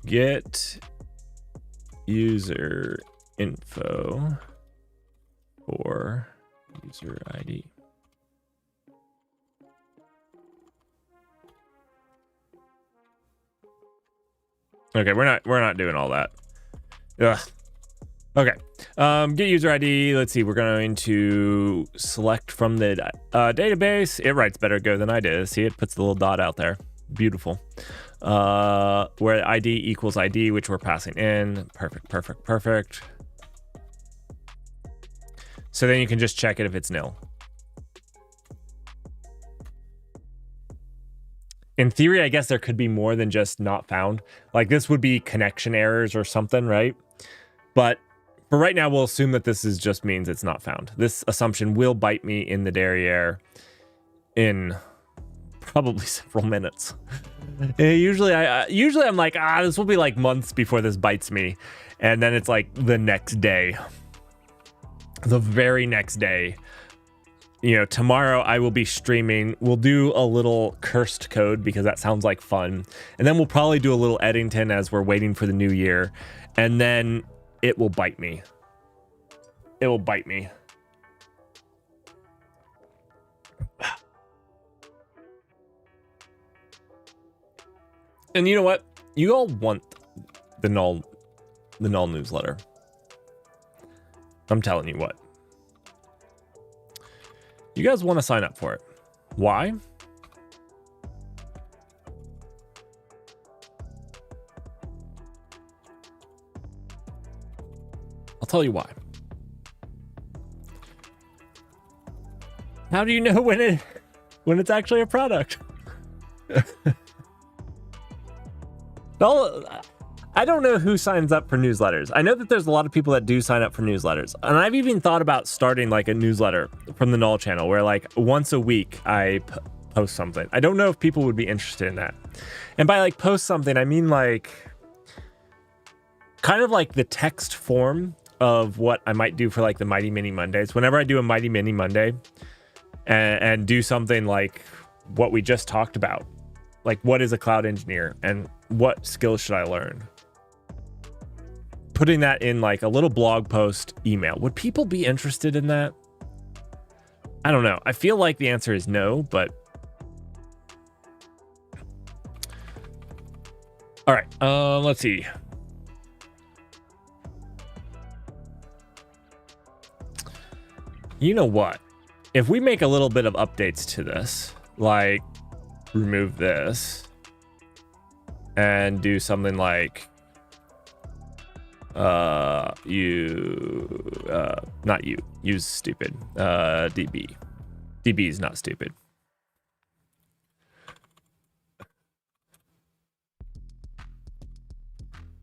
Get user info for user ID. Okay, we're not doing all that. Ugh. Okay, get user ID. Let's see, we're going to select from the database. It writes better Go than I did. See, it puts the little dot out there. Beautiful. Where ID equals ID, which we're passing in. Perfect. So then you can just check it if it's nil. In theory, I guess there could be more than just not found. Like this would be connection errors or something, right? But for right now, we'll assume that this just means it's not found. This assumption will bite me in the derriere in probably several minutes. Usually I'm like, this will be like months before this bites me. And then it's like the next day. The very next day. You know, tomorrow I will be streaming. We'll do a little cursed code because that sounds like fun. And then we'll probably do a little Eddington as we're waiting for the new year. And then it will bite me. It will bite me. And you know what? You all want the null newsletter. I'm telling you what. You guys want to sign up for it. Why? I'll tell you why. How do you know when it's actually a product? I don't know who signs up for newsletters. I know that there's a lot of people that do sign up for newsletters. And I've even thought about starting like a newsletter from the Null channel where like once a week I post something. I don't know if people would be interested in that. And by like post something, I mean like kind of like the text form of what I might do for like the Mighty Mini Mondays. Whenever I do a Mighty Mini Monday and do something like what we just talked about, like what is a cloud engineer and what skills should I learn? Putting that in like a little blog post email. Would people be interested in that? I don't know. I feel like the answer is no, but all right. Let's see. You know what? If we make a little bit of updates to this, like remove this and do something like not you, use stupid, DB. DB is not stupid.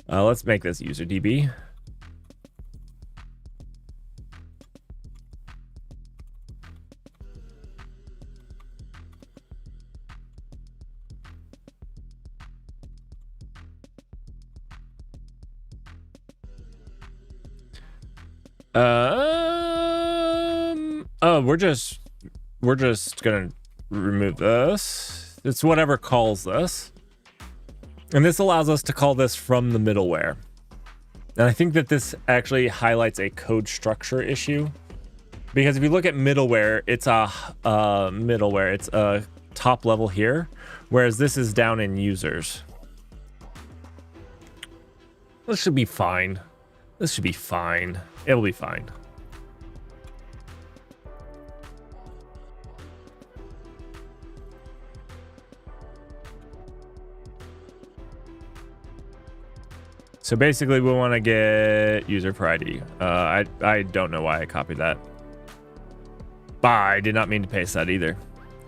Let's make this user DB. Oh, we're just gonna remove this. It's whatever calls this. And this allows us to call this from the middleware. And I think that this actually highlights a code structure issue. Because if you look at middleware, it's a top level here, whereas this is down in users. This should be fine. This should be fine. It'll be fine. So basically we want to get user for ID. I don't know why I copied that. I did not mean to paste that either.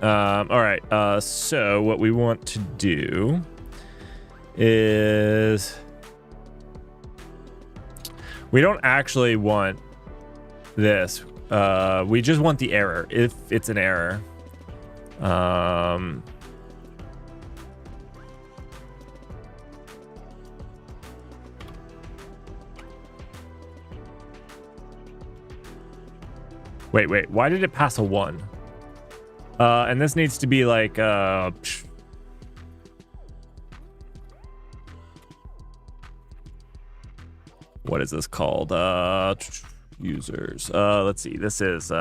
All right, so what we want to do is we don't actually want this. We just want the error if it's an error. Wait, why did it pass a 1? And this needs to be like, what is this called? Users. Let's see, this is,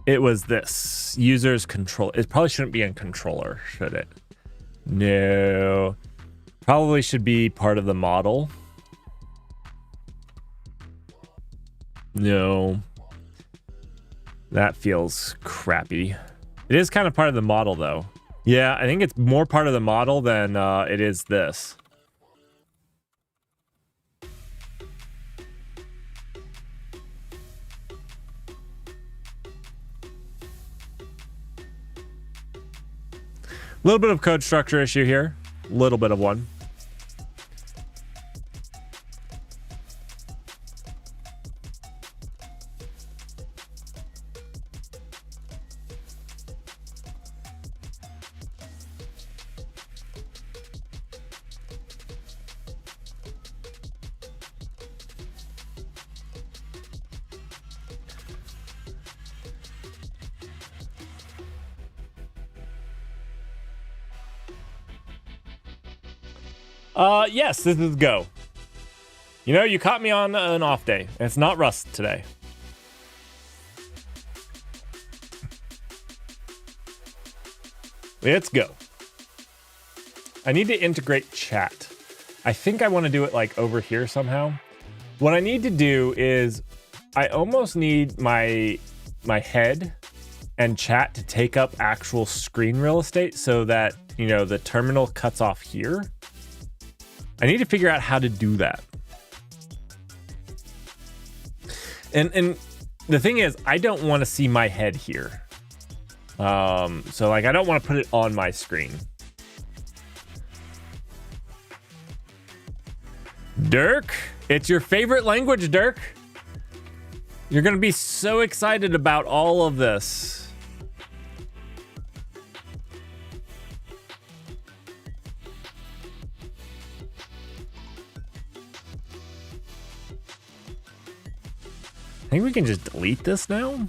it was this. Users control. It probably shouldn't be in controller, should it? No. Probably should be part of the model. No. That feels crappy. It is kind of part of the model, though. Yeah, I think it's more part of the model than it is this. A little bit of code structure issue here. A little bit of one. Yes, this is Go. You know, you caught me on an off day. It's not Rust today. It's Go. I need to integrate chat. I think I want to do it like over here somehow. What I need to do is I almost need my head and chat to take up actual screen real estate so that, you know, the terminal cuts off here. I need to figure out how to do that. And the thing is, I don't want to see my head here. So like, I don't want to put it on my screen. Dirk, it's your favorite language, Dirk. You're going to be so excited about all of this. I think we can just delete this now.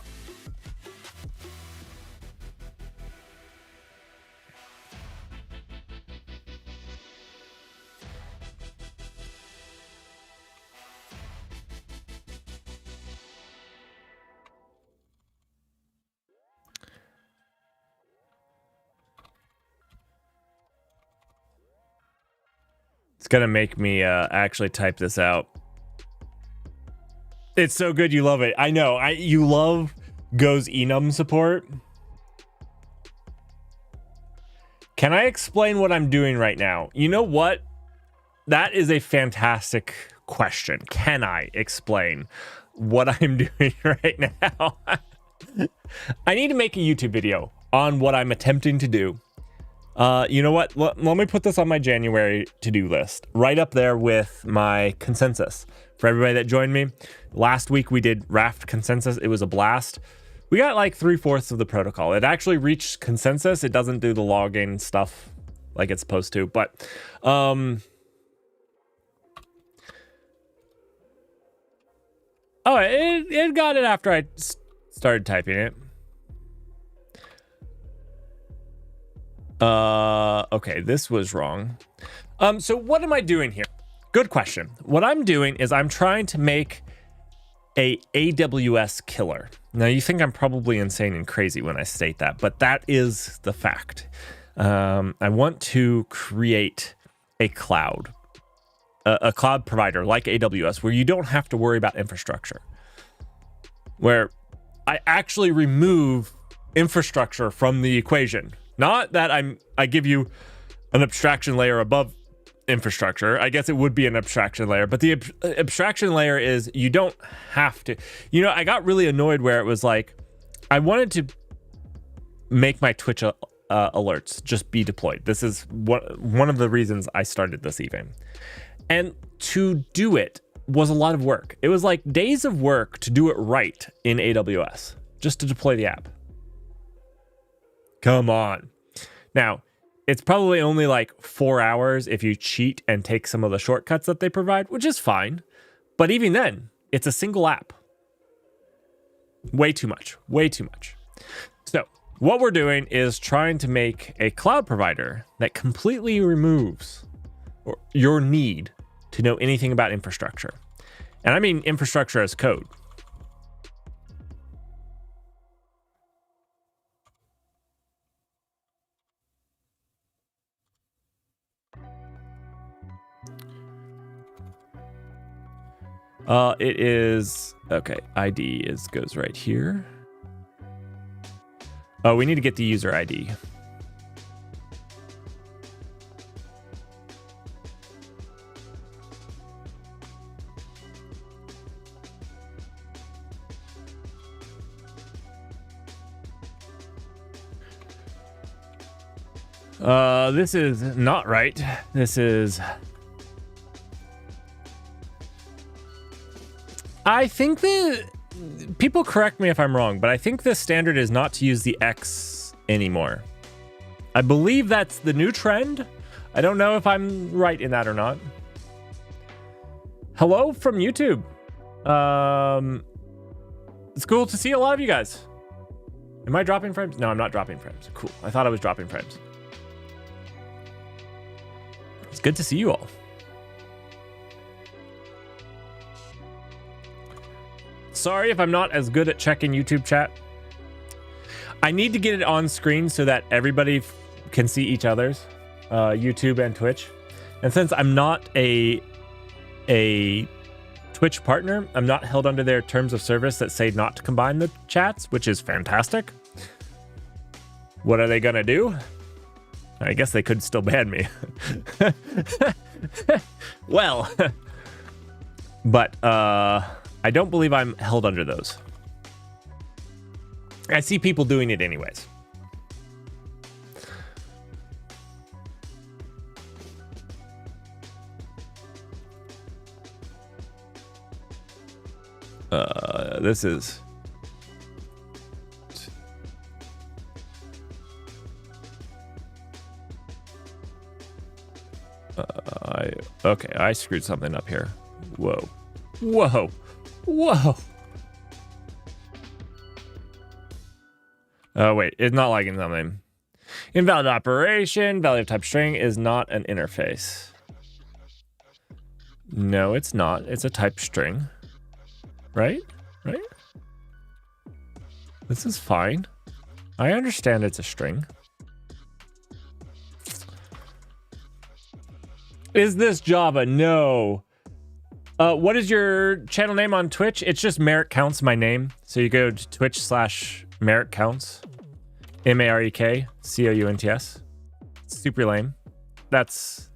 It's gonna make me actually type this out. It's so good you love it. I know. You love Go's enum support. Can I explain what I'm doing right now? You know what? That is a fantastic question. Can I explain what I'm doing right now? I need to make a YouTube video on what I'm attempting to do. You know what? Let me put this on my January to-do list, right up there with my consensus. For everybody that joined me, last week we did Raft consensus. It was a blast. We got like 3/4 of the protocol. It actually reached consensus. It doesn't do the login stuff like it's supposed to, but oh, it got it after I started typing it. Okay, this was wrong. So what am I doing here? Good question. What I'm doing is I'm trying to make a AWS killer. Now you think I'm probably insane and crazy when I state that, but that is the fact. I want to create a cloud, a cloud provider like AWS, where you don't have to worry about infrastructure, where I actually remove infrastructure from the equation. Not that I give you an abstraction layer above infrastructure. I guess it would be an abstraction layer, but the abstraction layer is you don't have to. You know, I got really annoyed where it was like I wanted to make my Twitch alerts just be deployed. This is one of the reasons I started this even. And to do it was a lot of work. It was like days of work to do it right in AWS, just to deploy the app. Come on. Now, it's probably only like 4 hours if you cheat and take some of the shortcuts that they provide, which is fine. But even then, it's a single app. Way too much. Way too much. So what we're doing is trying to make a cloud provider that completely removes your need to know anything about infrastructure. And I mean infrastructure as code. It is, okay, ID goes right here. Oh, we need to get the user ID. This is not right. This is... I think people correct me if I'm wrong, but I think the standard is not to use the X anymore. I believe that's the new trend. I don't know if I'm right in that or not. Hello from YouTube. It's cool to see a lot of you guys. Am I dropping frames? No, I'm not dropping frames. Cool. I thought I was dropping frames. It's good to see you all. Sorry if I'm not as good at checking YouTube chat. I need to get it on screen so that everybody can see each other's, YouTube and Twitch. And since I'm not a Twitch partner, I'm not held under their terms of service that say not to combine the chats, which is fantastic. What are they gonna do? I guess they could still ban me. Well, but I don't believe I'm held under those. I see people doing it anyways. This is... Okay, I screwed something up here. Whoa. Whoa. Whoa. Oh, wait, it's not liking something. Invalid operation, value of type string is not an interface. No, it's not. It's a type string. Right? Right? This is fine. I understand it's a string. Is this Java? No. What is your channel name on Twitch? It's just Marek Counts, my name. So you go to Twitch/Marek Counts, MAREKCOUNTS. Super lame. It's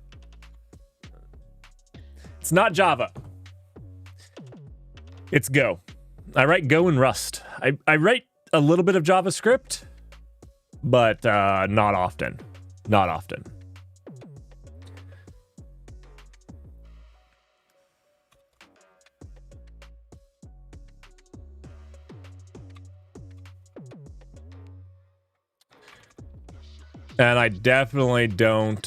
not Java. It's Go. I write Go and Rust. I write a little bit of JavaScript, but not often. Not often. And I definitely don't...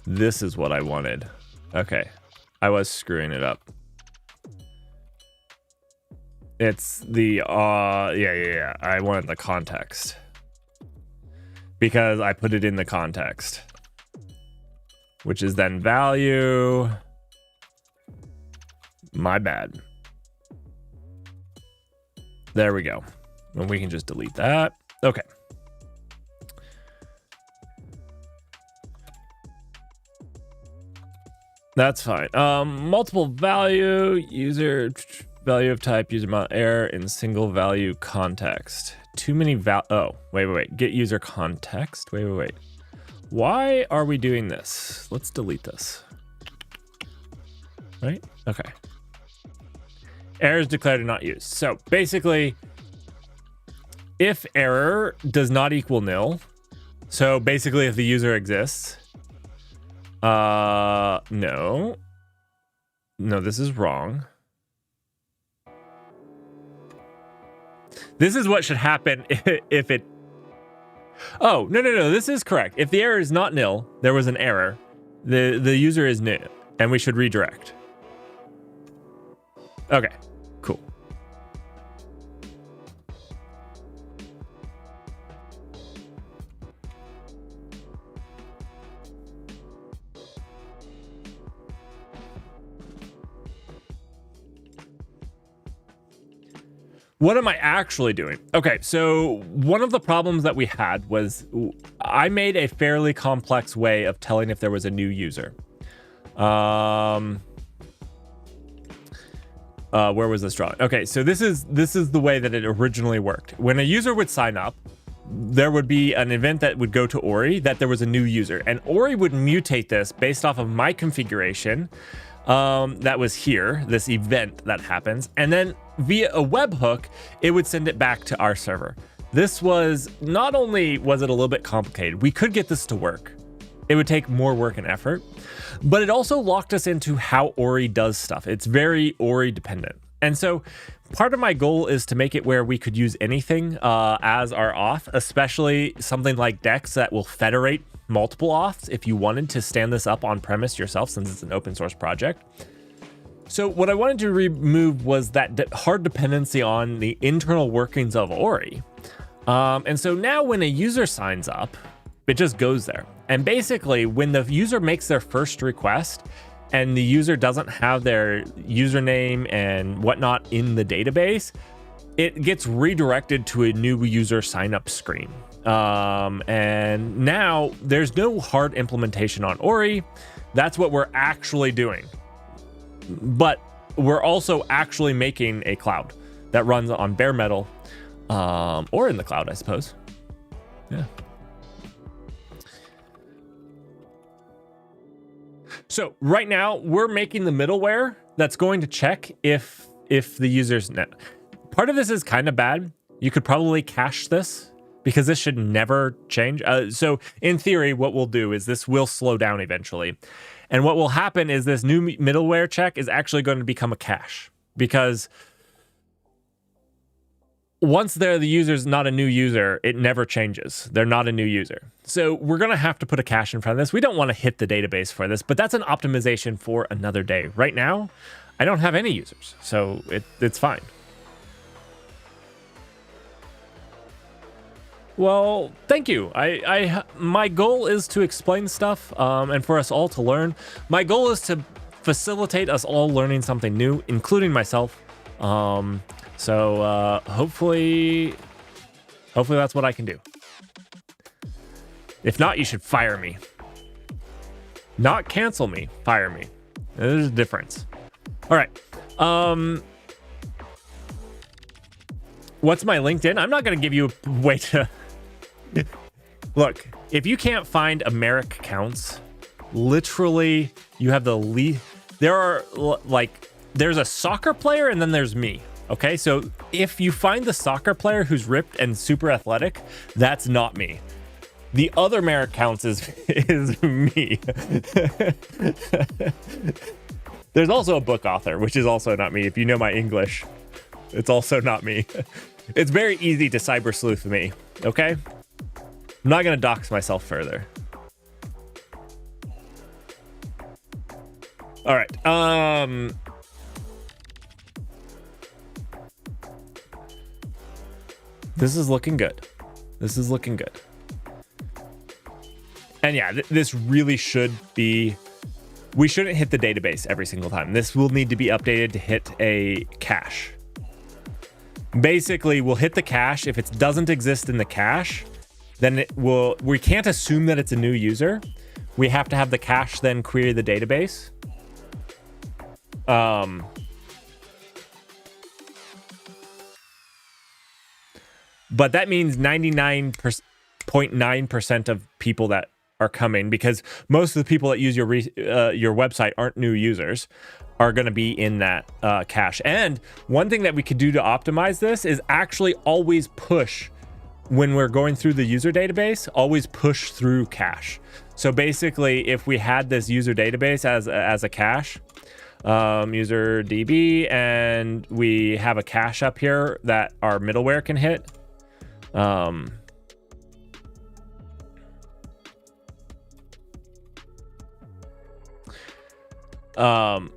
This is what I wanted. Okay. I was screwing it up. It's the... yeah. I wanted the context. Because I put it in the context. Which is then value. My bad. There we go. And we can just delete that. Okay. That's fine. Multiple value, user value of type, user amount error in single value context. Too many oh, wait. Get user context. Wait. Why are we doing this? Let's delete this. Right? Okay. Errors declared and not used. So basically, if error does not equal nil, so basically if the user exists, no, this is wrong. This is what should happen if it, oh, no, this is correct. If the error is not nil, there was an error, the user is nil, and we should redirect. Okay, cool. What am I actually doing? Okay, so one of the problems that we had was I made a fairly complex way of telling if there was a new user. Where was this drawn? Okay, so this is the way that it originally worked. When a user would sign up, there would be an event that would go to Ori that there was a new user, and Ori would mutate this based off of my configuration. That was here, this event that happens, and then via a webhook, it would send it back to our server. This was, not only was it a little bit complicated, we could get this to work. It would take more work and effort, but it also locked us into how Ori does stuff. It's very Ori dependent. And so part of my goal is to make it where we could use anything as our auth, especially something like Dex that will federate multiple auths if you wanted to stand this up on premise yourself, since it's an open source project. So what I wanted to remove was that hard dependency on the internal workings of Ori. And so now when a user signs up, it just goes there. And basically when the user makes their first request and the user doesn't have their username and whatnot in the database, it gets redirected to a new user sign up screen. And now there's no hard implementation on Ori. That's what we're actually doing. But we're also actually making a cloud that runs on bare metal, or in the cloud, I suppose. Yeah. So right now we're making the middleware that's going to check if the user's net. Part of this is kind of bad. You could probably cache this, because this should never change. So in theory, what we'll do is this will slow down eventually. And what will happen is this new middleware check is actually going to become a cache, because once the user's not a new user, it never changes. They're not a new user. So we're going to have to put a cache in front of this. We don't want to hit the database for this, but that's an optimization for another day. Right now, I don't have any users, so it's fine. Well, thank you. My goal is to explain stuff and for us all to learn. My goal is to facilitate us all learning something new, including myself. So hopefully that's what I can do. If not, you should fire me. Not cancel me, fire me. There's a difference. All right. What's my LinkedIn? I'm not going to give you a way to... Look, if you can't find Americ accounts, literally, you have the least... There are, like, there's a soccer player and then there's me. Okay, so if you find the soccer player who's ripped and super athletic, that's not me. The other Americ accounts is me. There's also a book author, which is also not me. If you know my English, it's also not me. It's very easy to cyber sleuth me, okay? I'm not going to dox myself further. All right. This is looking good. This is looking good. And yeah, this really should be... We shouldn't hit the database every single time. This will need to be updated to hit a cache. Basically, we'll hit the cache. If it doesn't exist in the cache, then it will... We can't assume that it's a new user. We have to have the cache then query the database. But that means 99.9% of people that are coming, because most of the people that use your website aren't new users, are going to be in that cache. And one thing that we could do to optimize this is actually always push, when we're going through the user database, always push through cache. So basically, if we had this user database as a cache, user DB, and we have a cache up here that our middleware can hit,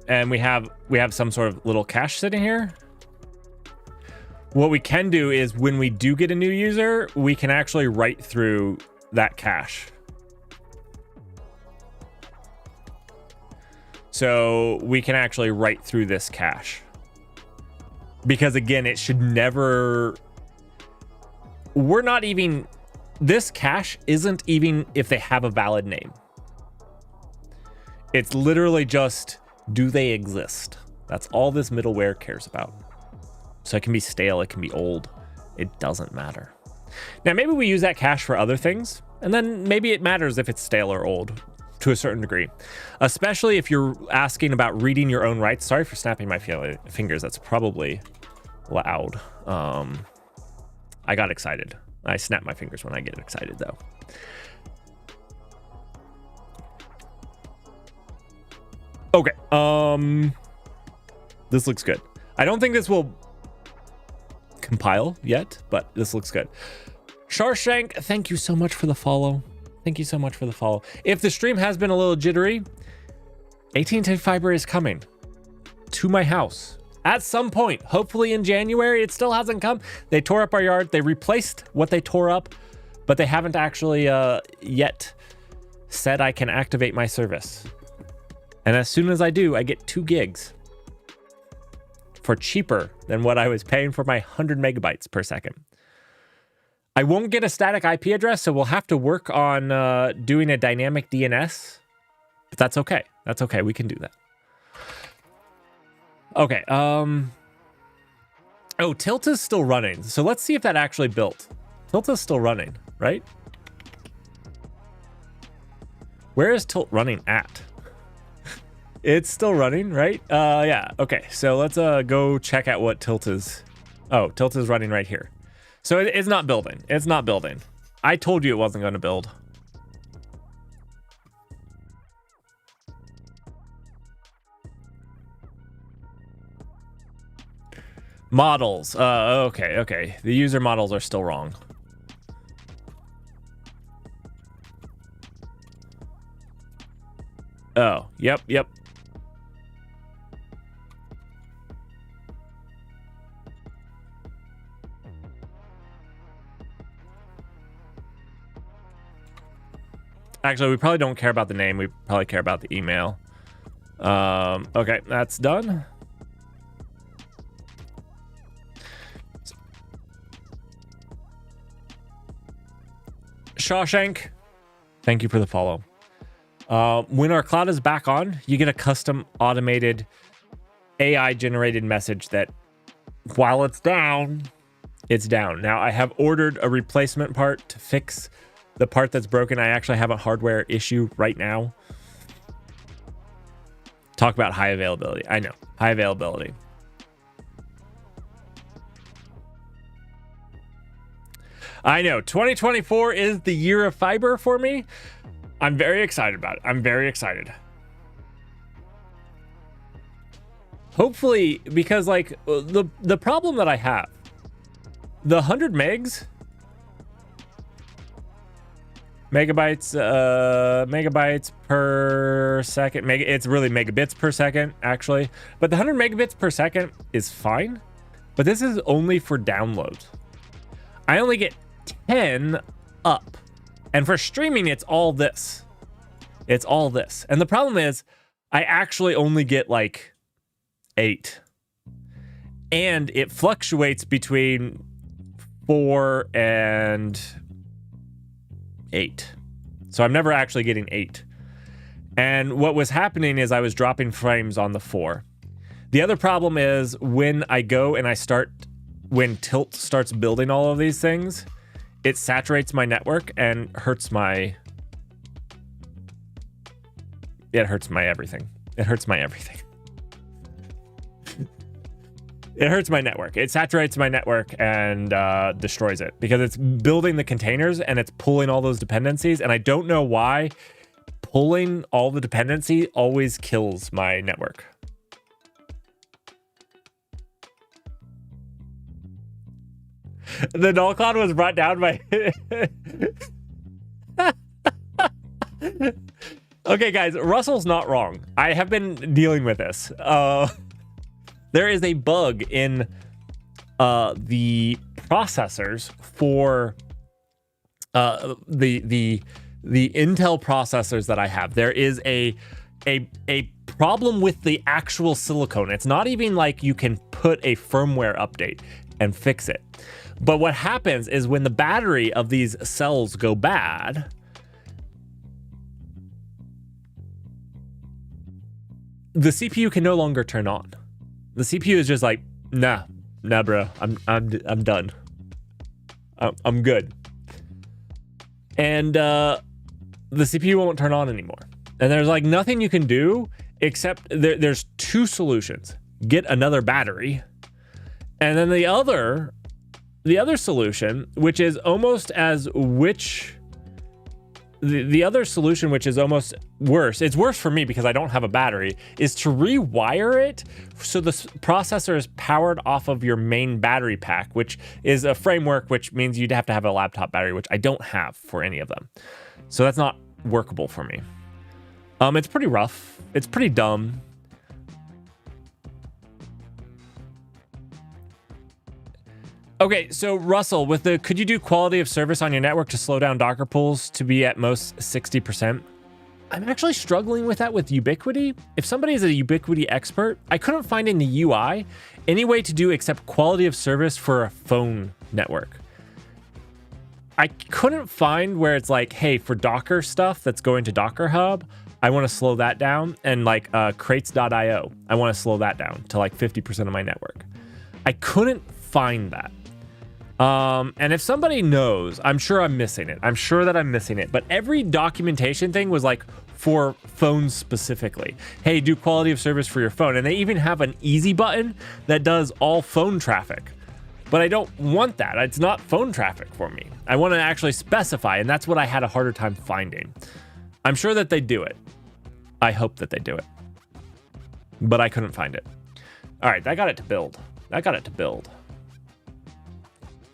and we have some sort of little cache sitting here. What we can do is when we do get a new user, we can actually write through that cache. So we can actually write through this cache. Because again, it should never... We're not even... This cache isn't even if they have a valid name. It's literally just, do they exist? That's all this middleware cares about. So it can be stale, it can be old. It doesn't matter. Now, maybe we use that cache for other things, and then maybe it matters if it's stale or old to a certain degree. Especially if you're asking about reading your own rights. Sorry for snapping my fingers. That's probably loud. I got excited. I snap my fingers when I get excited, though. Okay, this looks good. I don't think this will compile yet, but this looks good. Sharshank, thank you so much for the follow. Thank you so much for the follow. If the stream has been a little jittery, AT&T Fiber is coming to my house at some point, hopefully in January. It still hasn't come. They tore up our yard. They replaced what they tore up, but they haven't actually yet said I can activate my service. And as soon as I do, I get 2 gigs for cheaper than what I was paying for my 100 megabytes per second. I won't get a static IP address, so we'll have to work on doing a dynamic DNS, but that's okay. That's okay. We can do that. Okay. Oh, Tilt is still running. So let's see if that actually built. Tilt is still running, right? Where is Tilt running at? It's still running, right? Yeah. Okay. So let's go check out what Tilt is. Oh, Tilt is running right here. So it's not building. It's not building. I told you it wasn't going to build. Models. Okay. The user models are still wrong. Oh, yep. Actually, we probably don't care about the name. We probably care about the email. Okay, that's done. Shawshank, thank you for the follow. When our cloud is back on, you get a custom automated AI generated message that while it's down, it's down. Now I have ordered a replacement part to fix the part that's broken. I actually have a hardware issue right now. Talk about high availability. I know, high availability. I know, 2024 is the year of fiber for me. I'm very excited about it. I'm very excited. Hopefully, because like the problem that I have, the 100 megabytes per second, it's really megabits per second actually, but the 100 megabits per second is fine, but this is only for downloads. I only get 10 up, and for streaming it's all this. It's all this, and the problem is I actually only get like 8, and it fluctuates between 4 and 8, so I'm never actually getting 8. And what was happening is I was dropping frames on the 4. The other problem is when I go and when Tilt starts building all of these things, it saturates my network and hurts my everything. It hurts my everything. It hurts my network. It saturates my network and destroys it because it's building the containers and it's pulling all those dependencies. And I don't know why pulling all the dependency always kills my network. The null cloud was brought down by... Okay, guys, Russell's not wrong. I have been dealing with this. There is a bug in the processors for the Intel processors that I have. There is a problem with the actual silicone. It's not even like you can put a firmware update and fix it. But what happens is when the battery of these cells go bad, the CPU can no longer turn on. The CPU is just like, nah, bro, I'm done. I'm good. And the CPU won't turn on anymore. And there's like nothing you can do except there's 2 solutions. Get another battery, and then the other solution, which is almost as the other solution, which is almost worse, it's worse for me because I don't have a battery, is to rewire it so the processor is powered off of your main battery pack, which is a framework, which means you'd have to have a laptop battery, which I don't have for any of them. So that's not workable for me. It's pretty rough. It's pretty dumb. Okay, so Russell, could you do quality of service on your network to slow down Docker pulls to be at most 60%? I'm actually struggling with that with Ubiquiti. If somebody is a Ubiquiti expert, I couldn't find in the UI any way to do except quality of service for a phone network. I couldn't find where it's like, hey, for Docker stuff that's going to Docker Hub, I want to slow that down, and like crates.io, I want to slow that down to like 50% of my network. I couldn't find that. And if somebody knows, I'm sure I'm missing it. I'm sure that I'm missing it. But every documentation thing was like for phones specifically. Hey, do quality of service for your phone. And they even have an easy button that does all phone traffic. But I don't want that. It's not phone traffic for me. I want to actually specify, and that's what I had a harder time finding. I'm sure that they do it. I hope that they do it. But I couldn't find it. All right, that got it to build.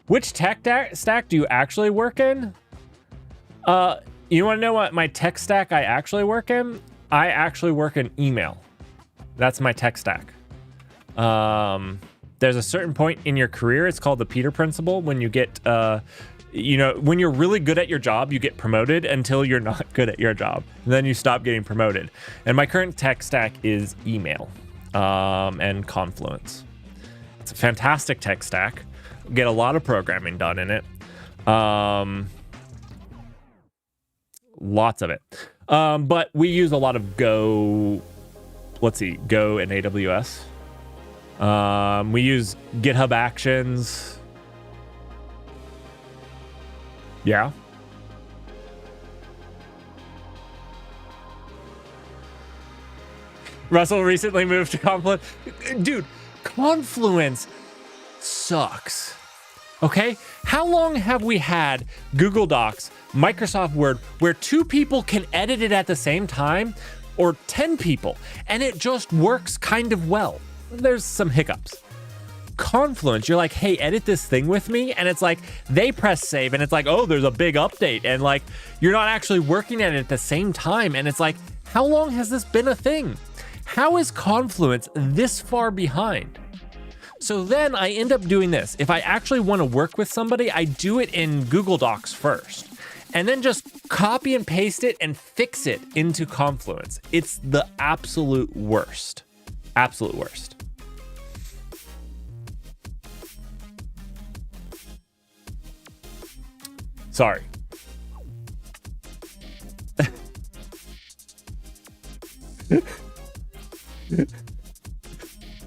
Which tech stack do you actually work in? You want to know what my tech stack I actually work in? I actually work in email. That's my tech stack. There's a certain point in your career, it's called the Peter Principle, when you get, when you're really good at your job, you get promoted until you're not good at your job. And then you stop getting promoted. And my current tech stack is email and Confluence. It's a fantastic tech stack. Get a lot of programming done in it. Lots of it. But we use a lot of Go. Let's see, Go and AWS. We use GitHub Actions. Yeah. Russell recently moved to Confluence. Dude, Confluence sucks. Okay? How long have we had Google Docs, Microsoft Word, where 2 people can edit it at the same time, or 10 people, and it just works kind of well? There's some hiccups. Confluence, you're like, hey, edit this thing with me, and it's like, they press save, and it's like, oh, there's a big update, and like, you're not actually working at it at the same time, and it's like, how long has this been a thing? How is Confluence this far behind? So then I end up doing this. If I actually want to work with somebody, I do it in Google Docs first, and then just copy and paste it and fix it into Confluence. It's the absolute worst. Absolute worst. Sorry.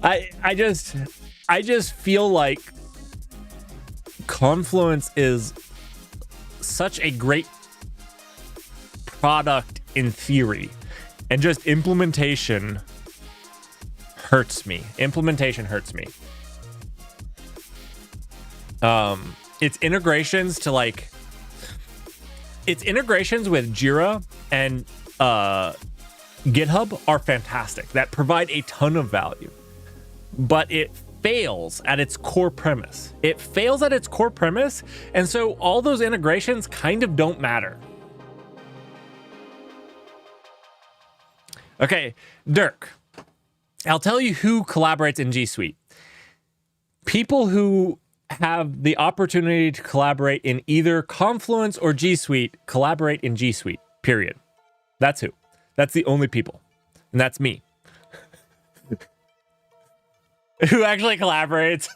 I just feel like Confluence is such a great product in theory, and just implementation hurts me. Implementation hurts me. Its integrations to like, its integrations with Jira and GitHub are fantastic. That provide a ton of value, but it fails at its core premise. It fails at its core premise, and so all those integrations kind of don't matter. Okay, Dirk, I'll tell you who collaborates in G Suite. People who have the opportunity to collaborate in either Confluence or G Suite collaborate in G Suite, period. That's who. That's the only people. And that's me. Who actually collaborates.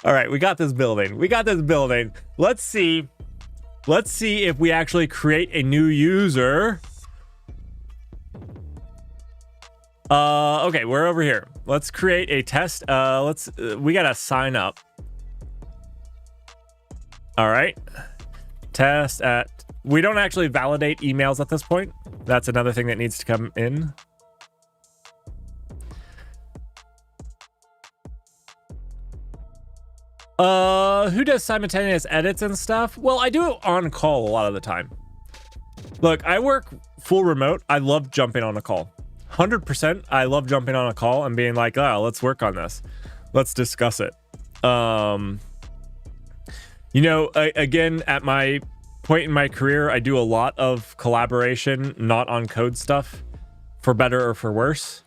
All right, we got this building. We got this building. Let's see if we actually create a new user. Okay, we're over here. Let's create a test. We gotta sign up. All right. Test at, we don't actually validate emails at this point. That's another thing that needs to come in. Who does simultaneous edits and stuff? Well, I do it on call a lot of the time. Look, I work full remote. I love jumping on a call. 100%. I love jumping on a call and being like, oh, let's work on this. Let's discuss it. You know, again, at my point in my career, I do a lot of collaboration, not on code stuff, for better or for worse.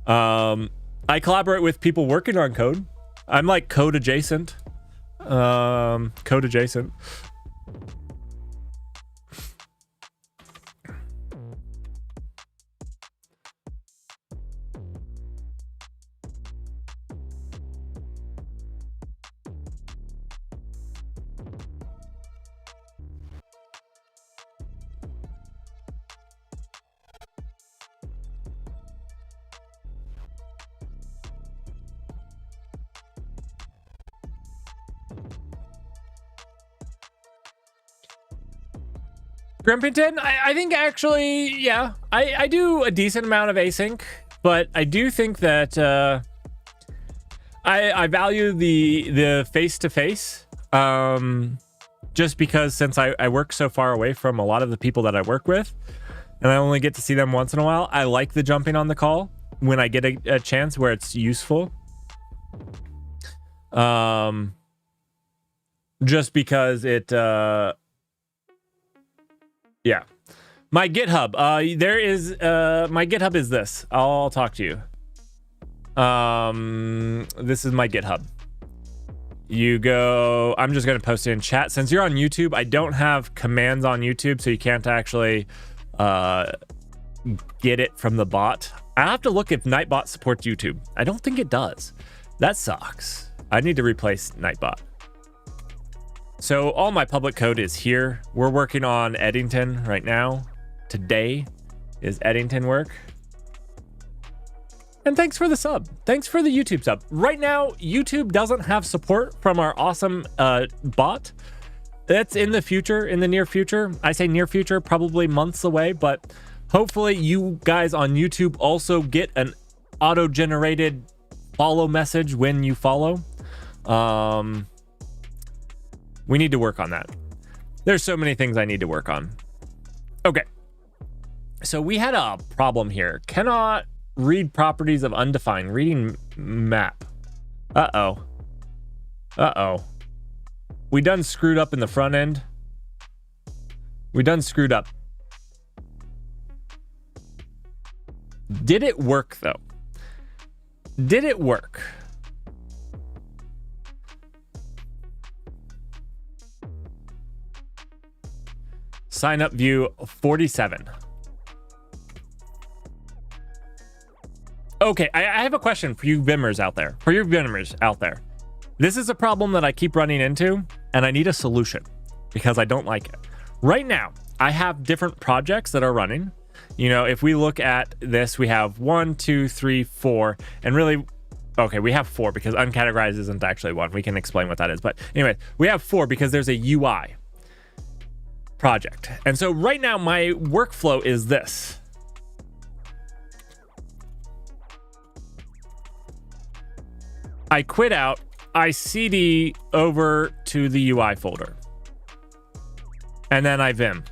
I collaborate with people working on code. I'm like code adjacent. Code adjacent. Grimpington, I think actually, yeah, I do a decent amount of async, but I do think that I value the face-to-face, just because since I work so far away from a lot of the people that I work with, and I only get to see them once in a while, I like the jumping on the call when I get a chance where it's useful. Just because it... Yeah, my GitHub. There is my GitHub is this. I'll talk to you. This is my GitHub. You go. I'm just gonna post it in chat. Since you're on YouTube, I don't have commands on YouTube, so you can't actually get it from the bot. I have to look if Nightbot supports YouTube. I don't think it does. That sucks. I need to replace Nightbot. So all my public code is here. We're working on Eddington right now. Today is Eddington work. And thanks for the sub. Thanks for the YouTube sub. Right now, YouTube doesn't have support from our awesome bot. That's in the future, in the near future. I say near future, probably months away, but hopefully you guys on YouTube also get an auto-generated follow message when you follow. We need to work on that. There's so many things I need to work on. Okay. So we had a problem here. Cannot read properties of undefined. Reading map. Uh-oh. Uh-oh. We done screwed up in the front end. We done screwed up. Did it work, though? Did it work? Sign up view 47. Okay, I have a question for you Vimmers out there. For your Vimmers out there. This is a problem that I keep running into, and I need a solution because I don't like it. Right now, I have different projects that are running. You know, if we look at this, we have 1, 2, 3, 4, and really, okay, we have 4 because uncategorized isn't actually 1. We can explain what that is. But anyway, we have 4 because there's a UI project. And so right now my workflow is this. I quit out, I CD over to the UI folder. And then I Vim.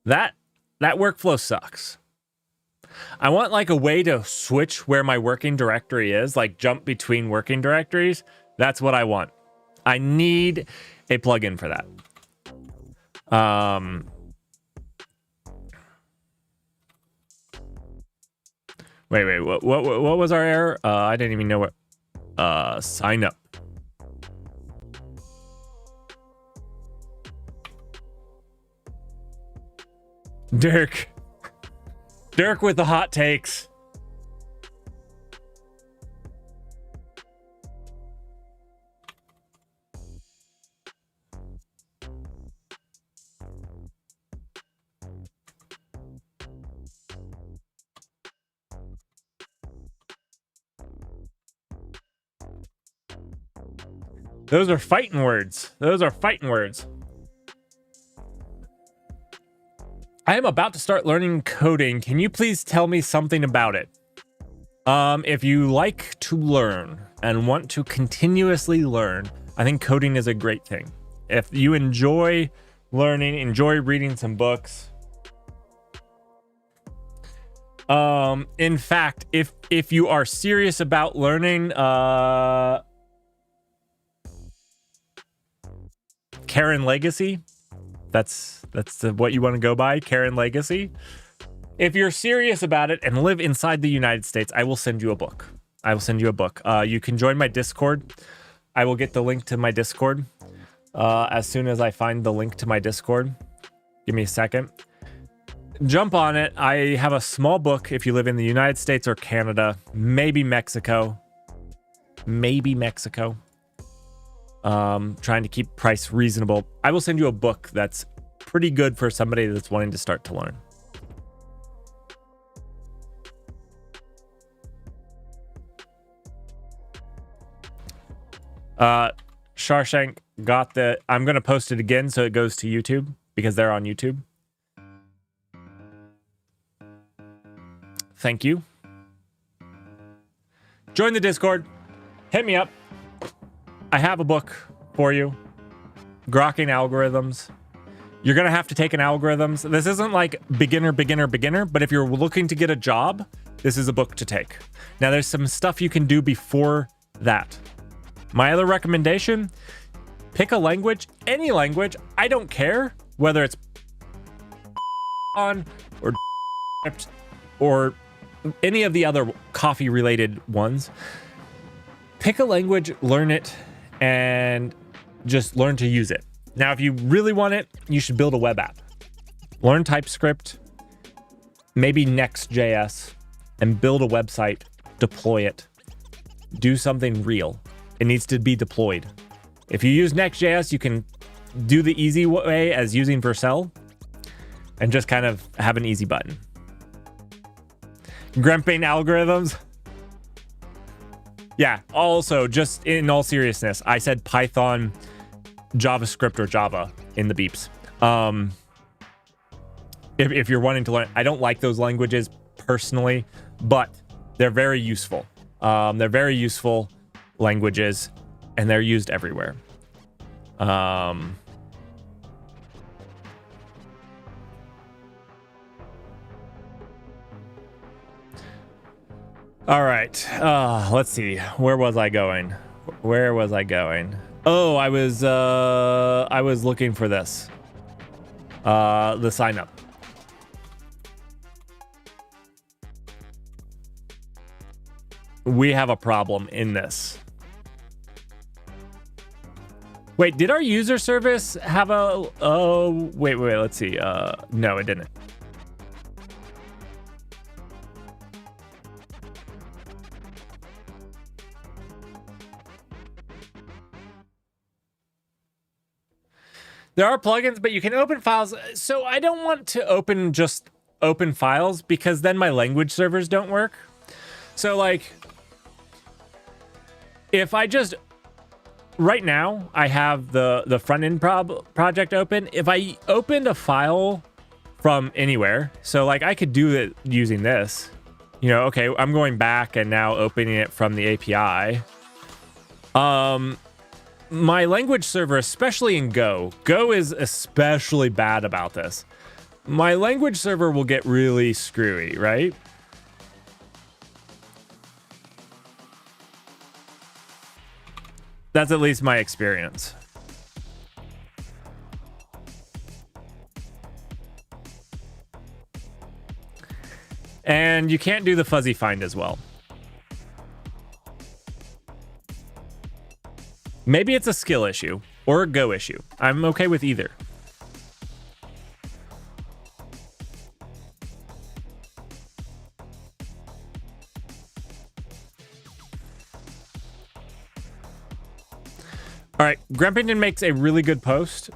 That workflow sucks. I want like a way to switch where my working directory is, like jump between working directories. That's what I want. I need a plugin for that. Wait, what was our error? I didn't even know what, sign up. Dirk with the hot takes. Those are fighting words. Those are fighting words. I am about to start learning coding. Can you please tell me something about it? If you like to learn and want to continuously learn, I think coding is a great thing. If you enjoy learning, enjoy reading some books. In fact, if you are serious about learning, Karen Legacy, that's what you want to go by, Karen Legacy. If you're serious about it and live inside the United States, I will send you a book. I will send you a book. You can join my Discord. I will get the link to my Discord as soon as I find the link to my Discord. Give me a second. Jump on it. I have a small book if you live in the United States or Canada, maybe Mexico. Maybe Mexico. Trying to keep price reasonable. I will send you a book that's pretty good for somebody that's wanting to start to learn. Sharshank got the... I'm going to post it again so it goes to YouTube because they're on YouTube. Thank you. Join the Discord. Hit me up. I have a book for you. Grokking algorithms. You're going to have to take an algorithms. This isn't like beginner, but if you're looking to get a job, this is a book to take. Now, there's some stuff you can do before that. My other recommendation, pick a language, any language. I don't care whether it's on or any of the other coffee-related ones. Pick a language, learn it, and just learn to use it. Now, if you really want it, you should build a web app. Learn TypeScript, maybe Next.js, and build a website, deploy it, do something real. It needs to be deployed. If you use Next.js, you can do the easy way as using Vercel and just kind of have an easy button. Gremping algorithms. Yeah, also, just in all seriousness, I said Python, JavaScript, or Java in the beeps. If you're wanting to learn, I don't like those languages personally, but they're very useful. They're very useful languages, and they're used everywhere. All right. Let's see. Where was I going? Oh, I was looking for this. The sign up. We have a problem in this. Wait, did our user service have a... Oh, wait, let's see. No, it didn't. There are plugins, but you can open files. So I don't want to open files because then my language servers don't work. So like, if I just, right now I have the front end project open. If I opened a file from anywhere, so like I could do it using this, you know, okay, I'm going back and now opening it from the API. My language server, especially in Go is especially bad about this. My language server will get really screwy, right? That's at least my experience. And you can't do the fuzzy find as well. Maybe it's a skill issue or a Go issue. I'm okay with either. All right, Grempington makes a really good point.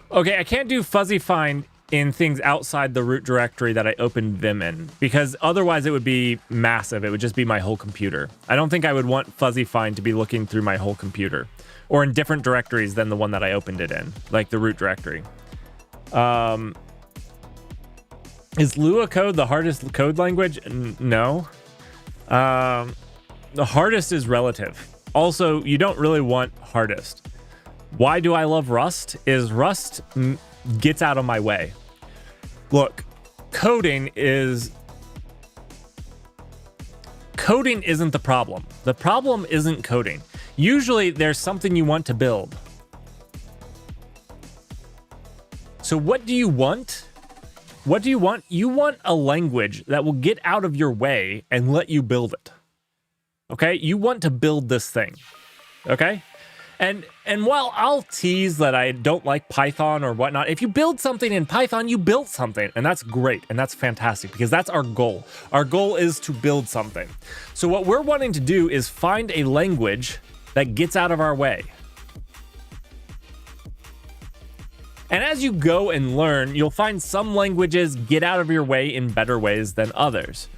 Okay, I can't do fuzzy find in things outside the root directory that I opened Vim in, because otherwise it would be massive. It would just be my whole computer. I don't think I would want fuzzy find to be looking through my whole computer or in different directories than the one that I opened it in, like the root directory. Is Lua code the hardest code language? No. The hardest is relative. Also, you don't really want hardest. Why do I love Rust? Is Rust gets out of my way. Look, coding isn't the problem. The problem isn't coding. Usually there's something you want to build. So what do you want? What do you want? You want a language that will get out of your way and let you build it. Okay? You want to build this thing. Okay? And while I'll tease that I don't like Python or whatnot, if you build something in Python, you built something, and that's great, and that's fantastic, because that's our goal. Our goal is to build something. So what we're wanting to do is find a language that gets out of our way. And as you go and learn, you'll find some languages get out of your way in better ways than others.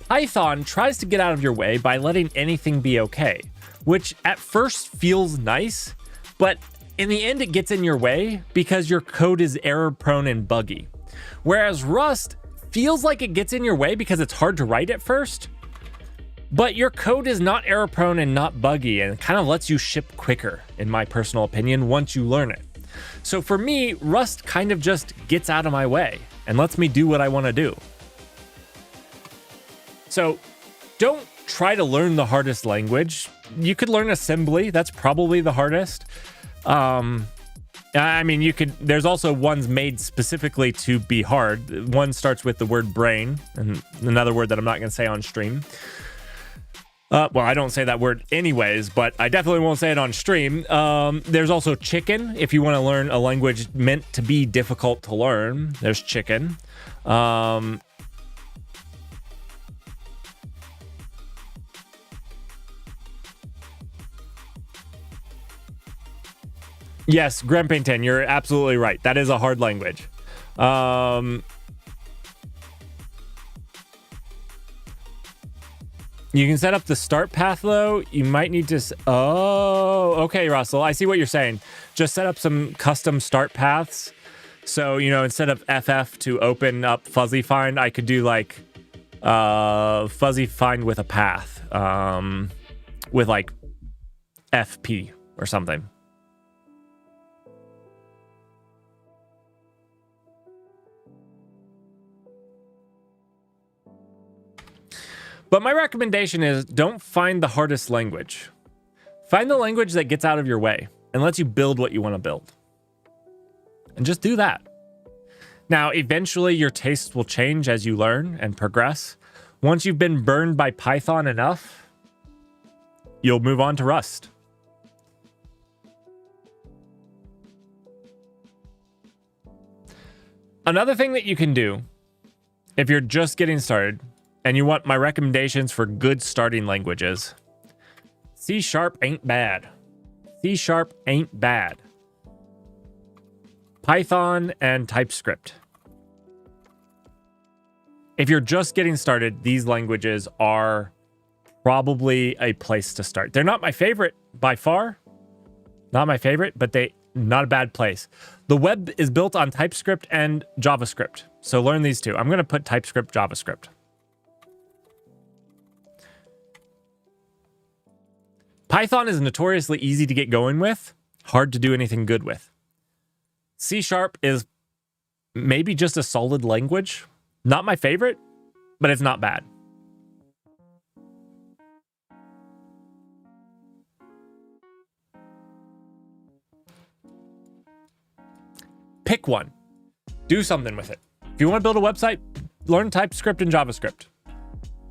Python tries to get out of your way by letting anything be okay, which at first feels nice, but in the end it gets in your way because your code is error prone and buggy. Whereas Rust feels like it gets in your way because it's hard to write at first, but your code is not error prone and not buggy and kind of lets you ship quicker, in my personal opinion, once you learn it. So for me, Rust kind of just gets out of my way and lets me do what I want to do. So don't try to learn the hardest language. You could learn assembly. That's probably the hardest. I mean, there's also ones made specifically to be hard. One starts with the word brain, and another word that I'm not going to say on stream. Well, I don't say that word anyways, but I definitely won't say it on stream. There's also chicken. If you want to learn a language meant to be difficult to learn, there's chicken. Yes, Grandpainten, you're absolutely right. That is a hard language. You can set up the start path though. You might need to. Oh, okay, Russell. I see what you're saying. Just set up some custom start paths. So, you know, instead of FF to open up fuzzy find, I could do like fuzzy find with a path with like FP or something. But my recommendation is don't find the hardest language. Find the language that gets out of your way and lets you build what you want to build. And just do that. Now, eventually your tastes will change as you learn and progress. Once you've been burned by Python enough, you'll move on to Rust. Another thing that you can do if you're just getting started and you want my recommendations for good starting languages, C# ain't bad. C# ain't bad. Python and TypeScript. If you're just getting started, these languages are probably a place to start. They're not my favorite by far. Not my favorite, but not a bad place. The web is built on TypeScript and JavaScript. So learn these two. I'm going to put TypeScript, JavaScript. Python is notoriously easy to get going with, hard to do anything good with. C# is maybe just a solid language. Not my favorite, but it's not bad. Pick one. Do something with it. If you want to build a website, learn TypeScript and JavaScript.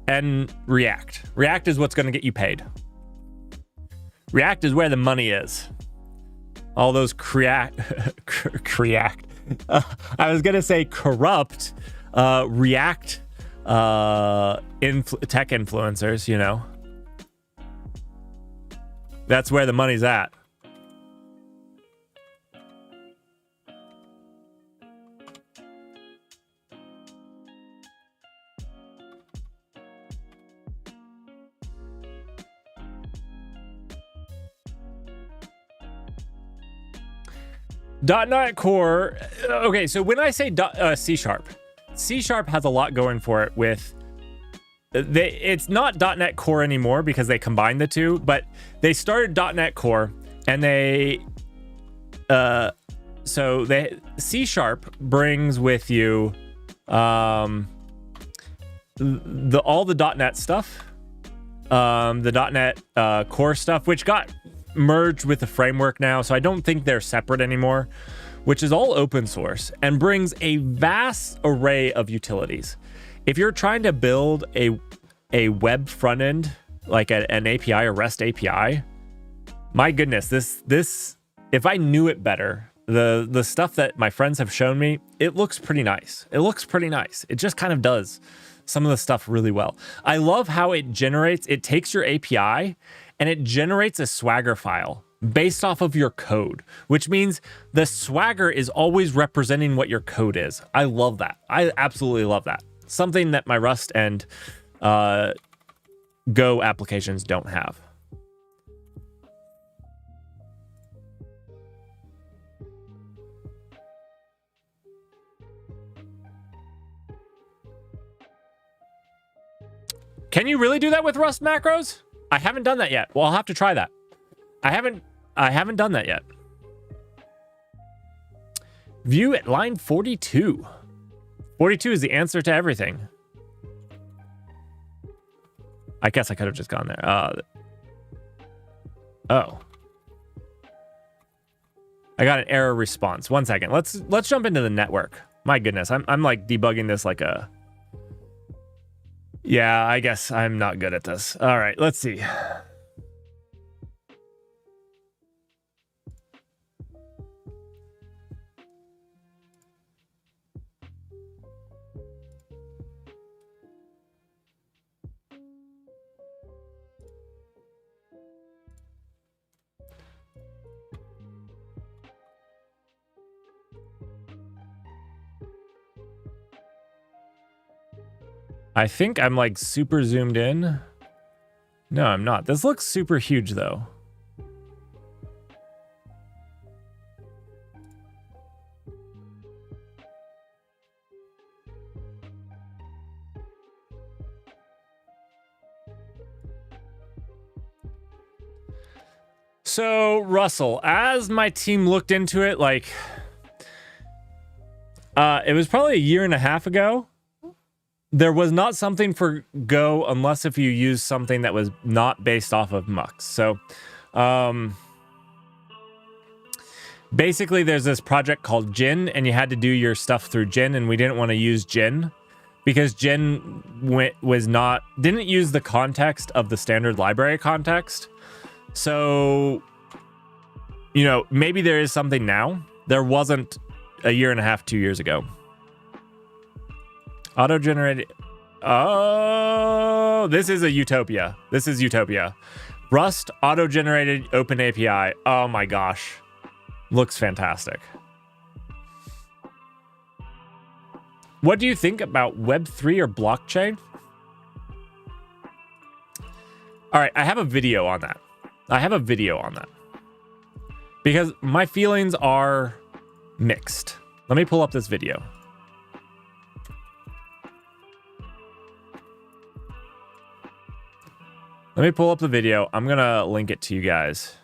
And React. React is what's going to get you paid. React is where the money is. All those React. I was going to say corrupt React tech influencers, you know. That's where the money's at. .NET Core. Okay, so when I say C#, C# has a lot going for it with... it's not .NET Core anymore because they combined the two, but they started .NET Core and they... so C# brings with you all the .NET stuff, the .NET Core stuff, which got merged with the framework now, so I don't think they're separate anymore, which is all open source and brings a vast array of utilities. If you're trying to build a web front end, like an API, a REST API, my goodness, this if I knew it better, the stuff that my friends have shown me, it looks pretty nice. It looks pretty nice. It just kind of does some of the stuff really well. I love how it takes your API and it generates a Swagger file based off of your code, which means the Swagger is always representing what your code is. I love that. I absolutely love that. Something that my Rust and Go applications don't have. Can you really do that with Rust macros? I haven't done that yet. Well, I'll have to try that. I haven't done that yet. View at line 42. 42 is the answer to everything. I guess I could have just gone there. Oh. I got an error response. 1 second. Let's jump into the network. My goodness, I'm like debugging this like a... Yeah, I guess I'm not good at this. All right, let's see. I think I'm like super zoomed in. No, I'm not. This looks super huge though. So, Russell, as my team looked into it, like, it was probably a year and a half ago. There was not something for Go unless if you use something that was not based off of Mux. So, basically, there's this project called Jin, and you had to do your stuff through Jin, and we didn't want to use Jin because Jin didn't use the context of the standard library context. So, you know, maybe there is something now. There wasn't a year and a half, 2 years ago. Auto-generated. Oh, this is a utopia. This is utopia. Rust auto-generated open API. Oh my gosh. Looks fantastic. What do you think about Web3 or blockchain? All right, I have a video on that. Because my feelings are mixed. Let me pull up this video. Let me pull up the video. I'm going to link it to you guys.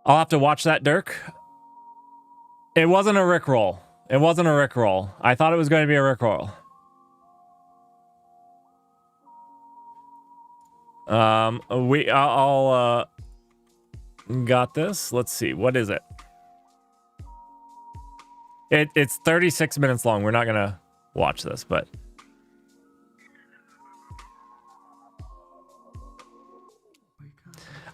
I'll have to watch that, Dirk. It wasn't a Rickroll. It wasn't a Rickroll. I thought it was going to be a Rickroll. I'll got this. Let's see. What is it? It's 36 minutes long. We're not going to watch this, but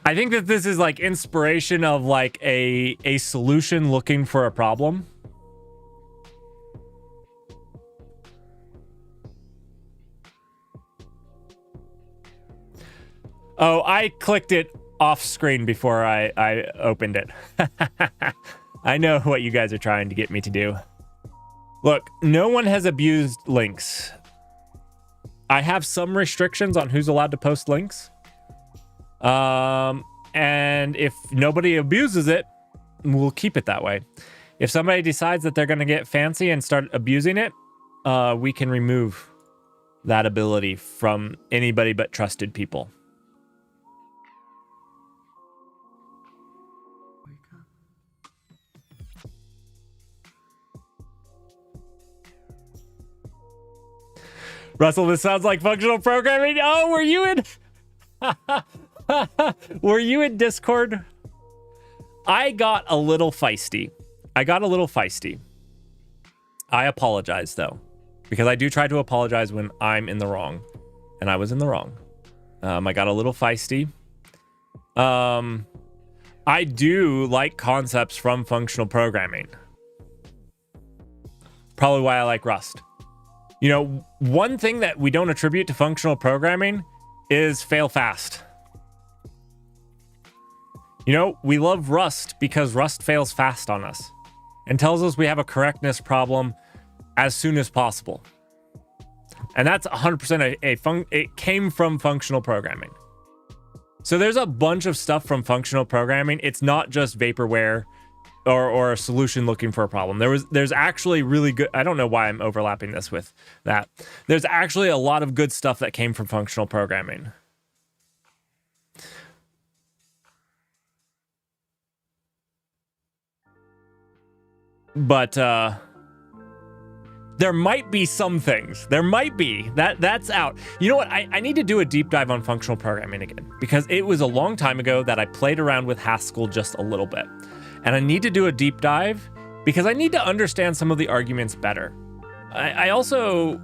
I think that this is like inspiration of like a solution looking for a problem. Oh, I clicked it off screen before I opened it. I know what you guys are trying to get me to do. Look, no one has abused links. I have some restrictions on who's allowed to post links. And if nobody abuses it, we'll keep it that way. If somebody decides that they're going to get fancy and start abusing it, we can remove that ability from anybody but trusted people. Russell, this sounds like functional programming. Oh, were you in? Were you in Discord? I got a little feisty. I apologize, though, because I do try to apologize when I'm in the wrong, and I was in the wrong. I got a little feisty. I do like concepts from functional programming. Probably why I like Rust. You know, one thing that we don't attribute to functional programming is fail fast. You know, we love Rust because Rust fails fast on us and tells us we have a correctness problem as soon as possible. And that's 100% it came from functional programming. So there's a bunch of stuff from functional programming. It's not just vaporware or a solution looking for a problem. There's actually really good, I don't know why I'm overlapping this with that. There's actually a lot of good stuff that came from functional programming. But there might be some things. There might be. That's out. You know what? I need to do a deep dive on functional programming again, because it was a long time ago that I played around with Haskell just a little bit. And I need to do a deep dive because I need to understand some of the arguments better. I also,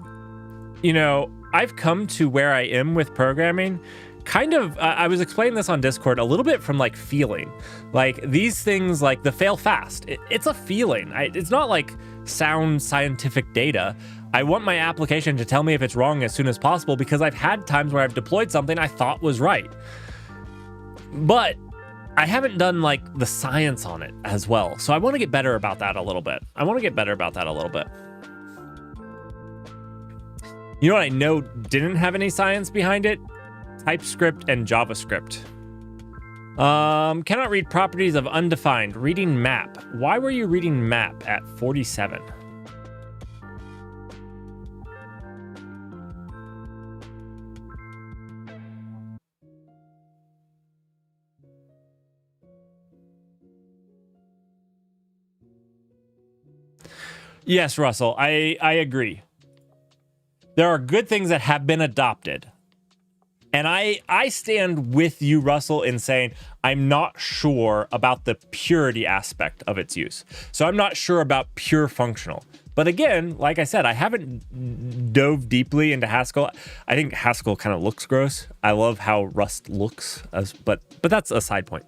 you know, I've come to where I am with programming kind of, I was explaining this on Discord a little bit from like feeling. Like these things, like the fail fast, it's a feeling. It's not like sound scientific data. I want my application to tell me if it's wrong as soon as possible, because I've had times where I've deployed something I thought was right. But I haven't done like the science on it as well. So I want to get better about that a little bit. You know what I know didn't have any science behind it? TypeScript and JavaScript. Cannot read properties of undefined. Reading map. Why were you reading map at 47? Yes, Russell, I agree. There are good things that have been adopted. And I stand with you, Russell, in saying I'm not sure about the purity aspect of its use. So I'm not sure about pure functional. But again, like I said, I haven't dove deeply into Haskell. I think Haskell kind of looks gross. I love how Rust looks, but that's a side point.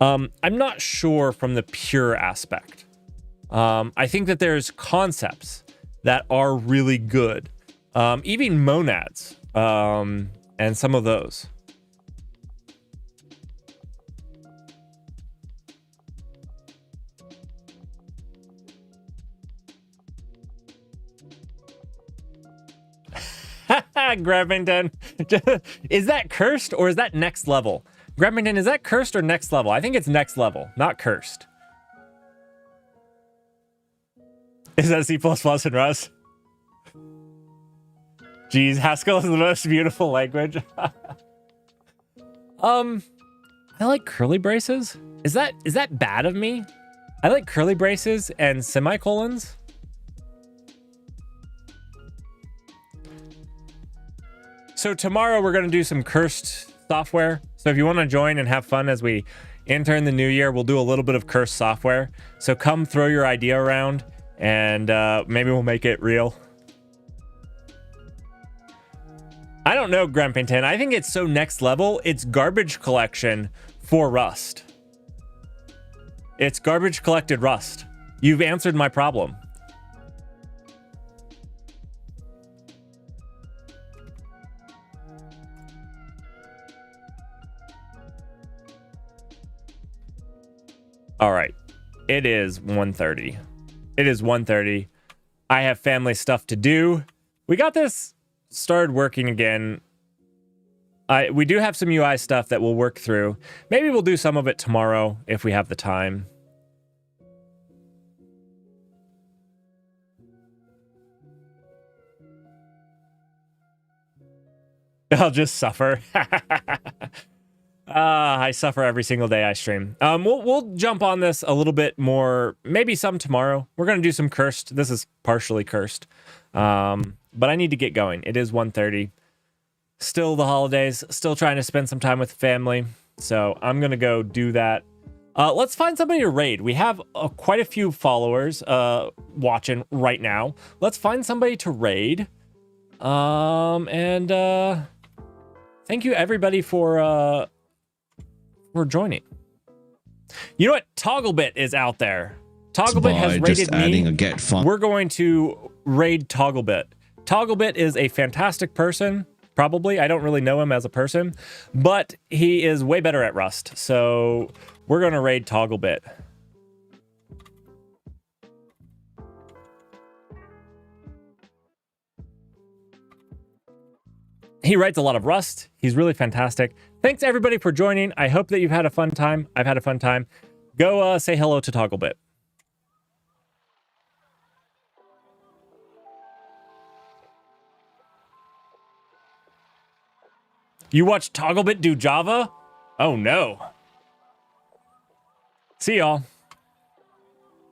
I'm not sure from the pure aspect. I think that there's concepts that are really good. Even monads. And some of those. Grabington. Is that cursed or is that next level? Grabington, is that cursed or next level? I think it's next level, not cursed. Is that C++ and Rust? Geez, Haskell is the most beautiful language. I like curly braces. Is that bad of me? I like curly braces and semicolons. So tomorrow we're going to do some cursed software. So if you want to join and have fun as we enter in the new year, we'll do a little bit of cursed software. So come throw your idea around and maybe we'll make it real. I don't know, Grumpington. I think it's so next level. It's garbage collection for Rust. It's garbage collected Rust. You've answered my problem. All right. It is 1:30. It is 1:30. I have family stuff to do. We got this started working again. We do have some UI stuff that we'll work through. Maybe we'll do some of it tomorrow if we have the time. I'll just suffer. I suffer every single day I stream. We'll jump on this a little bit more, maybe some tomorrow. We're gonna do some cursed. This is partially cursed. But I need to get going. It is 1:30. Still the holidays, still trying to spend some time with family. So I'm going to go do that. Let's find somebody to raid. We have quite a few followers watching right now. Let's find somebody to raid. And thank you everybody for joining. You know what? Togglebit is out there. Togglebit has raided me. We're going to raid Togglebit. Togglebit is a fantastic person. Probably. I don't really know him as a person, but he is way better at Rust. So we're going to raid Togglebit. He writes a lot of Rust. He's really fantastic. Thanks everybody for joining. I hope that you've had a fun time. I've had a fun time. Go say hello to Togglebit. You watch Togglebit do Java? Oh no. See y'all.